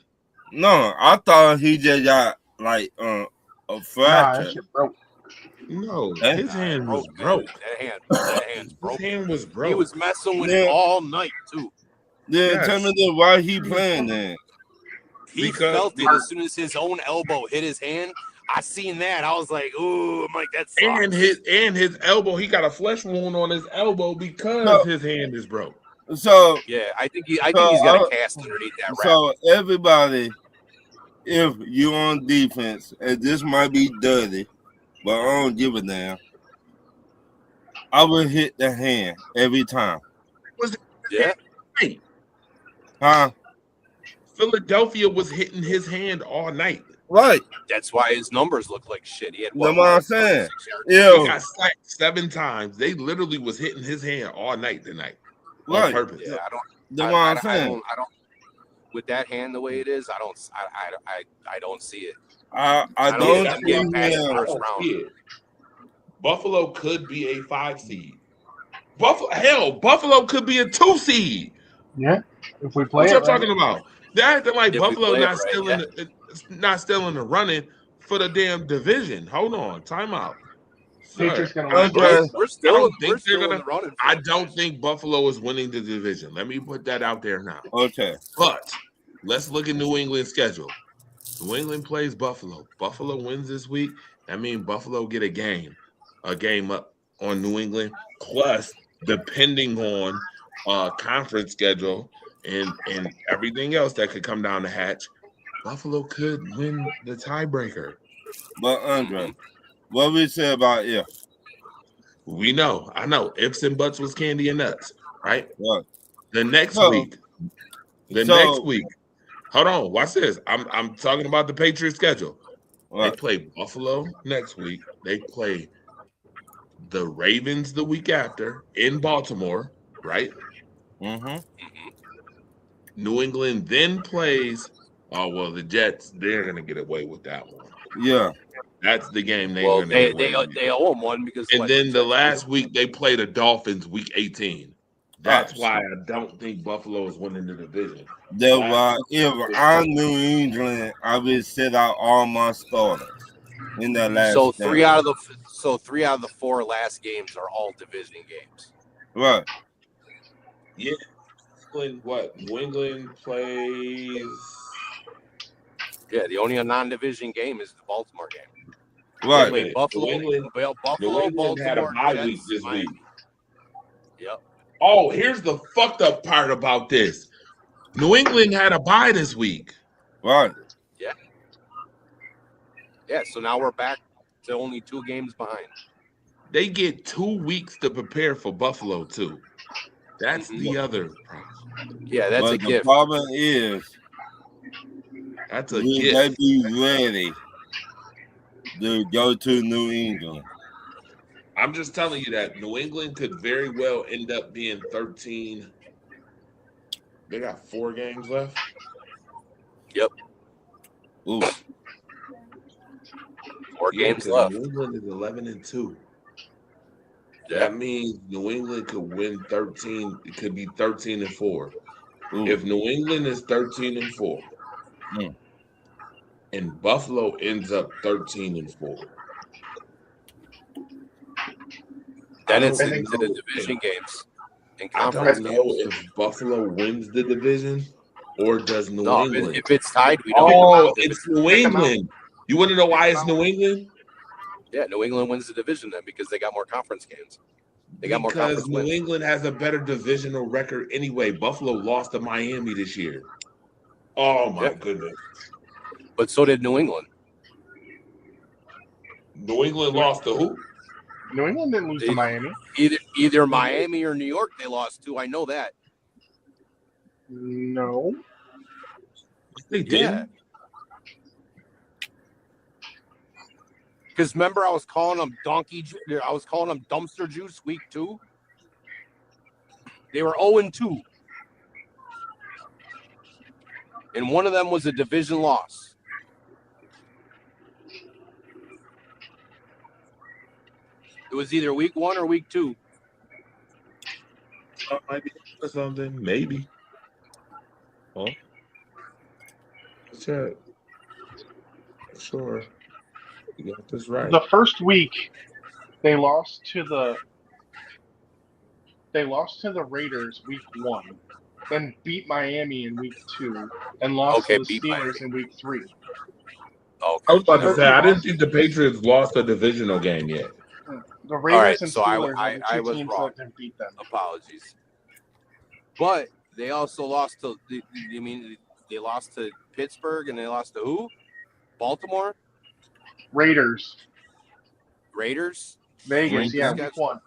No, I thought he just got like a Nah, fracture. that shit broke. No, That- his hand was broke. broke. That hand's His broke. hand was broke. He was messing with Yeah. it all night too. Then Yes. tell me then why he playing then. He Because- felt it as soon as his own elbow hit his hand. I seen that. I was like, "Ooh, I'm like that sucks." and his elbow, he got a flesh wound on his elbow because No. his hand is broke. So Yeah, I think he's got a cast underneath that wrap. So everybody, if you on defense, and this might be dirty, but I don't give a damn. I will hit the hand every time. Yeah, Huh? Philadelphia was hitting his hand all night. Right. that's why his numbers look like shit. He had That's what I'm saying. 6 yards. He Yeah. got sacked 7 times. They literally was hitting his hand all night tonight on Right. purpose. Yeah, I don't. That's what I'm I saying. don't. With that hand the way it is, I don't see it. I don't don't see see them getting past the him. first round. Yeah. Buffalo could be a 5 seed. Buffalo could be a 2 seed. Yeah, if we play What it y'all right. talking about? They're acting like If we Buffalo play it not right, still in the, not still in the running for the damn division. Hold on, timeout. Sir, Patriots gonna Okay. win. We're I still, don't think we're still they're in the running. for I it, don't guys. think Buffalo is winning the division. Let me put that out there now. Okay. But let's look at New England's schedule. New England plays Buffalo. Buffalo wins this week. That means Buffalo get a game up on New England. Plus, depending on conference schedule and everything else that could come down the hatch, Buffalo could win the tiebreaker. But Andre, what we say about if? We know. I know. Ifs and buts was candy and nuts, right? What? The next So- week. so- Next week. Hold on. Watch this. I'm talking about the Patriots schedule. They What? play Buffalo next week. They play the Ravens the week after in Baltimore, right? Mm-hmm. New England then plays. Oh well, the Jets. They're gonna get away with that one. Yeah. That's the game they're Well, gonna they get away with. they owe him one because. And what, then the last week they play the Dolphins week 18. That's Right. why I don't think Buffalo is winning the division. That why if I'm New England, I would sit out all my starters in that last So game. 3 out of the 4 last games are all division games. Right. What? New England plays. Yeah, the only non-division game is the Baltimore game. Right. Wait, Buffalo, New England- Buffalo, New England had a Baltimore, bye week Jets, this Miami. week. Yep. Oh, here's the fucked up part about this. New England had a bye this week. Right. Yeah, so now we're back to only 2 games behind. They get 2 weeks to prepare for Buffalo too. That's the other problem. Yeah, that's but a the gift. problem is, That's a will gift. they be ready to go to New England? I'm just telling you that New England could very well end up being 13. They got 4 games left. Ooh. 4 games 'cause left. New England is 11-2. Yeah. That means New England could win 13. It could be 13-4. Ooh. If New England is 13-4, Mm. and Buffalo ends up 13-4, Then it's I don't into know. the division games and I conference don't know games. if Buffalo wins the division or does New No, England. if it's tied, we don't. Oh, If it's New England. You want to know why it's New England? Yeah, New England wins the division then because they got more conference games. They got more Because conference New wins. England has a better divisional record anyway. Buffalo lost to Miami this year. Oh my Yeah. goodness. But so did New England. New England lost to who? New England didn't lose to Miami. Either Miami or New York they lost to. I know that. No. They did. Because remember, I was calling them dumpster juice week 2. They were 0-2. And one of them was a division loss. It was either week 1 or week 2. Might be something, maybe. Huh? Check. Sure. You got this right. The first week, they lost to the Raiders week 1, then beat Miami in week 2, and lost to the Steelers in week 3. Okay. I was about to say I didn't think the Patriots lost a divisional game yet. The Raiders and so Steelers I are the two was teams wrong. that didn't beat them. Apologies. But they also lost to. They lost to Pittsburgh and they lost to who? Baltimore. Raiders. Vegas, Week gotcha. 1.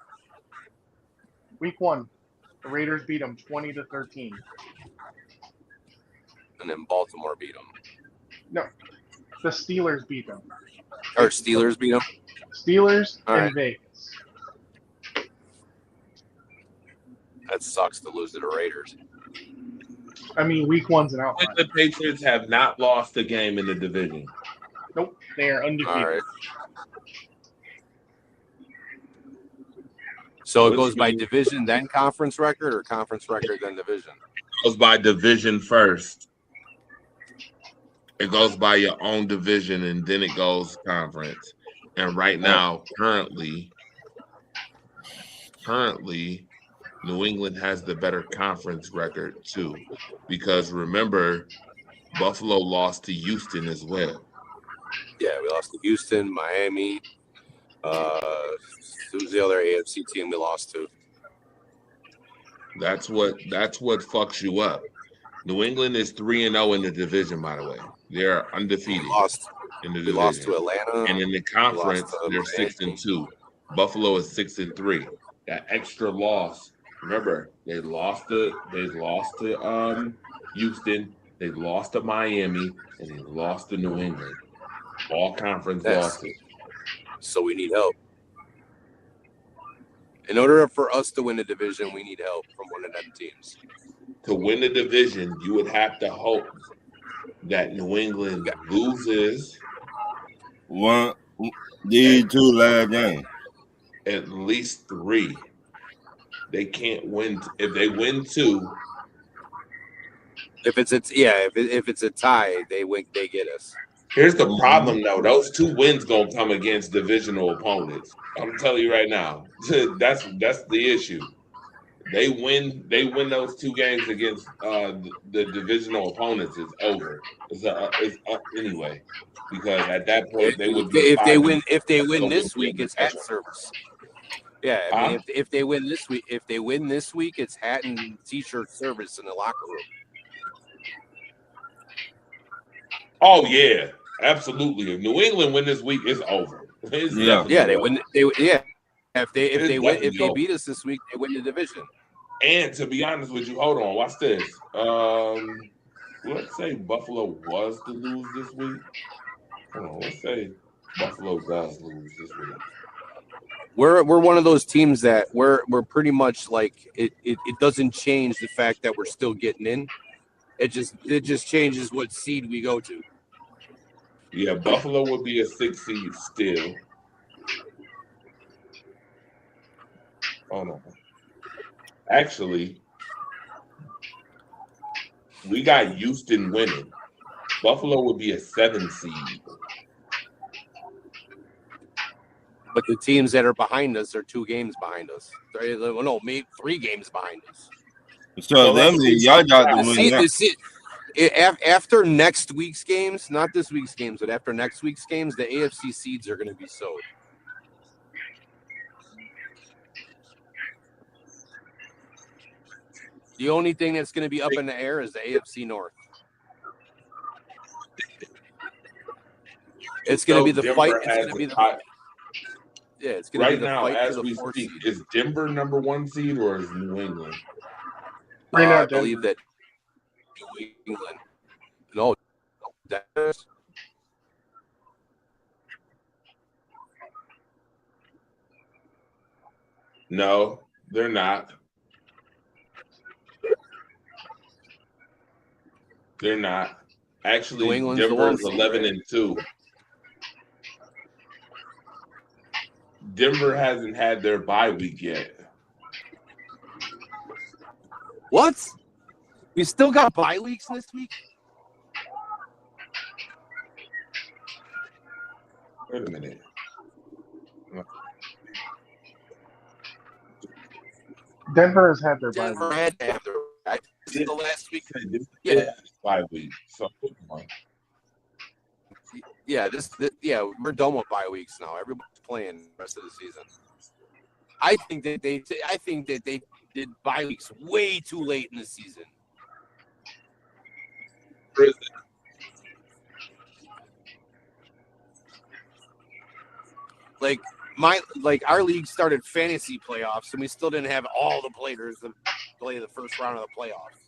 Week 1. The Raiders beat them 20-13. And then Baltimore beat them. No, the Steelers beat them. Or Steelers beat them. Steelers All and right. Vegas. That sucks to lose to the Raiders. I mean, week 1's an outlier. The Patriots have not lost a game in the division. Nope, they are undefeated. All right. So it goes by division, then conference record, or conference record, then division? It goes by division first. It goes by your own division, and then it goes conference. And right now, currently, New England has the better conference record too, because remember, Buffalo lost to Houston as well. Yeah, we lost to Houston, Miami. Who's the other AFC team we lost to? That's what fucks you up. New England is 3-0 in the division, by the way. They're undefeated in the division. We lost to Atlanta. And in the conference, they're 6-2. Buffalo is 6-3. That extra loss. Remember, they lost to Houston, they lost to Miami, and they lost to New England. All conference losses. So we need help. In order for us to win the division, we need help from one of them teams. To win the division, you would have to hope that New England loses these 2 last games. At least 3. They can't win. If they win 2, If it's a tie, they get us. here's the problem though. Those 2 wins gonna come against divisional opponents. I'm telling you right now. That's the issue. They win those 2 games against the divisional opponents. It's over. It's up anyway, because at that point they would. If they win this week, it's hat service. Yeah, I mean, if they win this week, it's hat and t-shirt service in the locker room. Oh yeah, absolutely. If New England win this week, it's over. It's they win. If they beat us this week, they win the division. And to be honest with you, hold on, watch this. Let's say Buffalo was to lose this week. Hold on, let's say Buffalo does lose this week. We're one of those teams that we're pretty much like it doesn't change the fact that we're still getting in. It just changes what seed we go to. Yeah, Buffalo would be a 6 seed still. Oh no. Actually, we got Houston winning. Buffalo would be a 7 seed. But the teams that are behind us are 2 games behind us. No, maybe 3 games behind us. So that means y'all got to win. After next week's games, not this week's games, but after next week's games, the AFC seeds are going to be sowed. The only thing that's going to be up in the air is the AFC North. It's going to be the fight. It's going to be the Yeah, it's going to Right be the now, fight as for the we 4th speak, seed. is Denver number 1 seed or is New England? Right now, I believe that New England. No, Denver's. No, they're not. They're not. Actually, New England's the Denver is 1 seed, 11-2. Denver hasn't had their bye week yet. What? We still got bye weeks this week? Wait a minute. Denver has had their bye Denver week. had to have their bye. This is the last week. Yeah, bye week. So Yeah, we're done with bye weeks now. Everybody's playing the rest of the season. I think that they did bye weeks way too late in the season. Like our league started fantasy playoffs, and we still didn't have all the players to play the first round of the playoffs.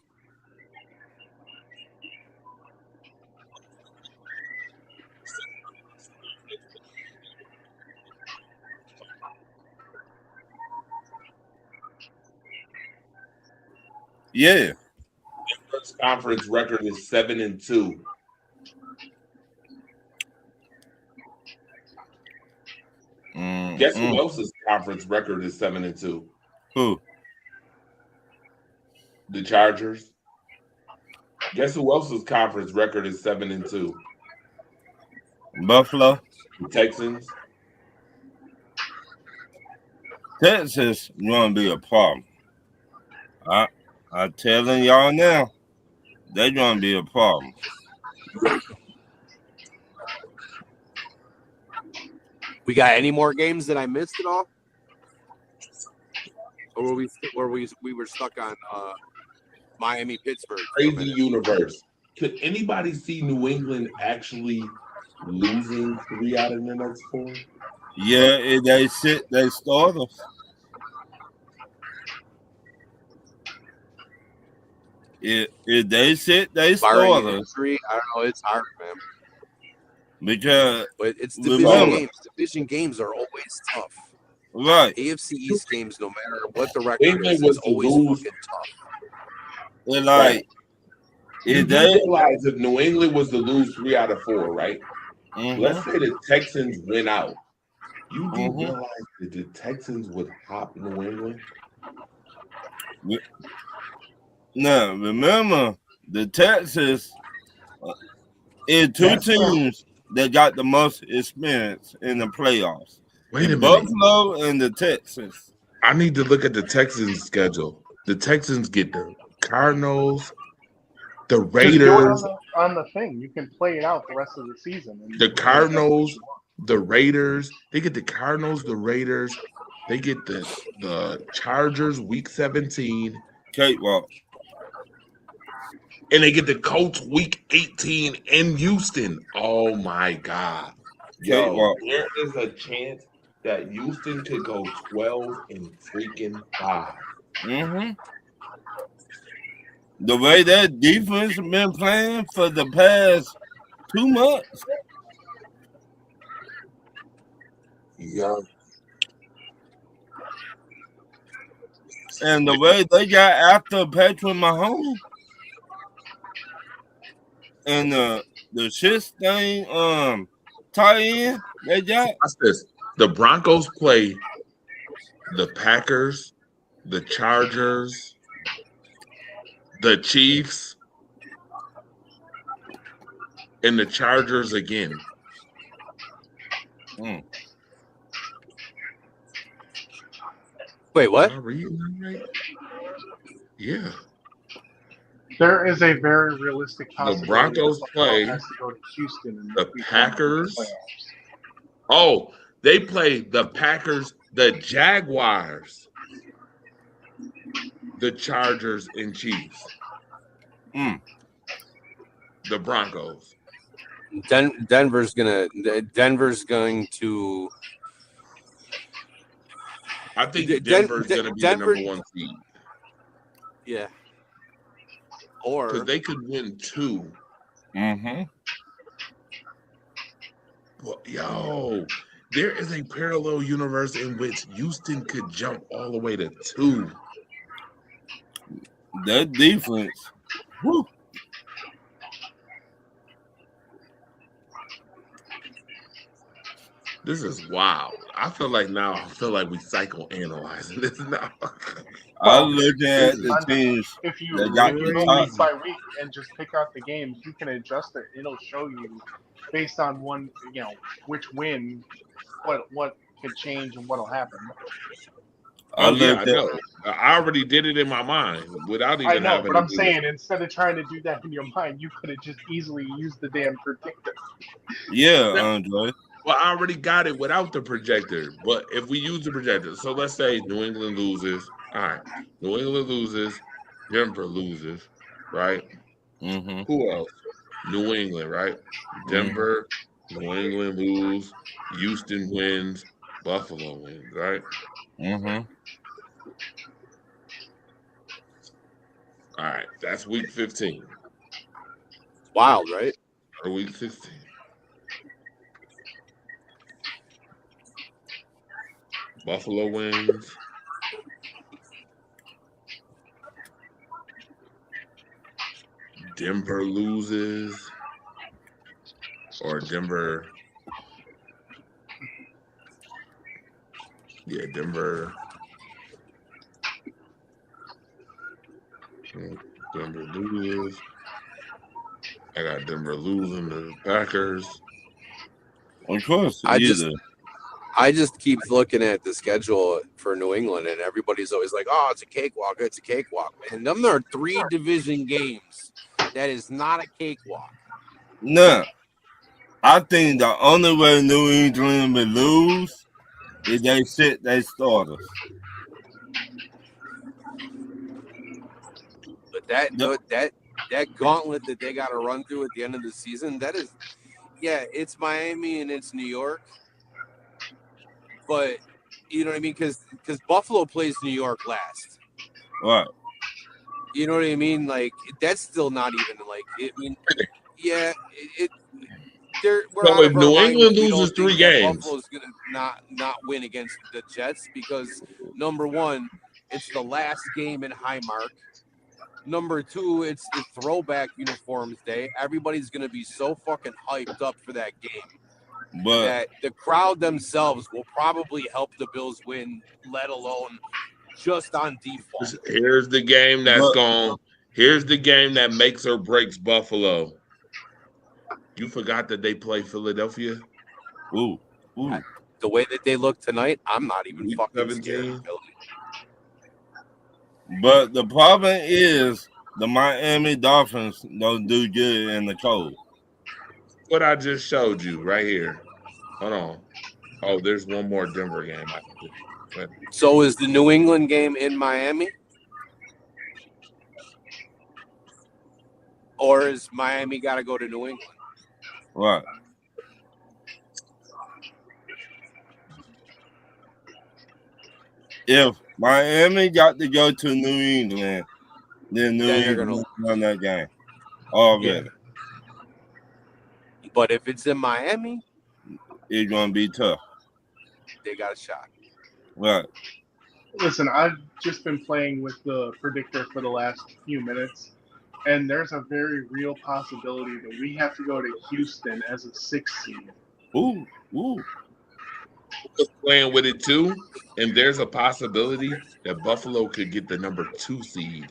Yeah. Denver's conference record is 7-2. Guess who else's conference record is 7-2? Who? The Chargers. Guess who else's conference record is 7-2? Buffalo. The Texans. Texas gonna be a problem. I'm telling y'all now, they're gonna be a problem. We got any more games that I missed at all? Or were we were stuck on Miami, Pittsburgh? Crazy universe. Could anybody see New England actually losing 3 out of the next 4? Yeah, if they sit, they starters. If they sit, they starters. I don't know. It's hard, man. Because But it's division games. Division games are always tough. right. AFC East games, no matter what the record is, was it's always fucking tough. They're like, You if do they realize if New England was to lose 3 out of 4, right? Let's say the Texans win out. You do realize that the Texans would hop New England? now remember the Texas is two teams that got the most experience in the playoffs. Wait a minute. Buffalo and the Texans. I need to look at the Texans' schedule. The Texans get the Cardinals, the Just do it Raiders, on the thing. You can play it out the rest of the season. the Cardinals, the Raiders. They get the Cardinals, the Raiders. They get the Chargers week 17. Cakewalk. And they get the Colts week 18 in Houston. Oh my God. Yo, Cakewalk. there is a chance that Houston could go 12-5. The way that defense has been playing for the past 2 months. Yeah. And the way they got after Patrick Mahomes. And the shit thing, tie in, they got. Watch this. The Broncos play the Packers, the Chargers, the Chiefs, and the Chargers again. Wait, what? Am I reading that right? Yeah. There is a very realistic possibility. Broncos that Buffalo play has to go to Houston in the week 1 of Packers. the playoffs. Oh, they play the Packers, the Jaguars, the Chargers, and Chiefs. The Broncos. Denver's going to I think Denver's going to be the number 1 seed. Yeah. Because they could win 2. Mm-hmm. Well, yo, there is a parallel universe in which Houston could jump all the way to 2. That defense. Woo. This is wild. I feel like we psychoanalyzing this now. I'm looking at the teams If you that got really the go top. week by week and just pick out the games, you can adjust it. It'll show you based on which win, what could change and what'll happen. I know. I already did it in my mind without even having. But I'm saying instead of trying to do that in your mind, you could have just easily used the damn predictor. Yeah, Andre. Well, I already got it without the projector. But if we use the projector, so let's say New England loses. All right, New England loses, Denver loses, right? Mm-hmm. Who else? New England, right? Denver, New England lose, Houston wins, Buffalo wins, right? Mm-hmm. All right, that's week 15. Wild, right? Or week 16. Buffalo wins. Denver loses. Or Denver. Yeah, Denver. Denver loses. I got Denver losing to the Packers. Of course. I just keep looking at the schedule for New England, and everybody's always like, "Oh, it's a cakewalk. It's a cakewalk." And them are 3 division games. That is not a cakewalk. No. I think the only way New England will lose is they sit their starters. But that gauntlet that they got to run through at the end of the season, that is, yeah, it's Miami and it's New York. But you know what I mean? Because Buffalo plays New York last. Right. You know what I mean? Like, that's still not even like, I mean, yeah, So if New England loses 3 games, Buffalo's going to not win against the Jets because, number one, it's the last game in Highmark. Number 2, it's the throwback uniforms day. Everybody's going to be so fucking hyped up for that game. But that the crowd themselves will probably help the Bills win, let alone just on default. Here's the game here's the game that makes or breaks Buffalo. You forgot that they play Philadelphia? Ooh. The way that they look tonight, I'm not even Week fucking 17. scared. But the problem is the Miami Dolphins don't do good in the cold. What I just showed you right here. Hold on. Oh, there's one more Denver game. So is the New England game in Miami? Or is Miami got to go to New England? Right. If Miami got to go to New England, then New England won that game already. Yeah. But if it's in Miami, it's going to be tough. They got a shot. Right. Listen, I've just been playing with the predictor for the last few minutes, and there's a very real possibility that we have to go to Houston as a 6th seed. Ooh. Playing with it too, and there's a possibility that Buffalo could get the number 2 seed.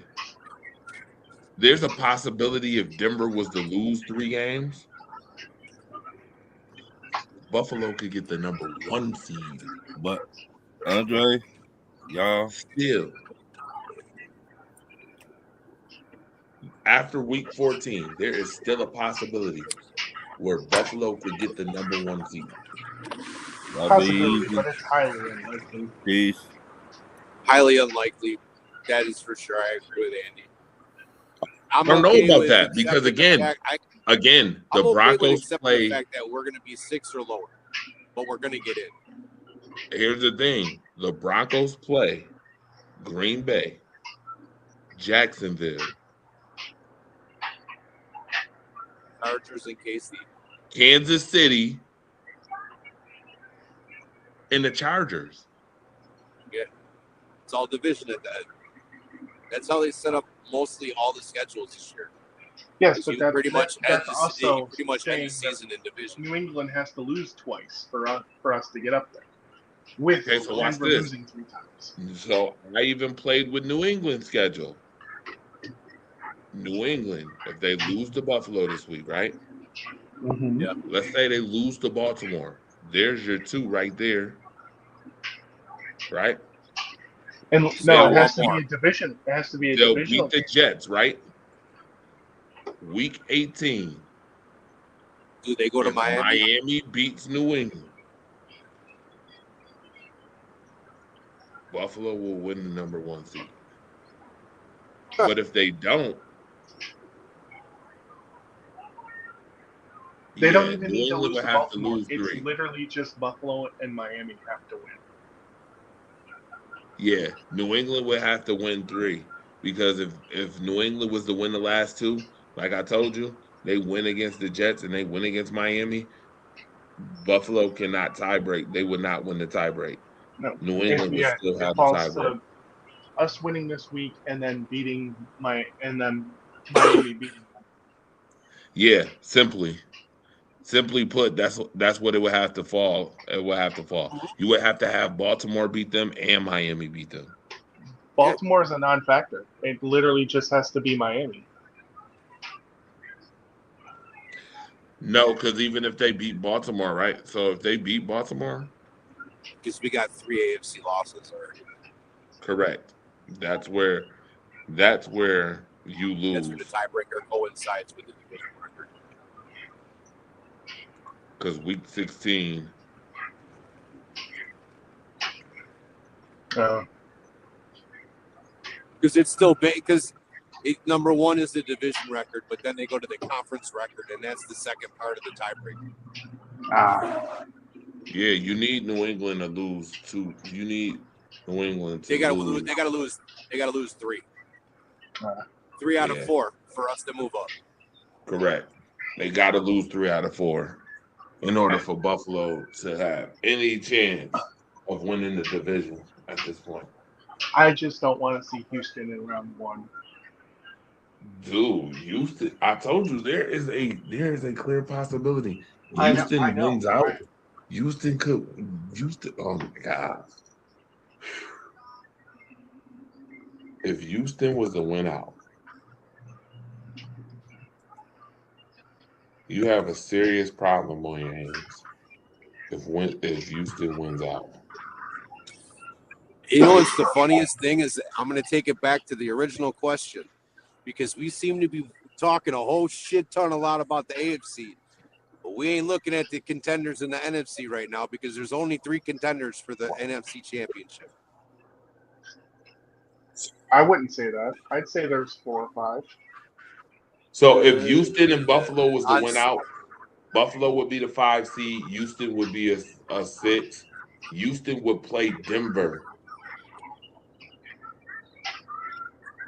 There's a possibility if Denver was to lose 3 games, Buffalo could get the number 1 seed. But Andre, y'all still after week 14, there is still a possibility where Buffalo could get the number 1 seed. Possibility, but it's highly unlikely. Peace. Highly unlikely. That is for sure. I agree with Andy. I don't know about that because again, the I'm Broncos okay play. The fact that we're going to be 6 or lower, but we're going to get in. Here's the thing: the Broncos play Green Bay, Jacksonville, Chargers and KC. Kansas City, and the Chargers. Yeah, it's all division at that. That's how they set up mostly all the schedules this year. Yes, but You that's pretty much end that's also end the saying season in division. New England has to lose twice for us to get up there. With Okay, so watch Denver this. losing 3 times. So I even played with New England's schedule. New England, if they lose to Buffalo this week, right? Mm-hmm. Yeah. Let's say they lose to Baltimore. There's your 2 right there. Right? And So no, it one has to more. be a division. It has to be a They'll divisional. beat the Jets, right? Week 18. Do they go to if Miami? Miami beats New England, Buffalo will win the number 1 seed. But if they don't, They don't even New need to England lose will to have to Baltimore. lose It's 3. literally just Buffalo and Miami have to win. Yeah, New England would have to win 3 because if New England was to win the last 2, like I told you, they win against the Jets and they win against Miami. Buffalo cannot tie break. They would not win the tie break. No. New England would still it have the tie falls break. to us winning this week and then Miami beating them. Yeah, simply put, that's what it would have to fall. It would have to fall. You would have to have Baltimore beat them and Miami beat them. Baltimore is a non-factor. It literally just has to be Miami. No, because even if they beat Baltimore, right? So if they beat Baltimore, Because we got 3 AFC losses already. correct. That's where you lose. That's where the tiebreaker coincides with the division record. Because week 16, Because it's still because number 1 is the division record, but then they go to the conference record, and that's the second part of the tiebreaker. yeah, you need New England to lose 2. You need New England to They got to lose. lose. They got to lose. They got to lose 3. 3 out of 4 for us to move up. Correct. They got to lose 3 out of 4 in order for Buffalo to have any chance of winning the division at this point. I just don't want to see Houston in round 1. Dude, Houston! I told you there is a clear possibility. I Houston know. wins out. Houston. Oh my God! If Houston was to win out, you have a serious problem on your hands. If Houston wins out. You know what's the funniest thing is I'm going to take it back to the original question because we seem to be talking a whole shit ton a lot about the AFC, but we ain't looking at the contenders in the NFC right now because there's only 3 contenders for the NFC Championship. I wouldn't say that. I'd say there's 4 or 5. So if Houston and Buffalo was to win out, Buffalo would be the 5 seed. Houston would be a 6. Houston would play Denver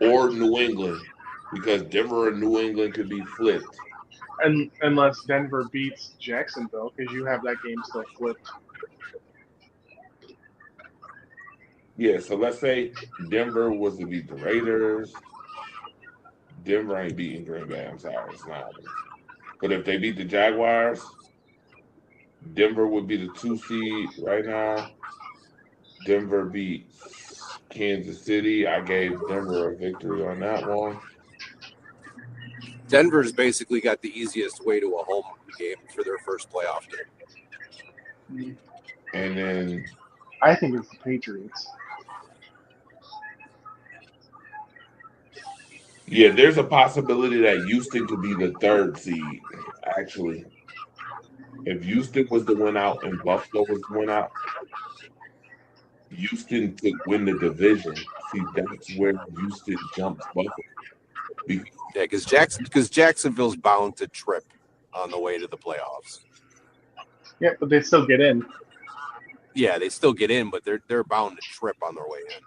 or New England because Denver and New England could be flipped. And unless Denver beats Jacksonville, because you have that game still flipped. Yeah, so let's say Denver was to beat the Raiders. Denver ain't beating Green Bay. I'm sorry, it's not. But if they beat the Jaguars, Denver would be the 2 seed right now. Denver beat Kansas City. I gave Denver a victory on that one. Denver's basically got the easiest way to a home game for their first playoff game. And then I think it's the Patriots. yeah, there's a possibility that Houston could be the 3rd seed, actually. If Houston was to win out and Buffalo was to win out, Houston could win the division. See, that's where Houston jumps Buffalo. Yeah, because Jacksonville's bound to trip on the way to the playoffs. Yeah, but they still get in. Yeah, they still get in, but they're bound to trip on their way in.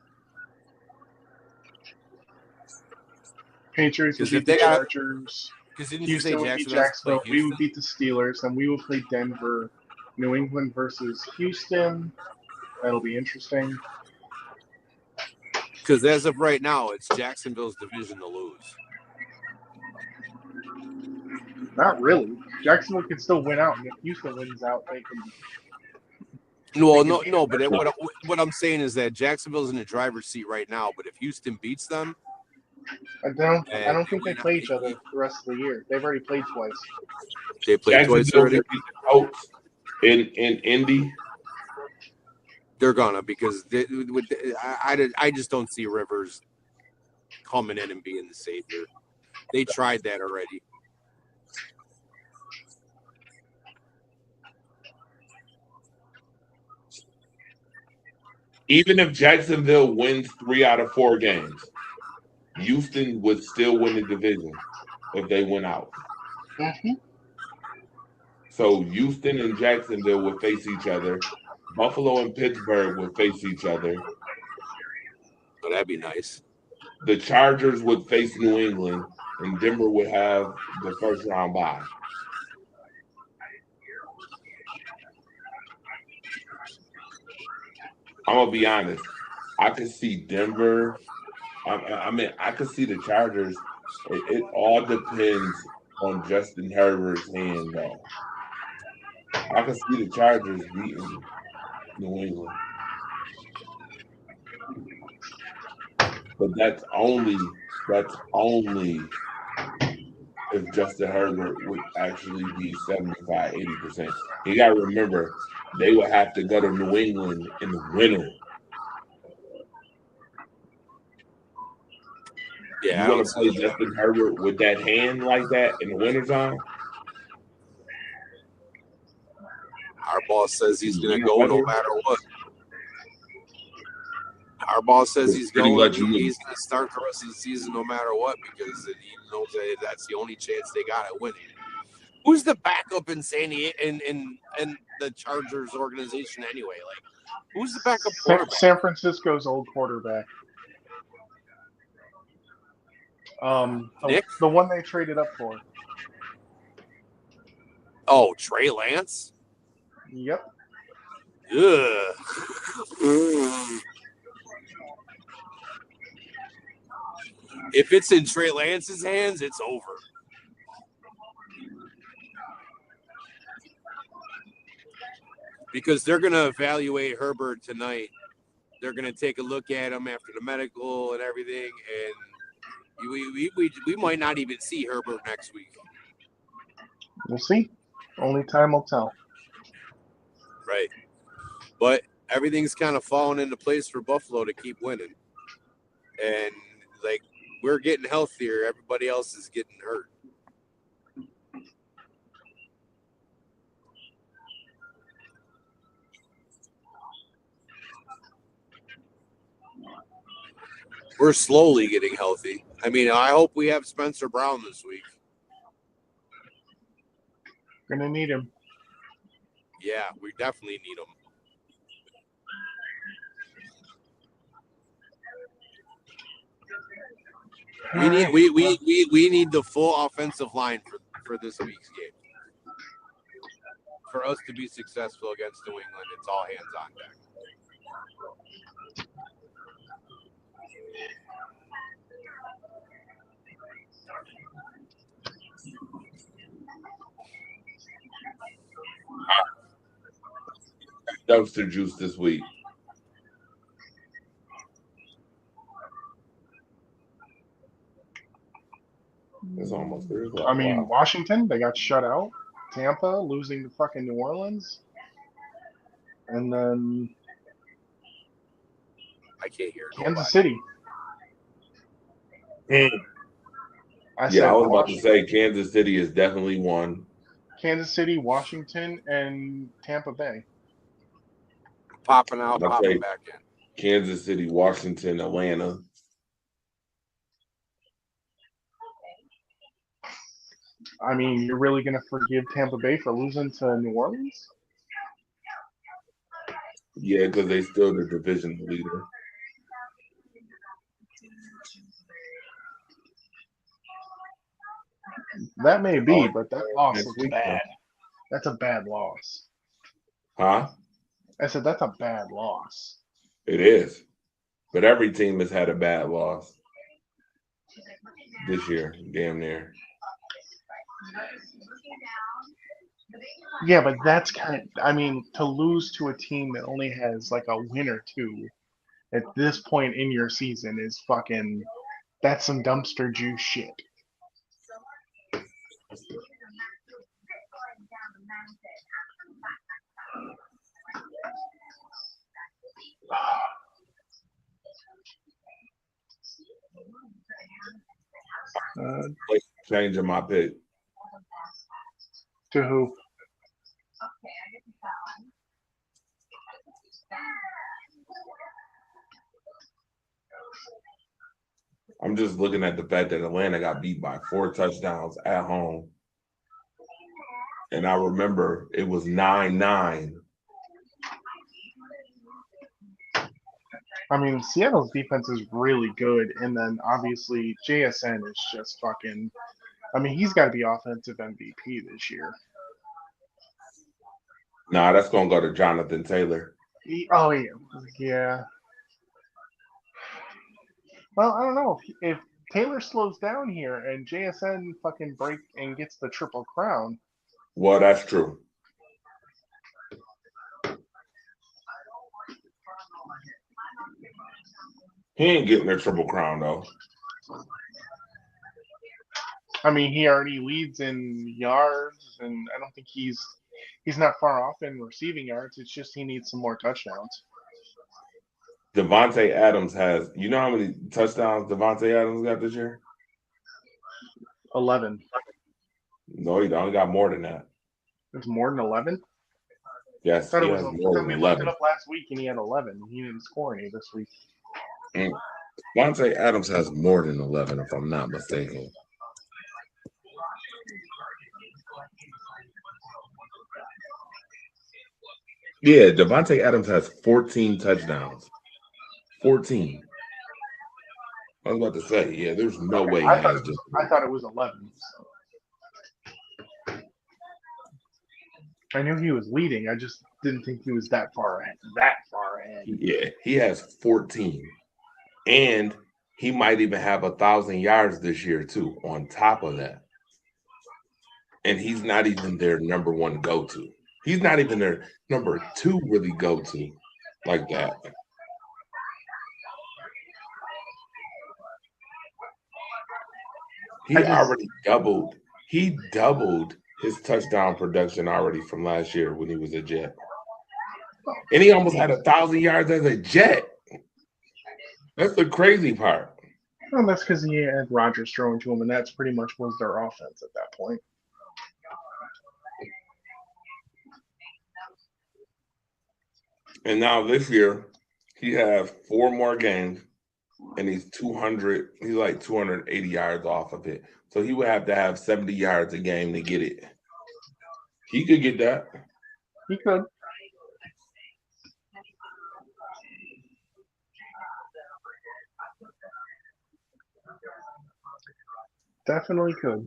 Patriots would 'Cause if beat the they got- Chargers. Because didn't you say Houston would beat Jacksonville? Jacksonville. We would beat the Steelers. Then we would play Denver. New England versus Houston. That'll be interesting. Because as of right now, it's Jacksonville's division to lose. Not really. Jacksonville can still win out, and if Houston wins out, they can. No, They can no. beat But what I'm saying is that Jacksonville's in the driver's seat right now. But if Houston beats them, I don't think they play each other the rest of the year. They've already played twice. they play twice Jacksonville already. can beat the Colts in Indy. They're gonna because I just don't see Rivers coming in and being the savior. They tried that already. Even if Jacksonville wins 3 out of 4 games, Houston would still win the division if they went out. Mm-hmm. So Houston and Jacksonville would face each other. Buffalo and Pittsburgh would face each other. So that'd be nice. The Chargers would face New England, and Denver would have the first round bye. I'm gonna be honest. I could see Denver. I could see the Chargers. It all depends on Justin Herbert's hand, though. I could see the Chargers beating New England, but that's only if Justin Herbert would actually be 75, 80%. You got to remember, they would have to go to New England in the winter. Yeah, You want to play Justin Herbert with that hand like that in the wintertime? Our boss says he's going to go no matter what. Our boss says he's going. He's going to start the rest of the season no matter what because he knows that that's the only chance they got at winning. Who's the backup in San Diego in the Chargers organization anyway? Like, who's the backup quarterback? San Francisco's old quarterback. Nick? The one they traded up for. Oh, Trey Lance? Yep. Ugh. If it's in Trey Lance's hands, it's over. Because they're going to evaluate Herbert tonight. They're going to take a look at him after the medical and everything, and we might not even see Herbert next week. We'll see. Only time will tell. Right. But everything's kind of falling into place for Buffalo to keep winning. And, like, we're getting healthier. Everybody else is getting hurt. We're slowly getting healthy. I mean, I hope we have Spencer Brown this week. Gonna need him. Yeah, we definitely need him. We need the full offensive line for this week's game. For us to be successful against New England, it's all hands on deck. Dumpster juice this week. It's almost 3 o'clock. I mean, Wow. Washington, they got shut out. Tampa losing to fucking New Orleans. And then I can't hear Kansas City. Yeah, I was about to say Kansas City is definitely one. Kansas City, Washington, and Tampa Bay. Popping out, I'd popping say back in. Kansas City, Washington, Atlanta. I mean, you're really going to forgive Tampa Bay for losing to New Orleans? Yeah, because they still the division leader. That may be, but that loss Next looks week, bad. That's a bad loss. Huh? I said that's a bad loss. It is. But every team has had a bad loss this year, damn near. Yeah, but that's to lose to a team that only has like a win or two at this point in your season is that's some dumpster juice shit. Changing my pick. To who? I'm just looking at the fact that Atlanta got beat by 4 touchdowns at home. And I remember it was 9-9. I mean, Seattle's defense is really good, and then obviously JSN is just fucking. I mean, he's got to be offensive MVP this year. Nah, that's gonna go to Jonathan Taylor. Yeah. Well, I don't know if Taylor slows down here and JSN fucking breaks and gets the Triple Crown. Well, that's true. He ain't getting a Triple Crown though. I mean, he already leads in yards, and I don't think he's not far off in receiving yards. It's just he needs some more touchdowns. Devontae Adams has. You know how many touchdowns Devontae Adams got this year? 11. No, he only got more than that. It's more than 11. Yes, I thought he it has was. more than We 11. looked it up last week, and he had 11. He didn't score any this week. Devontae Adams has more than 11, if I'm not mistaken. Yeah, Devontae Adams has 14 touchdowns. 14. I was about to say, yeah, there's no way he has just. I thought it was 11. So. I knew he was leading. I just didn't think he was that far ahead. Yeah, he has 14. And he might even have 1,000 yards this year, too, on top of that. And he's not even their number one go-to. He's not even their number 2 really go-to like that. He doubled his touchdown production already from last year when he was a Jet. And he almost had 1,000 yards as a Jet. That's the crazy part. Well, that's because he had Rodgers throwing to him, and that's pretty much was their offense at that point. And now this year, he has 4 more games, and he's 200. He's like 280 yards off of it. So he would have to have 70 yards a game to get it. He could get that. He could. Definitely could.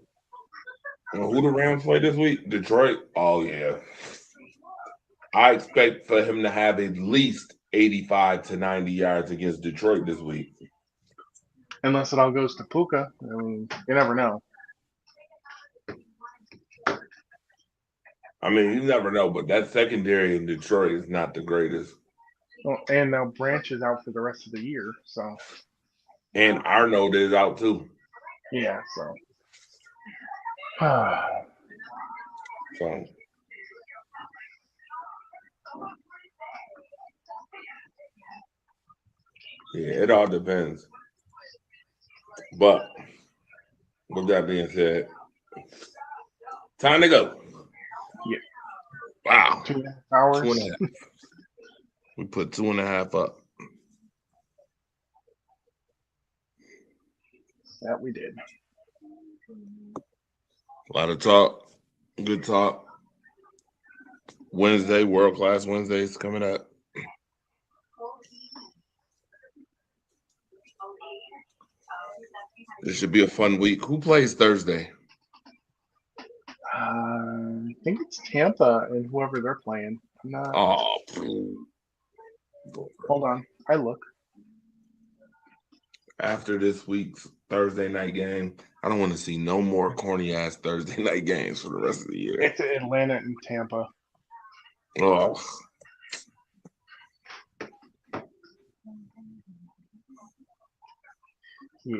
Well, who the Rams play this week? Detroit. Oh yeah. I expect for him to have at least 85 to 90 yards against Detroit this week. Unless it all goes to Puka. I mean, you never know. I mean, you never know, but that secondary in Detroit is not the greatest. Well, and now Branch is out for the rest of the year, so. And Arnold is out too. Yeah, so. So. Yeah, it all depends. But with that being said, time to go. Yeah. Wow. 2.5 hours. 2.5. We put 2.5 up. That we did. A lot of talk. Good talk. Wednesday, World Class Wednesdays coming up. This should be a fun week. Who plays Thursday? I think it's Tampa and whoever they're playing. I'm not. Oh, Hold on. I look. after this week's Thursday night game, I don't want to see no more corny ass Thursday night games for the rest of the year. It's Atlanta and Tampa. Oh, Yeah.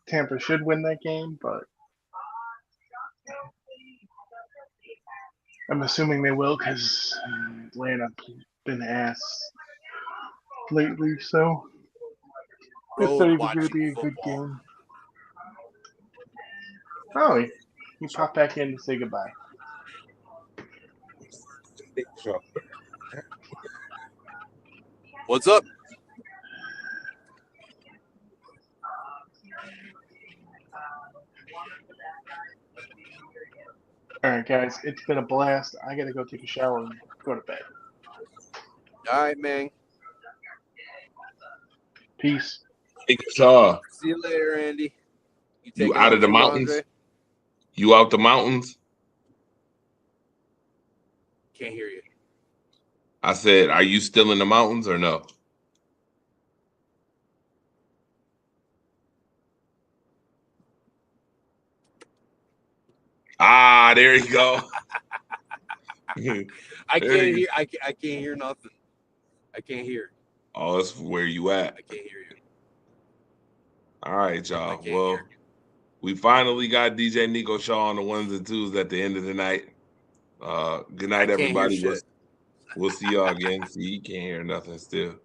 Tampa should win that game, but I'm assuming they will because Atlanta been ass lately, so it's not even going to be a good game. Oh, he popped back in to say goodbye. What's up? All right, guys, it's been a blast. I got to go take a shower and go to bed. All right, man. Peace. see you. See you later, Andy. You taking out of off the too, mountains? Andre? You out the mountains? Can't hear you. I said, are you still in the mountains or no? Ah, there you go. I There can't you- hear. I can't hear nothing. I can't hear. Oh, that's where you at. I can't hear you. All right, I y'all. can't Well, hear. we finally got DJ Nico Shaw on the ones and twos at the end of the night. Good night, I can't hear everybody. shit. We'll see y'all again. See, you can't hear nothing still.